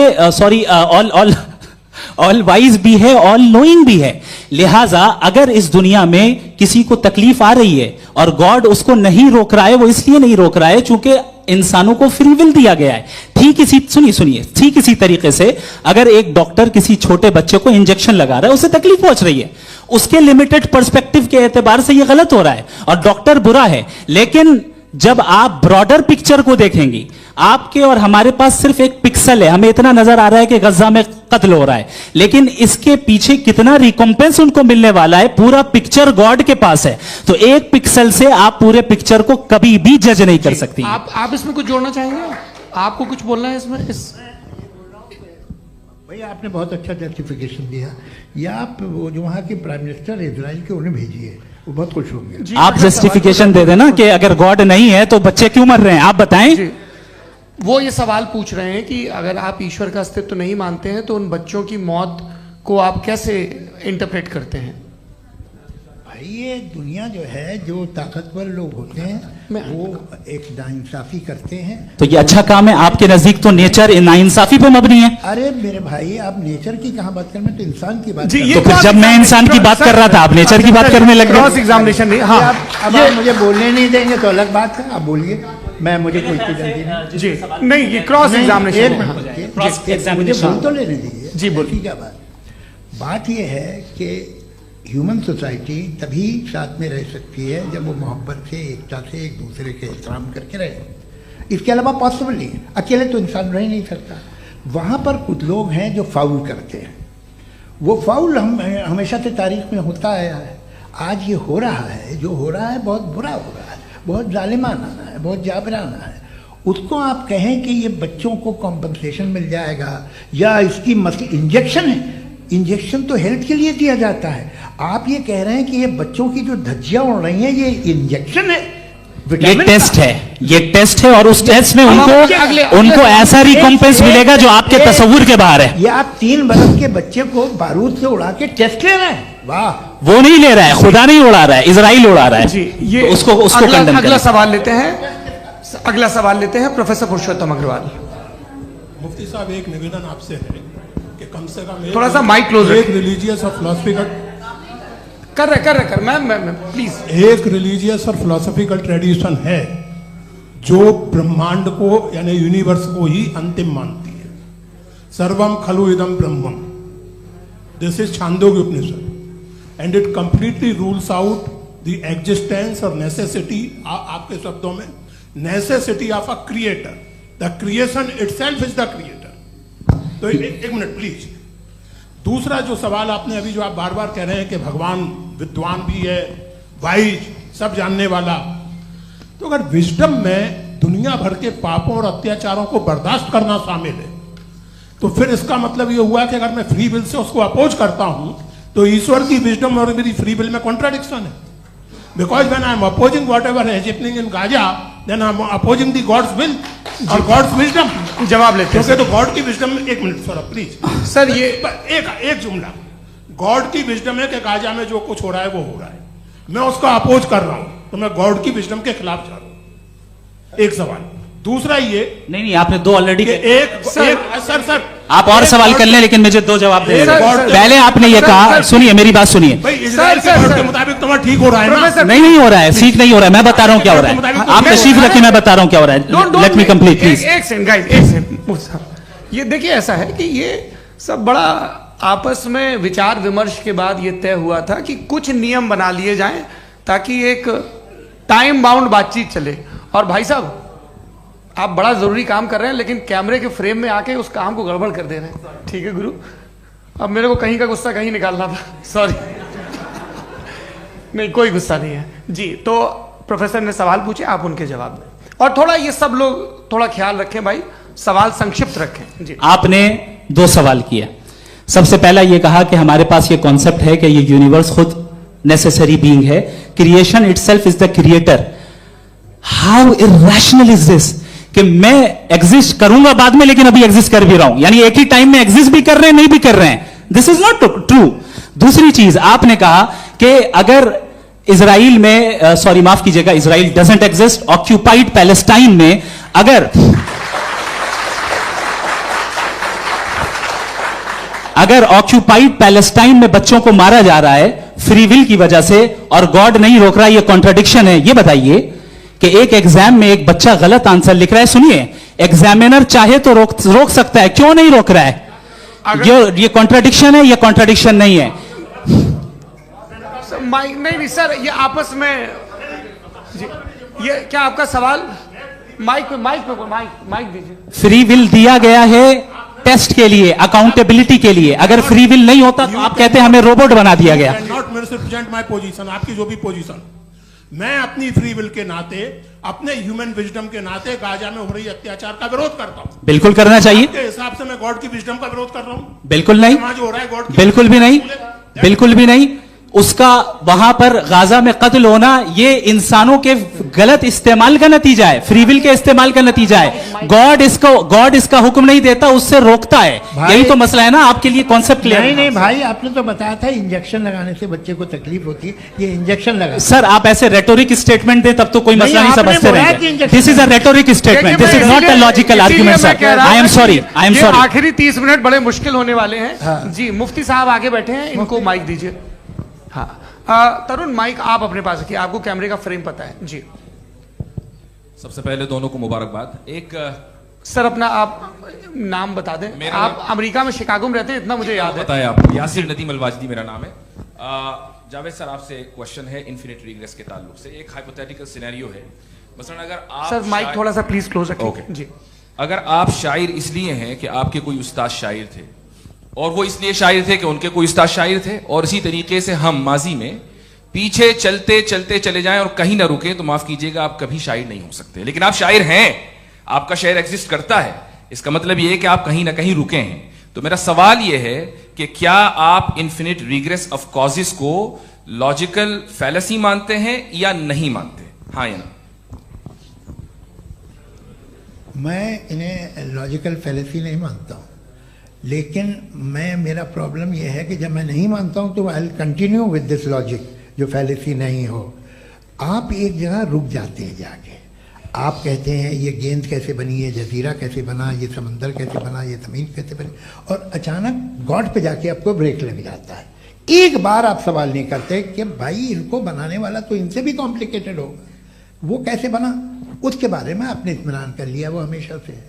ऑल वाइज भी है, ऑल नोइंग भी है। लिहाजा अगर इस दुनिया में किसी को तकलीफ आ रही है और गॉड उसको नहीं रोक रहा है, वो इसलिए नहीं रोक रहा है चूंकि इंसानों को फ्री विल दिया गया है। ठीक इसी तरीके से अगर एक डॉक्टर किसी छोटे बच्चे को इंजेक्शन लगा रहा है, उसे तकलीफ पहुंच रही है, उसके लिमिटेड पर्सपेक्टिव के एतबार से यह गलत हो रहा है और डॉक्टर बुरा है, लेकिन जब आप ब्रॉडर पिक्चर को देखेंगी, आपके और हमारे पास सिर्फ एक पिक्सल है, हमें इतना नजर आ रहा है कि गजा में कत्ल हो रहा है, लेकिन इसके पीछे कितना रिकॉम्पेंस उनको मिलने वाला है, पूरा पिक्चर गॉड के पास है। तो एक पिक्सल से आप पूरे पिक्चर को कभी भी जज नहीं कर सकती। आप इसमें कुछ जोड़ना चाहेंगे? आपको कुछ बोलना है इसमें? भैया आपने बहुत अच्छा जस्टिफिकेशन दिया, या आप वो जो वहाँ के प्राइम मिनिस्टर इजराइल के उन्हें भेजिए, वो बहुत खुश होंगे। आप जस्टिफिकेशन दे देना कि अगर गॉड नहीं है तो बच्चे क्यों मर रहे हैं, आप बताएं। वो ये सवाल पूछ रहे हैं कि अगर आप ईश्वर का अस्तित्व नहीं मानते हैं तो उन बच्चों की मौत को आप कैसे इंटरप्रेट करते हैं? भाई ये दुनिया जो है, जो ताकतवर लोग होते हैं वो एक नाइंसाफी करते हैं। तो ये अच्छा काम है आपके नजदीक, तो नेचर नाइंसाफी पे मबनी है। अरे मेरे भाई, आप नेचर की कहाँ बात कर रहे हैं, तो इंसान की बात। तो फिर जब मैं इंसान की बात कर रहा था, आप नेचर की बात करने लगे। क्रॉस एग्जामिनेशन नहीं। हाँ, अब आप मुझे बोलने नहीं देंगे तो अलग बात है, आप बोलिए, मुझे कोई जल्दी नहीं। जी नहीं, ये क्रॉस एग्जामिनेशन। मुझे बोल तो लेने दीजिए। जी बोलिए। क्या बात ये है कि ह्यूमन सोसाइटी तभी साथ में रह सकती है जब वो मोहब्बत से, एकता से, एक दूसरे के एहतराम करके रहे। इसके अलावा पॉसिबल नहीं है, अकेले तो इंसान रह नहीं सकता। वहाँ पर कुछ लोग हैं जो फाउल करते हैं, वो फाउल हमेशा से तारीख में होता आया है। आज ये हो रहा है, जो हो रहा है बहुत बुरा हो रहा है, बहुत जालिमाना है, बहुत जाबराना है। उसको आप कहें कि ये बच्चों को कॉम्पनसेशन मिल जाएगा या इसकी इंजेक्शन है, इंजेक्शन तो हेल्थ के लिए दिया जाता है। आप ये कह रहे हैं कि ये बच्चों की जो धज्जियां उड़ रही हैं ये इंजेक्शन है, ये टेस्ट है, ये टेस्ट है और उस टेस्ट में उनको ऐसा रिकॉम्पेंस मिलेगा जो आपके तस्वुर के बाहर है। ये आप 3 बरस के बच्चे को बारूद से उड़ा के टेस्ट ले रहे हैं। वाह, वो नहीं ले रहा है, खुदा नहीं उड़ा रहा है, इजराइल उड़ा रहा है। जी, ये तो उसको कंडेम अगला सवाल लेते हैं प्रोफेसर पुरुषोत्तम अग्रवाल। मुफ्ती साहब, एक निवेदन आपसे है कि कम से कम थोड़ा सा माइक क्लोज, एक रिलीजियस और फिलोसफिकल कर मैं प्लीज, एक रिलीजियस और फिलोसफिकल ट्रेडिशन है जो ब्रह्मांड को यानी यूनिवर्स को ही अंतिम मानती है। सर्वम खलु इदम ब्रह्मम, this is Chandogya Upanishad and it completely rules out the existence और नेसेसिटी, आपके शब्दों में necessity of a creator. The creation itself is the creator. तो एक मिनट प्लीज। दूसरा जो सवाल आपने अभी, जो आप बार बार कह रहे हैं कि भगवान विद्वान भी है, वाइज, सब जानने वाला। तो अगर विजडम में दुनिया भर के पापों और अत्याचारों को बर्दाश्त करना शामिल है, तो फिर इसका मतलब ये हुआ कि अगर मैं फ्री विल से उसको अपोज करता हूं तो ईश्वर की विजडम और मेरी फ्री विल में कॉन्ट्राडिक्शन है। Because when I am opposing whatever is happening in Gaza, then I am opposing the God's will और गॉड्स विजडम। जवाब लेते हैं क्योंकि तो गॉड की विजडम, एक मिनट सर प्लीज सर, ये एक जुमला, गॉड की विजडम है कि गाजा में जो कुछ हो रहा है वो हो रहा है, मैं उसका अपोज कर रहा हूं, तो मैं गॉड की विजडम के खिलाफ जा रहा हूं। एक सवाल। दूसरा ये नहीं, आपने दो ऑलरेडी। सर आप और सवाल कर लें, लेकिन मुझे दो जवाब दे। पहले आपने ये कहा, सुनिए मेरी बात सुनिए। इजराइल के गॉड के मुताबिक तुम्हारा ठीक हो रहा है ना? नहीं हो रहा है, ठीक नहीं हो रहा है। मैं बता रहा हूँ क्या हो रहा है, आप तशरीफ रखिए, मैं बता रहा हूँ क्या हो रहा है। Let me complete please. एक सेकंड गाइस, एक सेकंड। ये देखिए, ऐसा है कि ये सब बड़ा आपस में विचार विमर्श के बाद ये तय हुआ था कि कुछ नियम बना लिए जाएं ताकि एक टाइम बाउंड बातचीत चले। और भाई साहब, आप बड़ा जरूरी काम कर रहे हैं, लेकिन कैमरे के फ्रेम में आके उस काम को गड़बड़ कर दे रहे हैं। ठीक है गुरु, अब मेरे को कहीं का गुस्सा कहीं निकालना था, सॉरी। नहीं, कोई गुस्सा नहीं है जी। तो प्रोफेसर ने सवाल पूछे, आप उनके जवाब दें, और थोड़ा ये सब लोग थोड़ा ख्याल रखें भाई, सवाल संक्षिप्त रखें जी। आपने दो सवाल किया। सबसे पहला ये कहा कि हमारे पास ये कॉन्सेप्ट है कि ये यूनिवर्स खुद नेसेसरी बीइंग है, creation itself is the creator. How irrational is this कि मैं एग्जिस्ट करूंगा बाद में, लेकिन अभी एग्जिस्ट कर भी रहा हूं, यानी एक ही टाइम में एग्जिस्ट भी कर रहे हैं, नहीं भी कर रहे हैं। This is not true. दूसरी चीज, आपने कहा कि अगर इजराइल में, सॉरी माफ कीजिएगा, Israel doesn't exist, occupied Palestine में अगर ऑक्यूपाइड पैलेस्टाइन में बच्चों को मारा जा रहा है फ्री विल की वजह से और गॉड नहीं रोक रहा, ये कॉन्ट्रडिक्शन है। ये बताइए कि एक एग्जाम में एक बच्चा गलत आंसर लिख रहा है, सुनिए, एग्जामिनर चाहे तो रोक सकता है, क्यों नहीं रोक रहा है? ये कॉन्ट्रडिक्शन है, ये कॉन्ट्रडिक्शन नहीं है। माइक नहीं सर, ये आपस में जी, ये क्या आपका सवाल? माइक दीजिए। फ्री विल दिया गया है टेस्ट के लिए, अकाउंटेबिलिटी के लिए। अगर फ्री विल नहीं होता तो आप कहते हैं हमें रोबोट बना दिया गया। नॉट मिसरिप्रेजेंट माय पोजीशन, आपकी जो भी पोजीशन, मैं अपनी फ्री विल के नाते, अपने ह्यूमन विजडम के नाते गाजा में हो रही अत्याचार का विरोध करता हूं। बिल्कुल करना चाहिए। के हिसाब से मैं गॉड की विजडम का विरोध कर रहा हूं? बिल्कुल नहीं, जो हो रहा है गॉड, बिल्कुल भी नहीं, बिल्कुल भी नहीं। उसका वहां पर गाजा में कत्ल होना ये इंसानों के गलत इस्तेमाल का नतीजा है, फ्री विल के इस्तेमाल का नतीजा है। गॉड इसका हुक्म नहीं देता, उससे रोकता है। यही तो मसला है ना, आपके लिए कॉन्सेप्ट क्लियर है? नहीं भाई, आपने तो बताया था इंजेक्शन लगाने से बच्चे को तकलीफ होती है, ये इंजेक्शन लगा। सर आप ऐसे रेटोरिक स्टेटमेंट दे तब तो कोई मसला नहीं समझते रहेंगे। This is a rhetoric statement, this is not a logical argument sir. I am sorry, I am sorry. आखिरी 30 मिनट बड़े मुश्किल होने वाले हैं जी। मुफ्ती साहब आगे बैठे हैं, इनको माइक दीजिए। हाँ तरुण, माइक आप अपने पास रखिए, आपको कैमरे का फ्रेम पता है जी। सबसे पहले दोनों को मुबारकबाद। एक सर अपना आप नाम बता दें। आप अमेरिका में शिकागो में रहते हैं, इतना मुझे याद है। बताया आपको, यासिर नदीम अलवाजदी मेरा नाम है। जावेद सर आपसे एक क्वेश्चन है इन्फिनिट रिग्रेस के ताल्लुक से। एक हाइपोथेटिकल सिनेरियो है, मसलन अगर आप सर माइक थोड़ा सा प्लीज क्लोज रखिए जी। अगर आप शायर इसलिए हैं कि आपके कोई उस्ताद शायर थे, और वो इसलिए शायर थे कि उनके कोई उस्ताद शायर थे, और इसी तरीके से हम माजी में पीछे चलते चलते चले जाएं और कहीं ना रुके, तो माफ कीजिएगा आप कभी शायर नहीं हो सकते। लेकिन आप शायर हैं, आपका शायर एग्जिस्ट करता है, इसका मतलब यह है कि आप कहीं ना कहीं रुके हैं। तो मेरा सवाल यह है कि क्या आप इन्फिनिट रिग्रेस ऑफ कॉजेस को लॉजिकल फैलेसी मानते हैं या नहीं मानते? हाँ या ना? मैं इन्हें लॉजिकल फैलेसी नहीं मानता हूँ, लेकिन मेरा प्रॉब्लम यह है कि जब मैं नहीं मानता हूँ तो I will continue with this logic जो फैलेसी नहीं हो। आप एक जगह रुक जाते हैं जाके, आप कहते हैं ये गेंद कैसे बनी, ये जजीरा कैसे बना, ये समंदर कैसे बना, ये ज़मीन कैसे बनी, और अचानक गॉड पे जाके आपको ब्रेक लग जाता है। एक बार आप सवाल नहीं करते कि भाई इनको बनाने वाला तो इनसे भी कॉम्प्लिकेटेड होगा, वो कैसे बना, उसके बारे में आपने इत्मीनान कर लिया, वो हमेशा से है।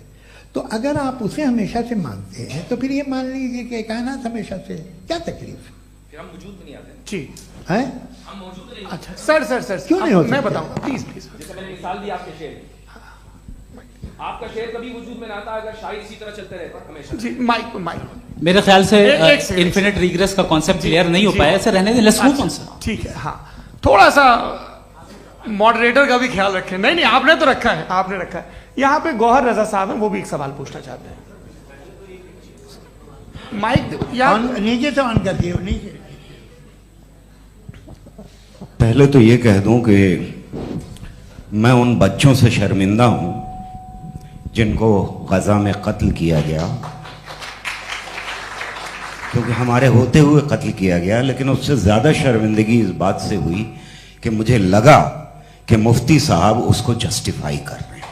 तो अगर आप उसे हमेशा से मानते हैं तो फिर ये मान लीजिए कि कायनात हमेशा से, क्या तकलीफ है? हम वजूद में नहीं आते जी हैं? हम मौजूद नहीं। अच्छा सर क्यों नहीं हो सकते? मैं बताऊं प्लीज। जैसे मैंने मिसाल दी आपके शेर, आपका शेर कभी वजूद में ना आता अगर शायर इसी तरह चलते रहते हमेशा जी। माइक मेरे ख्याल से एक इन्फिनिट रिग्रेस का कॉन्सेप्ट क्लियर नहीं हो पाया, ऐसे रहने दें, लेट्स मूव ऑन सर। ठीक है। हाँ थोड़ा सा मॉडरेटर का भी ख्याल रखें। नहीं नहीं, आपने तो रखा है, आपने रखा है। यहाँ पे गौहर रजा साहब हैं, वो भी एक सवाल पूछना चाहते हैं। माइक नीचे से ऑन कर दिए, नीचे। पहले तो ये कह दूं कि मैं उन बच्चों से शर्मिंदा हूं जिनको गजा में कत्ल किया गया, क्योंकि हमारे होते हुए कत्ल किया गया। लेकिन उससे ज्यादा शर्मिंदगी इस बात से हुई कि मुझे लगा कि मुफ्ती साहब उसको जस्टिफाई कर रहे हैं।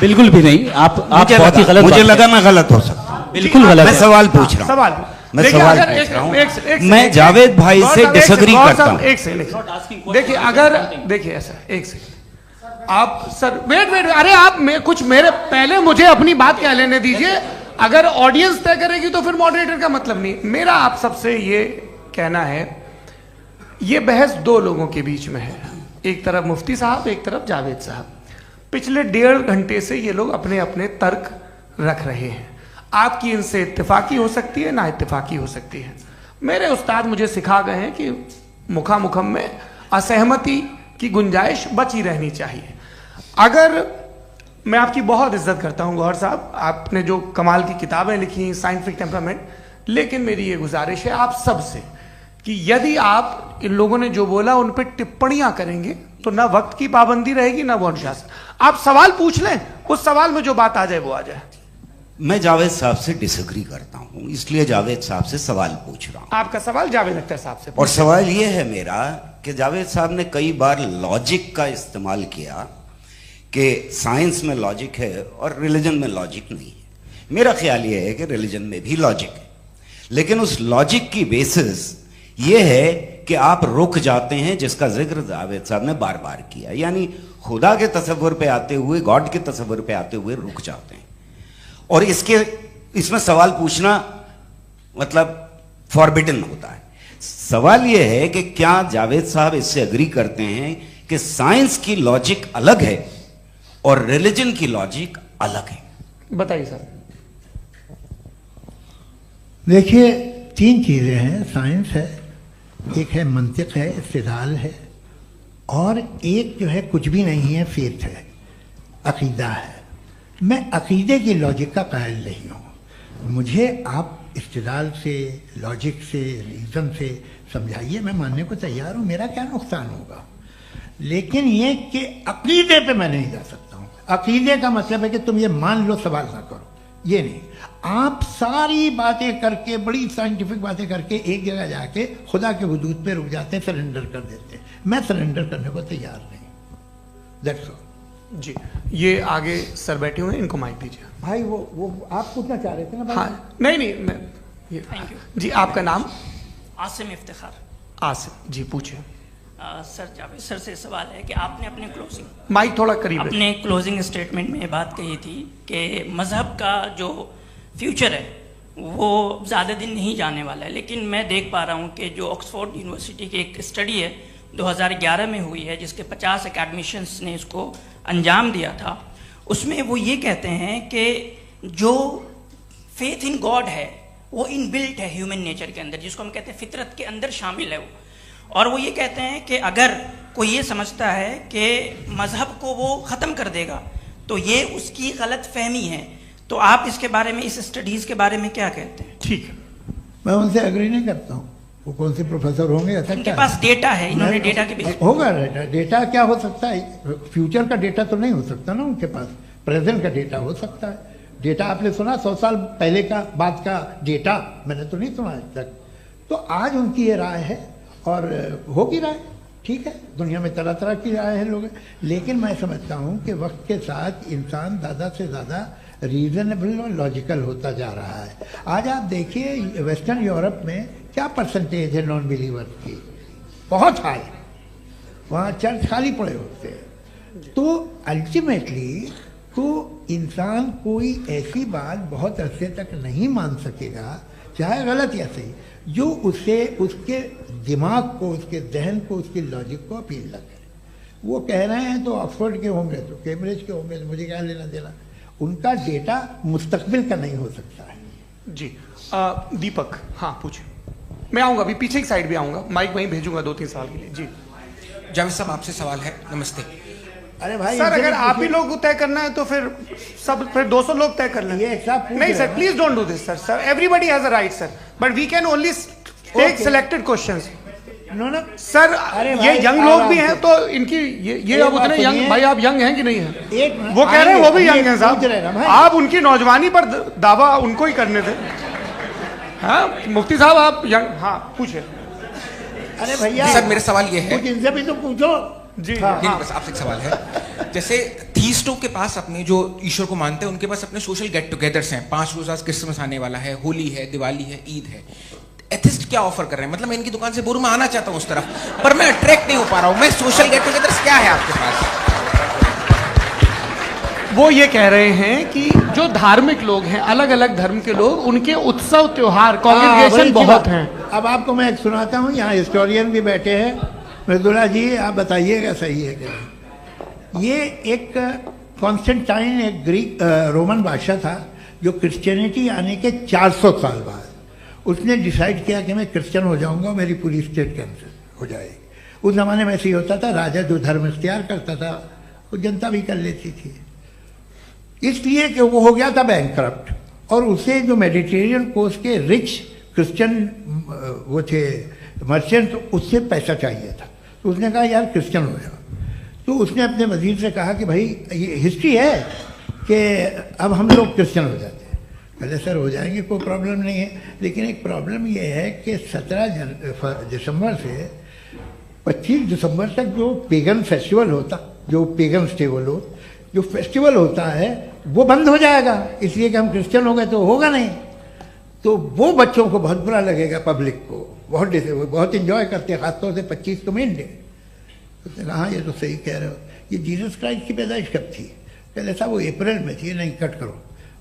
बिल्कुल भी नहीं, आप बहुत ही गलत। मुझे लगा मैं गलत हो सकता हूं, बिल्कुल गलत। मैं सवाल पूछ रहा हूं, सवाल मैं सवाल पूछ रहा हूं। मैं जावेद भाई से डिसएग्री करता हूं। एक सेकंड देखिए, अगर देखिए ऐसा, एक सेकंड आप सर, वेट, अरे आप कुछ मेरे पहले मुझे अपनी बात कह लेने दीजिए। अगर ऑडियंस तय करेगी तो फिर मॉडरेटर का मतलब नहीं। मेरा आप सबसे ये कहना है, ये बहस दो लोगों के बीच में है, एक तरफ मुफ्ती साहब, एक तरफ जावेद साहब। पिछले 1.5 घंटे से ये लोग अपने अपने तर्क रख रहे हैं। आपकी इनसे इत्तेफाकी हो सकती है, ना इत्तेफाकी हो सकती है। मेरे उस्ताद मुझे सिखा गए हैं कि मुखामुखम में असहमति की गुंजाइश बची रहनी चाहिए। अगर मैं आपकी बहुत इज्जत करता हूं गौहर साहब, आपने जो कमाल की किताबें लिखी, साइंटिफिक टेम्परामेंट, लेकिन मेरी ये गुजारिश है आप सबसे कि यदि आप इन लोगों ने जो बोला उन पर टिप्पणियां करेंगे तो ना वक्त की पाबंदी रहेगी, ना वो अनुशासन। आप सवाल पूछ लें, उस सवाल में जो बात आ जाए वो आ जाए। मैं जावेद साहब से डिसएग्री करता हूं, इसलिए जावेद साहब से सवाल पूछ रहा हूं। आपका सवाल जावेद अख्तर साहब से। और सवाल यह है मेरा कि जावेद साहब ने कई बार लॉजिक का इस्तेमाल किया कि साइंस में लॉजिक है और रिलीजन में लॉजिक नहीं है। मेरा ख्याल यह है कि रिलीजन में भी लॉजिक है, लेकिन उस लॉजिक की बेसिस यह है कि आप रुक जाते हैं, जिसका जिक्र जावेद साहब ने बार बार किया, यानी खुदा के तसव्वुर पे आते हुए, गॉड के तसव्वुर पे आते हुए रुक जाते हैं। और इसमें सवाल पूछना मतलब फॉरबिडन होता है। सवाल यह है कि क्या जावेद साहब इससे एग्री करते हैं कि साइंस की लॉजिक अलग है और रिलीजन की लॉजिक अलग है? बताइए सर। देखिए, 3 चीजें हैं। साइंस है, एक है मंतिक है, इस्तिदलाल है, और एक जो है कुछ भी नहीं है, फेथ है, अकीदा है। मैं अकीदे की लॉजिक का कायल नहीं हूँ। मुझे आप इस्तिदलाल से, लॉजिक से, रीज़न से समझाइए, मैं मानने को तैयार हूँ, मेरा क्या नुकसान होगा। लेकिन ये कि अकीदे पे मैं नहीं जा सकता हूँ। अकीदे का मतलब है कि तुम ये मान लो, सवाल ना करो, ये नहीं। आप सारी बातें करके, बड़ी साइंटिफिक बातें करके एक जगह जाके खुदा के हुदूद पे रुक जाते हैं, सरेंडर कर देते हैं। मैं सरेंडर करने को तैयार नहीं। दैट्स ऑल जी। ये आगे सर बैठे हुए हैं, इनको माइक दीजिए। भाई वो आप पूछना चाह रहे थे ना भाई? हाँ, नहीं मैं ये थैंक यू जी। आपका नाम? आसिम इफ्तिखार। आसिफ जी, पूछिए। सर, जावेद सर से सवाल है कि आपने अपने क्लोजिंग माइक थोड़ा करीब अपने क्लोजिंग स्टेटमेंट में बात कही थी कि मज़हब का जो फ्यूचर है वो ज़्यादा दिन नहीं जाने वाला है। लेकिन मैं देख पा रहा हूँ कि जो ऑक्सफोर्ड यूनिवर्सिटी की एक स्टडी है 2011 में हुई है, जिसके 50 एकेडमिशियंस ने इसको अंजाम दिया था, उसमें वो ये कहते हैं कि जो फेथ इन गॉड है वो इनबिल्ट है ह्यूमन नेचर के अंदर, जिसको हम कहते हैं फितरत के अंदर शामिल है वो। और वो ये कहते हैं कि अगर कोई ये समझता है कि मज़हब को वो ख़त्म कर देगा तो ये उसकी गलत फहमी है। तो आप इसके बारे में, इस स्टडीज़ के बारे में क्या कहते हैं? ठीक है। मैं उनसे एग्री नहीं करता हूँ। वो कौन से प्रोफेसर होंगे? ऐसा उनके क्या पास डेटा है, इन्होंने डेटा के बेस होगा। डेटा क्या हो सकता है? फ्यूचर का डेटा तो नहीं हो सकता ना उनके पास, प्रेजेंट का डेटा हो सकता है। डेटा आपने सुना 100 साल पहले का बाद का डेटा? मैंने तो नहीं सुना आज तक। तो आज उनकी ये राय है और होगी राय, ठीक है। दुनिया में तरह तरह की राय है लोग, लेकिन मैं समझता हूँ कि वक्त के साथ इंसान ज़्यादा से ज़्यादा रीजनेबल और लॉजिकल होता जा रहा है। आज आप देखिए वेस्टर्न यूरोप में क्या परसेंटेज है नॉन बिलीवर्स की, बहुत हाई। वहाँ चर्च खाली पड़े होते हैं। तो अल्टीमेटली तो इंसान कोई ऐसी बात बहुत अरसे तक नहीं मान सकेगा, चाहे गलत या सही, जो उसे, उसके दिमाग को, उसके जहन को, उसकी लॉजिक को अपील न करे। वो कह रहे हैं तो ऑक्सफोर्ड के होंगे तो कैम्ब्रिज के होंगे, तो मुझे क्या लेना देना। उनका डेटा मुस्तकबिल का नहीं हो सकता है। जी। दीपक, हाँ पूछिए। मैं आऊंगा अभी, पीछे की साइड भी आऊंगा, माइक वहीं भेजूंगा 2-3 साल के लिए। जी जावेद साहब, आपसे सवाल है। नमस्ते। अरे भाई सर, अगर आप ही लोग को तय करना है तो फिर 200 लोग तय कर लें। ये एक साथ नहीं sir, please don't do this sir. Sir, everybody has a right sir, but we can only take selected questions. No sir, अरे ये यंग लोग भी हैं तो इनकी ये अब उतने यंग, भाई आप यंग हैं कि नहीं हैं? वो कह रहे हैं वो भी यंग हैं साहब, आप उनकी नौजवानी पर दावा उनको ही करने थे। हाँ मुफ्ती साहब आप यंग, हाँ पूछे। अरे भैया सर, मेरा सवाल ये है, कुछ इनसे भी तो पूछो। जी नहीं, बस आपसे एक सवाल है। जैसे थीस्टों के पास अपने जो ईश्वर को मानते हैं उनके पास अपने सोशल गेट टुगेदर्स हैं। 5 रोज़ आज क्रिसमस आने वाला है, होली है, दिवाली है, ईद है। एथिस्ट क्या ऑफर कर रहे हैं? मतलब मैं इनकी दुकान से बोलूं, मैं आना चाहता हूं उस तरफ, पर मैं अट्रैक्ट नहीं हो पा रहा हूं। मैं सोशल गेट टुगेदर्स क्या है आपके पास? वो ये कह रहे हैं कि जो धार्मिक लोग हैं, अलग अलग धर्म के लोग, उनके उत्सव त्योहार कांग्रेगेशन बहुत हैं। अब आपको मैं एक सुनाता हूँ, यहाँ हिस्टोरियन भी बैठे हैं। मृदुला जी आप बताइएगा सही है क्या? ये एक कॉन्स्टेंटाइन, एक ग्रीक रोमन बादशाह था जो क्रिश्चियनिटी आने के 400 साल बाद उसने डिसाइड किया कि मैं क्रिश्चियन हो जाऊंगा, मेरी पूरी स्टेट कैंसिल हो जाएगी। उस जमाने में ऐसे ही होता था, राजा जो धर्म इख्तियार करता था वो जनता भी कर लेती थी। इसलिए कि वो हो गया था बैंकक्रप्ट, और उसे जो मेडिटेरियन कोस्ट के रिच क्रिश्चियन वो थे मर्चेंट, उससे पैसा चाहिए था। तो उसने कहा यार क्रिश्चियन हो जाओ। तो उसने अपने वजीर से कहा कि भाई ये हिस्ट्री है कि अब हम लोग क्रिश्चियन हो जाते हैं। पहले सर हो जाएंगे, कोई प्रॉब्लम नहीं है, लेकिन एक प्रॉब्लम ये है कि 17 दिसंबर से 25 दिसंबर तक जो पेगन फेस्टिवल होता, जो पेगन्स थे वो लोग, जो फेस्टिवल होता है वो बंद हो जाएगा, इसलिए कि हम क्रिश्चियन हो गए तो होगा नहीं। तो वो बच्चों को बहुत बुरा लगेगा, पब्लिक को बहुत इंजॉय करते हैं, खासतौर से 25 को मेन डे। उसने कहा हाँ ये तो सही कह रहे हो। ये जीसस क्राइस्ट की पैदाइश कब थी? पहले साहब वो अप्रैल में थी। नहीं, कट करो,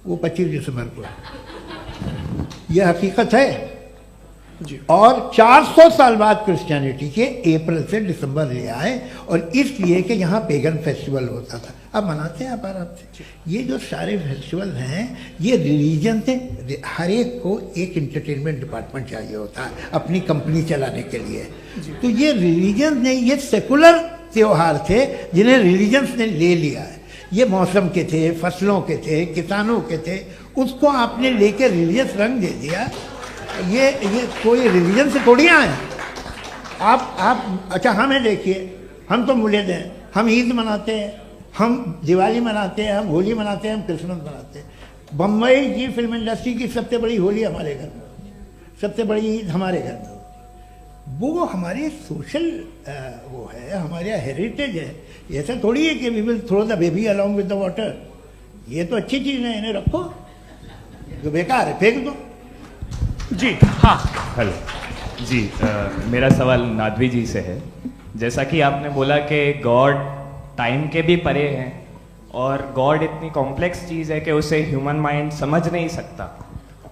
वो 25 दिसंबर को है। यह हकीकत है जी। और 400 साल बाद क्रिश्चियनिटी के अप्रैल से दिसंबर ले आए, और इसलिए कि यहाँ पेगन फेस्टिवल होता था। अब मनाते हैं आप आराम से। ये जो सारे फेस्टिवल हैं ये रिलीजन से, हर एक को एक इंटरटेनमेंट डिपार्टमेंट चाहिए होता है अपनी कंपनी चलाने के लिए। तो ये रिलीजन ने, ये सेकुलर त्योहार थे जिन्हें रिलीजन्स ने ले लिया है। ये मौसम के थे, फसलों के थे, किसानों के थे, उसको आपने लेके रिलीजियस रंग दे दिया। ये कोई रिलीजन से थोड़ी आए आप। अच्छा हमें देखिए, हम तो मुल्द हैं, हम ईद मनाते हैं, हम दिवाली मनाते हैं, हम होली मनाते हैं, हम क्रिसमस मनाते हैं। बम्बई की फिल्म इंडस्ट्री की सबसे बड़ी होली हमारे घर में होती है, सबसे बड़ी ईद हमारे घर में होती है। वो हमारे सोशल वो है, हमारे हेरिटेज है। ऐसा थोड़ी है कि we will throw the baby along with the water. ये तो अच्छी चीज़ है, इन्हें रखो, जो बेकार है फेंक दो। जी हाँ, हेलो जी, मेरा सवाल नादवी जी से है। जैसा कि आपने बोला कि गॉड टाइम के भी परे हैं, और गॉड इतनी कॉम्प्लेक्स चीज़ है कि उसे ह्यूमन माइंड समझ नहीं सकता,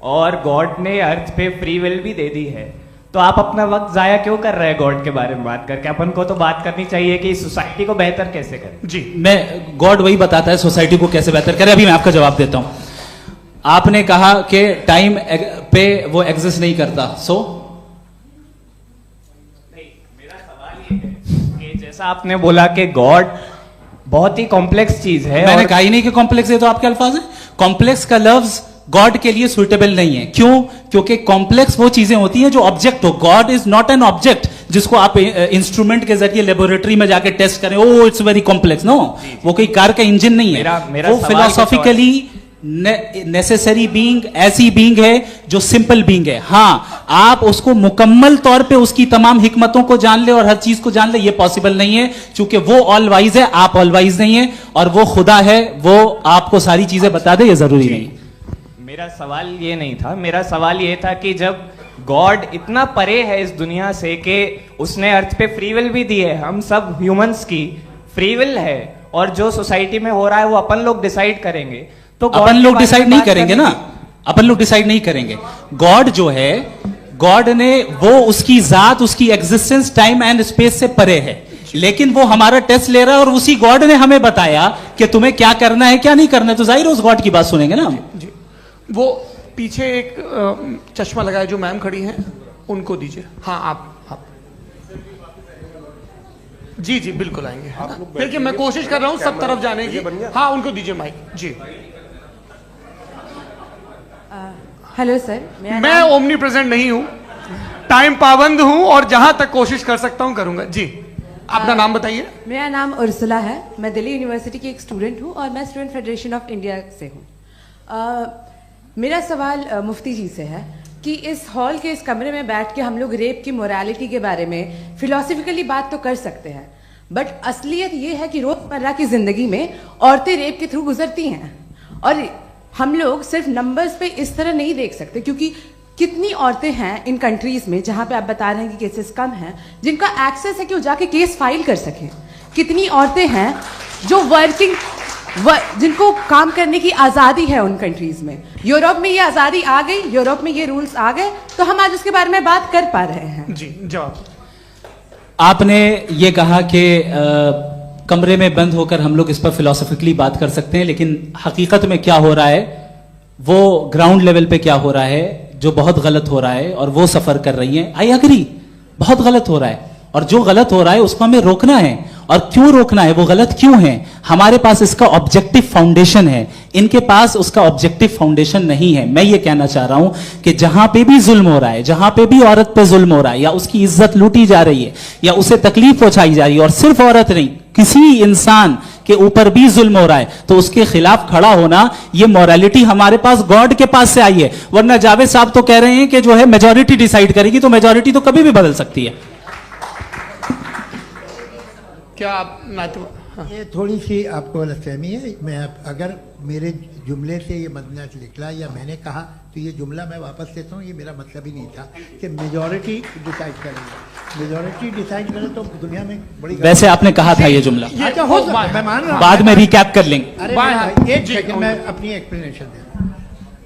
और गॉड ने अर्थ पे फ्री विल भी दे दी है। तो आप अपना वक्त ज़ाया क्यों कर रहे हैं गॉड के बारे में बात करके? अपन को तो बात करनी चाहिए कि सोसाइटी को बेहतर कैसे करें। जी, मैं गॉड वही बताता है सोसाइटी को कैसे बेहतर करे। अभी मैं आपका जवाब देता हूं। आपने कहा कि टाइम पे वो एग्जिस्ट नहीं करता, मेरा सवाल ये है कि जैसा आपने बोला कि गॉड बहुत ही कॉम्प्लेक्स चीज है। मैंने कहा ही नहीं कि कॉम्प्लेक्स है, तो आपके अल्फाज है। कॉम्प्लेक्स का लफ्ज गॉड के लिए सुइटेबल नहीं है। क्यों? क्योंकि कॉम्प्लेक्स वो चीजें होती हैं जो ऑब्जेक्ट हो। God is not an object जिसको आप इंस्ट्रूमेंट के जरिए लेबोरेटरी में जाके टेस्ट करें, oh it's very complex. No, वो कोई कार का इंजन नहीं है। वो फिलोसॉफिकली नेसेसरी बीइंग ऐसी बीइंग है जो सिंपल बीइंग है। हाँ, आप उसको मुकम्मल तौर पे उसकी तमाम हिकमतों को जान ले और हर चीज को जान ले, ये पॉसिबल नहीं है, क्योंकि वो ऑल वाइज है, आप ऑल वाइज नहीं है, और वो खुदा है, वो आपको सारी चीजें बता दे, ये जरूरी नहीं। मेरा सवाल ये नहीं था। मेरा सवाल ये था कि जब गॉड इतना परे है इस दुनिया से कि उसने अर्थ पे फ्री विल भी दी है, हम सब ह्यूमंस की फ्री विल है, और जो सोसाइटी में हो रहा है वो अपन लोग डिसाइड करेंगे, तो अपन लोग डिसाइड नहीं करेंगे ना, अपन लोग डिसाइड नहीं करेंगे। गॉड जो है, गॉड ने वो उसकी जात, उसकी एग्जिस्टेंस टाइम एंड स्पेस से परे है, लेकिन वो हमारा टेस्ट ले रहा है, और उसी गॉड ने हमें बताया कि तुम्हें क्या करना है क्या नहीं करना है, तो जाहिर उस गॉड की बात सुनेंगे ना हम। जी, वो पीछे एक चश्मा लगाए जो मैम खड़ी हैं, उनको दीजिए। हाँ आप जी जी बिल्कुल आएंगे। देखिए मैं कोशिश कर रहा हूँ सब तरफ जाने की। हाँ उनको दीजिए माइक जी। हेलो सर, मैं ओमनी प्रेजेंट नहीं हूँ, टाइम पाबंद हूँ और जहां तक कोशिश कर सकता हूँ करूंगा जी। अपना नाम बताइए। मेरा नाम उर्सुला है, मैं दिल्ली यूनिवर्सिटी की एक स्टूडेंट हूँ और मैं स्टूडेंट फेडरेशन ऑफ इंडिया से हूँ। मेरा सवाल मुफ्ती जी से है कि इस हॉल के इस कमरे में बैठ के हम लोग रेप की मोरालिटी के बारे में फिलोसफिकली बात तो कर सकते हैं, बट असलियत ये है कि रोजमर्रा की जिंदगी में औरतें रेप के थ्रू गुजरती हैं और हम लोग सिर्फ नंबर्स पे इस तरह नहीं देख सकते, क्योंकि कितनी औरतें हैं इन कंट्रीज में जहां पे आप बता रहे हैं कि केसेस कम हैं, जिनका एक्सेस है कि वो जाके केस फाइल कर सकें। कितनी औरतें हैं जो जिनको काम करने की आज़ादी है उन कंट्रीज में। यूरोप में ये आज़ादी आ गई, यूरोप में ये रूल्स आ गए, तो हम आज उसके बारे में बात कर पा रहे हैं। जी जवाब। आपने ये कहा कि कमरे में बंद होकर हम लोग इस पर फिलोसफिकली बात कर सकते हैं, लेकिन हकीकत में क्या हो रहा है, वो ग्राउंड लेवल पे क्या हो रहा है जो बहुत गलत हो रहा है और वो सफर कर रही हैं। आई अग्री, बहुत गलत हो रहा है और जो गलत हो रहा है उसको हमें रोकना है। और क्यों रोकना है, वो गलत क्यों है, हमारे पास इसका ऑब्जेक्टिव फाउंडेशन है, इनके पास उसका ऑब्जेक्टिव फाउंडेशन नहीं है। मैं ये कहना चाह रहा हूं कि जहां पे भी जुल्म हो रहा है, जहां पे भी औरत पे जुल्म हो रहा है या उसकी इज्जत लूटी जा रही है या उसे तकलीफ पहुंचाई जा रही है, और सिर्फ औरत नहीं किसी इंसान के ऊपर भी जुल्म हो रहा है, तो उसके खिलाफ खड़ा होना, ये मोरालिटी हमारे पास गॉड के पास से आई है। वरना जावेद साहब तो कह रहे हैं कि जो है मेजॉरिटी डिसाइड करेगी, तो मेजॉरिटी तो कभी भी बदल सकती है। क्या आप हाँ। ये थोड़ी सी आपको गलतफहमी है। मैं अगर मेरे जुमले से ये मदना निकला या मैंने कहा तो ये जुमला मैं वापस लेता हूँ। ये मेरा मतलब ही नहीं था कि मेजॉरिटी डिसाइड करेगी। मेजॉरिटी डिसाइड करे तो दुनिया में बड़ी, वैसे आपने कहा था ये जुमला, अच्छा हो सकता है, मैं मान रहा हूँ, बाद में रिकैप कर लेंगे। अरे एक सेकंड मैं अपनी एक्सप्लेनेशन देता हूँ।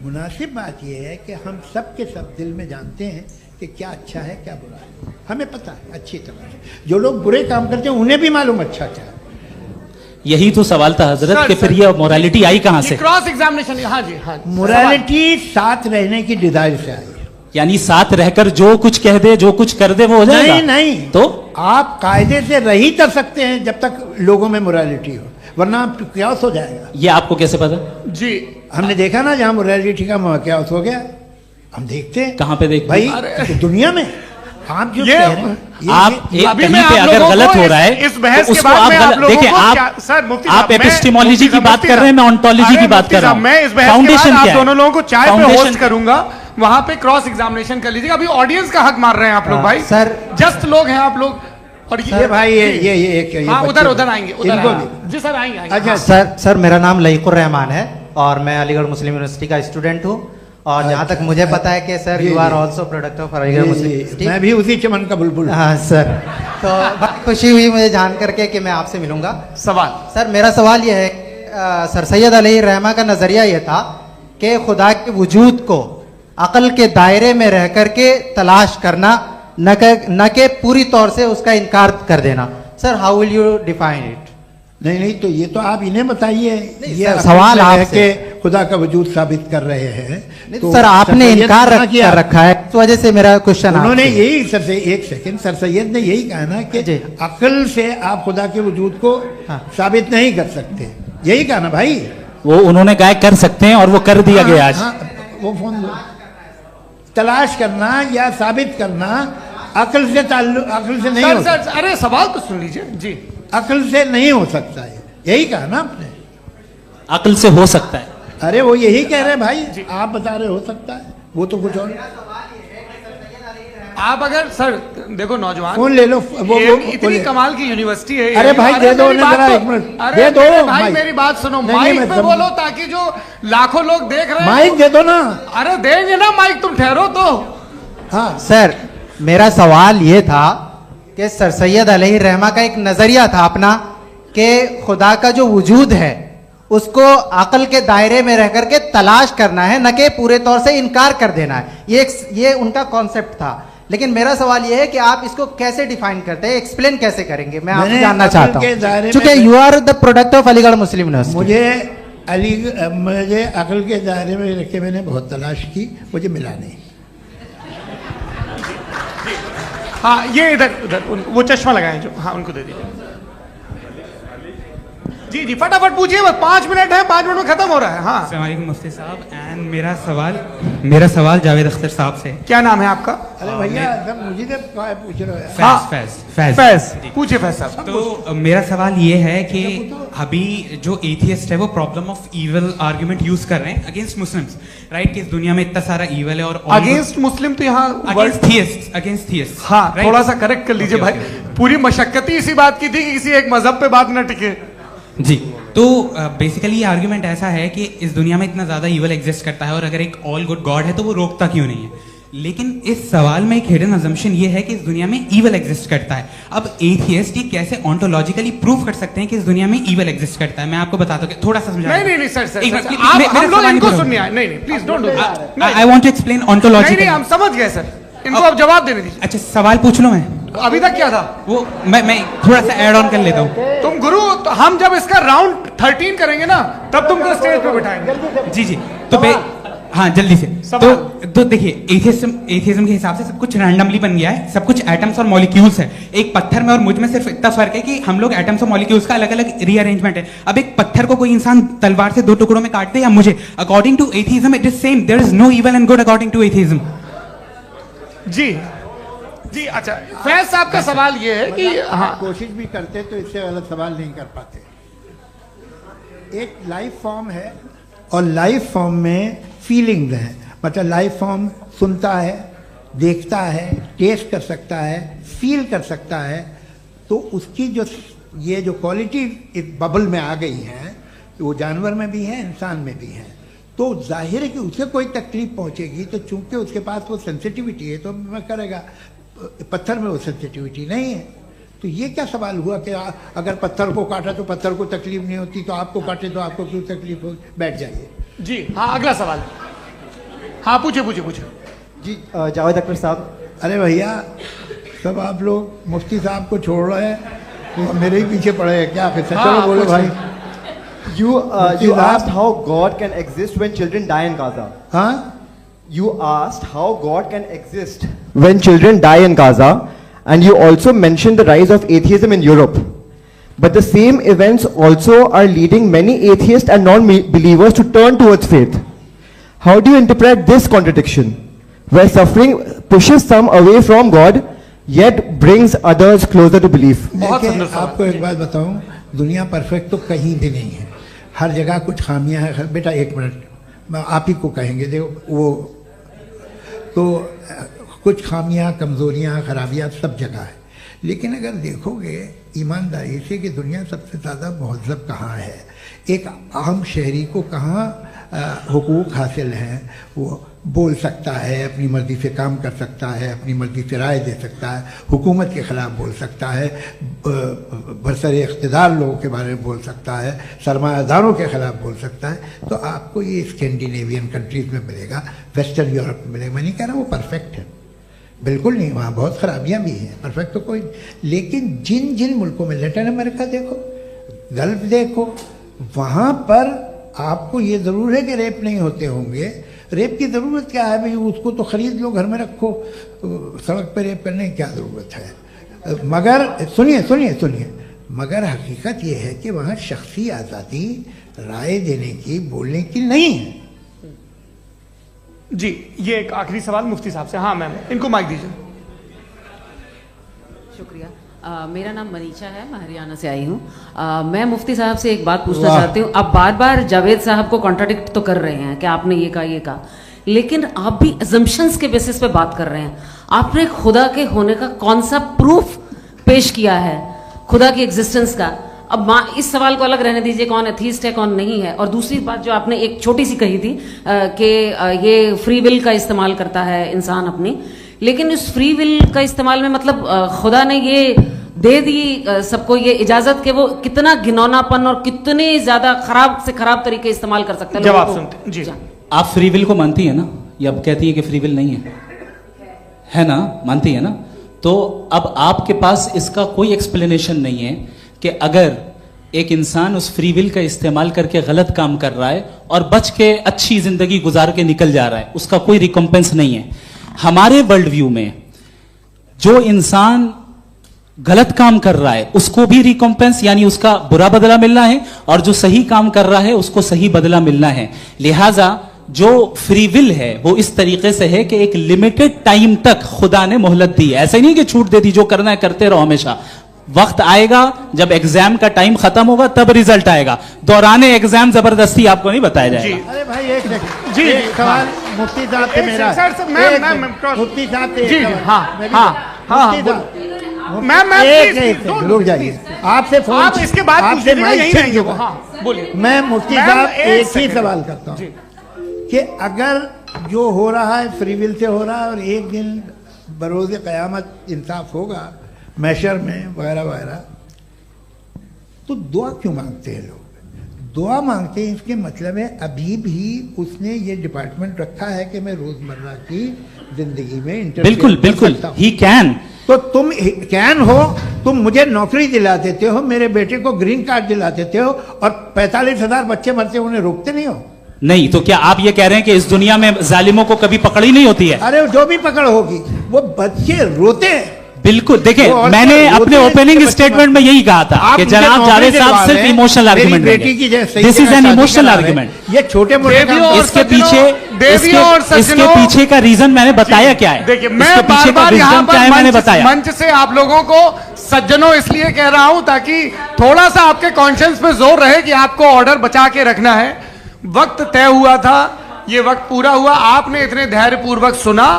मुनासिब बात यह है कि हम सब के सब दिल में जानते हैं कि क्या अच्छा है क्या बुरा है, हमें पता है अच्छी तरह से। जो लोग बुरे काम करते हैं उन्हें भी मालूम अच्छा क्या है। यही तो सवाल था हजरत कि फिर ये मोरालिटी आई कहां से? Cross examination. हाँ जी हाँ। मोरालिटी साथ रहने की डिजायर से आई, यानी साथ रहकर जो कुछ कह दे जो कुछ कर दे वो हो जाएगा। नहीं नहीं, तो आप कायदे से रह ही कर सकते हैं जब तक लोगों में मोरालिटी हो, वरना क्यास हो जाएगा। ये आपको कैसे पता? जी हमने देखा ना, जहां मोरालिटी का क्यास हो गया, हम देखते हैं। कहां पे देखते भाई? दुनिया में। आप जो कह रहे हैं, आप कहीं पे अगर गलत हो रहा है इस बहस तो के उसको बाद आप देखिए, आप एपिस्टेमोलॉजी की बात कर रहे हैं, मैं ऑन्टोलॉजी की बात कर रहा हूं। मैं इस बहस के बाद आप दोनों लोगों को चाय पे होस्ट करूंगा, वहां पे क्रॉस एग्जामिनेशन कर लीजिएगा। अभी ऑडियंस का हक मार रहे हैं आप लोग भाई, सर जस्ट लोग हैं आप लोग। और ये भाई ये हाँ उधर आएंगे, जी सर आएंगे। अच्छा सर मेरा नाम लईकुर रहमान है और मैं अलीगढ़ मुस्लिम यूनिवर्सिटी का स्टूडेंट हूँ। और जहाँ तक मुझे पता है कि sir you are also product of Aligarh Muslim University. मैं भी उसी चमन का बुलबुल। हाँ सर, तो बहुत खुशी हुई मुझे जान करके कि मैं आपसे मिलूंगा। सवाल सर, मेरा सवाल यह है, सर सैयद अलैहि रहमा का नजरिया यह था कि खुदा के वजूद को अकल के दायरे में रह करके तलाश करना, न के पूरी तौर से उसका इनकार कर देना। Sir how will you define it? नहीं तो ये तो आप इन्हें बताइए। ये सवाल आपसे खुदा का वजूद साबित कर रहे हैं तो सर आपने इनकार कर रखा है, इस वजह से मेरा क्वेश्चन। उन्होंने यही सर से एक सेकंड, सर सैयद ने यही कहा ना कि अकल से आप खुदा के वजूद को साबित नहीं कर सकते, यही कहा ना भाई। वो उन्होंने कहा कर सकते हैं और वो कर दिया गया आज। वो फोन तलाश करना या साबित करना अकल से अकल से नहीं हो सकता। अरे सवाल तो सुन लीजिए जी। अकल से नहीं हो सकता है, यही कहा ना आपने। अकल से हो सकता है, अरे वो यही कह रहे हैं भाई, आप बता रहे हो सकता है, वो तो कुछ और। आप अगर सर देखो नौजवान फोन ले लो, वो इतनी कमाल की यूनिवर्सिटी है। अरे भाई दे दो जरा, एक मिनट दे दो भाई, मेरी बात सुनो, माइक पे बोलो ताकि जो लाखों लोग देख रहे हैं। माइक दे दो ना। अरे देंगे ना माइक, तुम ठहरो तो। हाँ सर, मेरा सवाल ये था कि सर सैयद अलैहि रहमा का एक नजरिया था अपना कि खुदा का जो वजूद है उसको अकल के दायरे में रह करके तलाश करना है, न कि पूरे तौर से इनकार कर देना है। ये उनका कॉन्सेप्ट था। लेकिन मेरा सवाल ये है कि आप इसको कैसे डिफाइन करते हैं, एक्सप्लेन कैसे करेंगे, मैं आपसे जानना चाहता हूँ, क्योंकि you are the product of Aligarh Muslim University. मुझे अकल के दायरे में रख के मैंने बहुत तलाश की, मुझे मिला नहीं। हाँ ये इधर उधर वो चश्मा लगाए जो, हाँ उनको दे दीजिए। जी जी फटाफट पूछिए, बस 5 मिनट है, 5 मिनट में खत्म हो रहा है। हाँ अस्सलाम वालेकुम मुफ्ती साहब। एंड मेरा सवाल जावेद अख्तर साहब से। क्या नाम है आपका? अरे भैया मुझे पूछ रहे हो। फैज पूछिए फैज साहब। तो मेरा सवाल ये है कि अभी जो एथियस्ट है वो problem of evil argument use कर रहे हैं अगेंस्ट मुस्लिम्स, राइट? कि इस दुनिया में इतना सारा इविल है और अगेंस्ट मुस्लिम तो यहाँ अगेंस्ट थियस्ट। हाँ थोड़ा सा करेक्ट कर लीजिए भाई, पूरी मशक्कत ही इसी बात की थी कि किसी एक मजहब पे बात न टिके। जी, तो बेसिकली ये आर्गुमेंट ऐसा है कि इस दुनिया में इतना ज्यादा इविल एग्जिस्ट करता है और अगर एक ऑल गुड गॉड है तो वो रोकता क्यों नहीं है? लेकिन इस सवाल में एक हिडन अजम्पशन ये है कि इस दुनिया में इविल एग्जिस्ट करता है। अब एथियस्ट ये कैसे ऑन्टोलॉजिकली प्रूव कर सकते हैं कि इस दुनिया में इविल एग्जिस्ट करता है? मैं आपको बताता हूँ, थोड़ा सा समझा। नहीं सर हम लोग इनको सुनने आए। नहीं please don't do that. I want to explain ontologically. नहीं हम समझ गए सर, इनको अब जवाब देने दीजिए। अच्छा सवाल पूछ लो। मैं अभी तक क्या था वो मैं थोड़ा सा ऐड ऑन कर लेता हूँ। तुम गुरु, तो हम जब इसका राउंड 13 करेंगे ना तब तुमको स्टेज पे बिठाएंगे। जी तो हाँ जल्दी से। तो देखिए एथियज्म के हिसाब से सब कुछ रैंडमली बन गया है, सब कुछ एटम्स और मॉलिक्यूल्स है। एक पत्थर में और मुझ में सिर्फ इतना फर्क है कि हम लोग एटम्स और मॉलिक्यूल्स का अलग अलग रीअरेंजमेंट है। अब एक पत्थर को कोई इंसान तलवार से 2 टुकड़ों में काट दे या मुझे, according to atheism it is same. There is no evil and good according to atheism. जी अच्छा फैज साहब का सवाल ये है कि हाँ कोशिश भी करते तो इससे गलत सवाल नहीं कर पाते। एक लाइफ फॉर्म है और लाइफ फॉर्म में फीलिंग्स हैं, मतलब लाइफ फॉर्म सुनता है, देखता है, टेस्ट कर सकता है, फील कर सकता है। तो उसकी जो ये जो क्वालिटी इस बबल में आ गई है वो जानवर में भी है, इंसान में भी है। तो जाहिर है कि उसे कोई तकलीफ पहुंचेगी, तो चूंकि उसके पास वो सेंसिटिविटी है तो मैं करेगा। पत्थर में वो सेंसिटिविटी नहीं है। तो ये क्या सवाल हुआ कि अगर पत्थर को काटा तो पत्थर को तकलीफ नहीं होती, तो आपको काटे तो आपको क्यों तकलीफ हो? बैठ जाइए। जी हाँ अगला सवाल। हाँ पूछे जी जावेद अख्तर साहब। अरे भैया सब आप लोग मुफ्ती साहब को छोड़ रहे हैं तो मेरे ही पीछे पड़े हैं क्या? फिर चलो बोलो भाई। You asked how God can exist when children die in Gaza. Huh? You asked how God can exist when children die in Gaza, and you also mentioned the rise of atheism in Europe. But the same events also are leading many atheists and non-believers to turn towards faith. How do you interpret this contradiction, where suffering pushes some away from God, yet brings others closer to belief? आपको एक बात बताऊं, दुनिया परफेक्ट तो कहीं भी नहीं है, हर जगह कुछ खामियां हैं। बेटा एक मिनट आप ही को कहेंगे, देखो वो तो कुछ खामियां, कमजोरियां, खराबियां सब जगह है। लेकिन अगर देखोगे ईमानदारी से कि दुनिया सबसे ज़्यादा महज़ब कहाँ है, एक आम शहरी को कहाँ हुकूक हासिल हैं, वो बोल सकता है, अपनी मर्ज़ी से काम कर सकता है, अपनी मर्ज़ी से राय दे सकता है, हुकूमत के ख़िलाफ़ बोल सकता है, बरसरे इक़्तिदार लोगों के बारे में बोल सकता है, सरमायादारों के ख़िलाफ़ बोल सकता है। तो आपको ये स्कैंडिनेवियन कंट्रीज़ में मिलेगा, वेस्टर्न यूरोप में मिलेगा। मैं नहीं कह रहा वो परफेक्ट है, बिल्कुल नहीं, वहाँ बहुत ख़राबियाँ भी हैं, परफेक्ट तो कोई। लेकिन जिन जिन मुल्कों में, लैटिन अमेरिका देखो, गल्फ देखो, वहाँ पर आपको ये ज़रूर है कि रेप नहीं होते होंगे। रेप की ज़रूरत क्या है भाई? उसको तो ख़रीद लो, घर में रखो, सड़क पर रेप करने की क्या ज़रूरत है? मगर सुनिए, मगर हकीकत ये है कि वहाँ शख्सी आज़ादी राय देने की, बोलने की नहीं है। जी ये एक आखिरी सवाल मुफ्ती साहब से। हाँ मैम इनको माइक दीजिए। शुक्रिया। मेरा नाम मनीषा है, मैं हरियाणा से आई हूँ। मैं मुफ्ती साहब से एक बात पूछना चाहती हूँ। आप बार बार जावेद साहब को कॉन्ट्राडिक्ट तो कर रहे हैं कि आपने ये कहा, लेकिन आप भी अजम्पशंस के बेसिस पे बात कर रहे हैं। आपने खुदा के होने का कौन सा प्रूफ पेश किया है, खुदा की एग्जिस्टेंस का? अब इस सवाल को अलग रहने दीजिए, कौन एथीस्ट है कौन नहीं है। और दूसरी बात जो आपने एक छोटी सी कही थी कि ये फ्री विल का इस्तेमाल करता है इंसान अपनी, लेकिन इस फ्री विल का इस्तेमाल में मतलब खुदा ने ये दे दी सबको ये इजाजत कि वो कितना घिनौनापन और कितने ज्यादा खराब से खराब तरीके इस्तेमाल कर सकते हैं। जवाब सुनते जी। आप फ्री विल को मानती है ना, या अब कहती है कि फ्री विल नहीं है ना? मानती है ना? तो अब आपके पास इसका कोई एक्सप्लेनेशन नहीं है कि अगर एक इंसान उस फ्री विल का इस्तेमाल करके गलत काम कर रहा है और बच के अच्छी जिंदगी गुजार के निकल जा रहा है, उसका कोई रिकॉम्पेंस नहीं है। हमारे वर्ल्ड व्यू में जो इंसान गलत काम कर रहा है उसको भी रिकॉम्पेंस यानी उसका बुरा बदला मिलना है, और जो सही काम कर रहा है उसको सही बदला मिलना है। लिहाजा जो फ्री विल है वो इस तरीके से है कि एक लिमिटेड टाइम तक खुदा ने मोहलत दी है। ऐसा नहीं कि छूट दे दी, जो करना है करते रहो हमेशा। वक्त आएगा जब एग्जाम का टाइम खत्म होगा तब रिजल्ट आएगा, दौराने एग्जाम जबरदस्ती आपको नहीं बताया जाएगा। अरे भाई एक सेकंड, जी, एक सवाल मुफ्ती साहब से मेरा, मुफ्ती साहब से एक सवाल। रुक जाइए, आपसे फोन, आप इसके बाद आपसे माइक चेंज होगा। बोलिए। मैं मुफ्ती साहब एक ही सवाल करता हूँ कि अगर जो हो रहा है फ्री विल से हो रहा है और एक दिन बरोज़ क़यामत इंसाफ होगा मैशर में वगैरह वगैरह, तो दुआ क्यों मांगते हैं लोग? दुआ मांगते हैं इसके मतलब है अभी भी उसने ये डिपार्टमेंट रखा है कि मैं रोजमर्रा की जिंदगी में बिल्कुल बिल्कुल ही कैन। तो तुम कैन हो, तुम मुझे नौकरी दिला देते हो, मेरे बेटे को ग्रीन कार्ड दिला देते हो, और 45,000 बच्चे मरते हो उन्हें रोकते नहीं हो। नहीं तो क्या आप ये कह रहे हैं कि इस दुनिया में जालिमों को कभी पकड़ ही नहीं होती है? अरे जो भी पकड़ होगी वो बच्चे रोते हैं। बिल्कुल, देखिए मैंने अपने ओपनिंग स्टेटमेंट में यही कहा था कि जनाब जावेद साहब सिर्फ इमोशनल आर्गुमेंट देंगे। This is an emotional argument. ये छोटे मोटे इसके पीछे का रीजन मैंने बताया क्या है। देखिए मैं बार-बार यहाँ पर मंच से आप लोगों को सज्जनों इसलिए कह रहा हूं ताकि थोड़ा सा आपके कॉन्शियंस पे जोर रहे कि आपको ऑर्डर बचा के रखना है। वक्त तय हुआ था, ये वक्त पूरा हुआ, आपने इतने धैर्यपूर्वक सुना,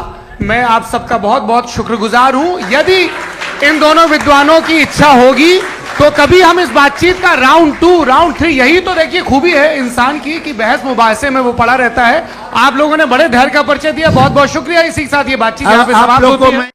मैं आप सबका बहुत बहुत शुक्रगुजार हूं। यदि इन दोनों विद्वानों की इच्छा होगी तो कभी हम इस बातचीत का राउंड 2, राउंड 3, यही तो देखिए खूबी है इंसान की कि बहस मुबाहसे में वो पड़ा रहता है। आप लोगों ने बड़े धैर्य का परिचय दिया, बहुत बहुत शुक्रिया। इसी के साथ ये बातचीत यहाँ पे समाप्त होती है।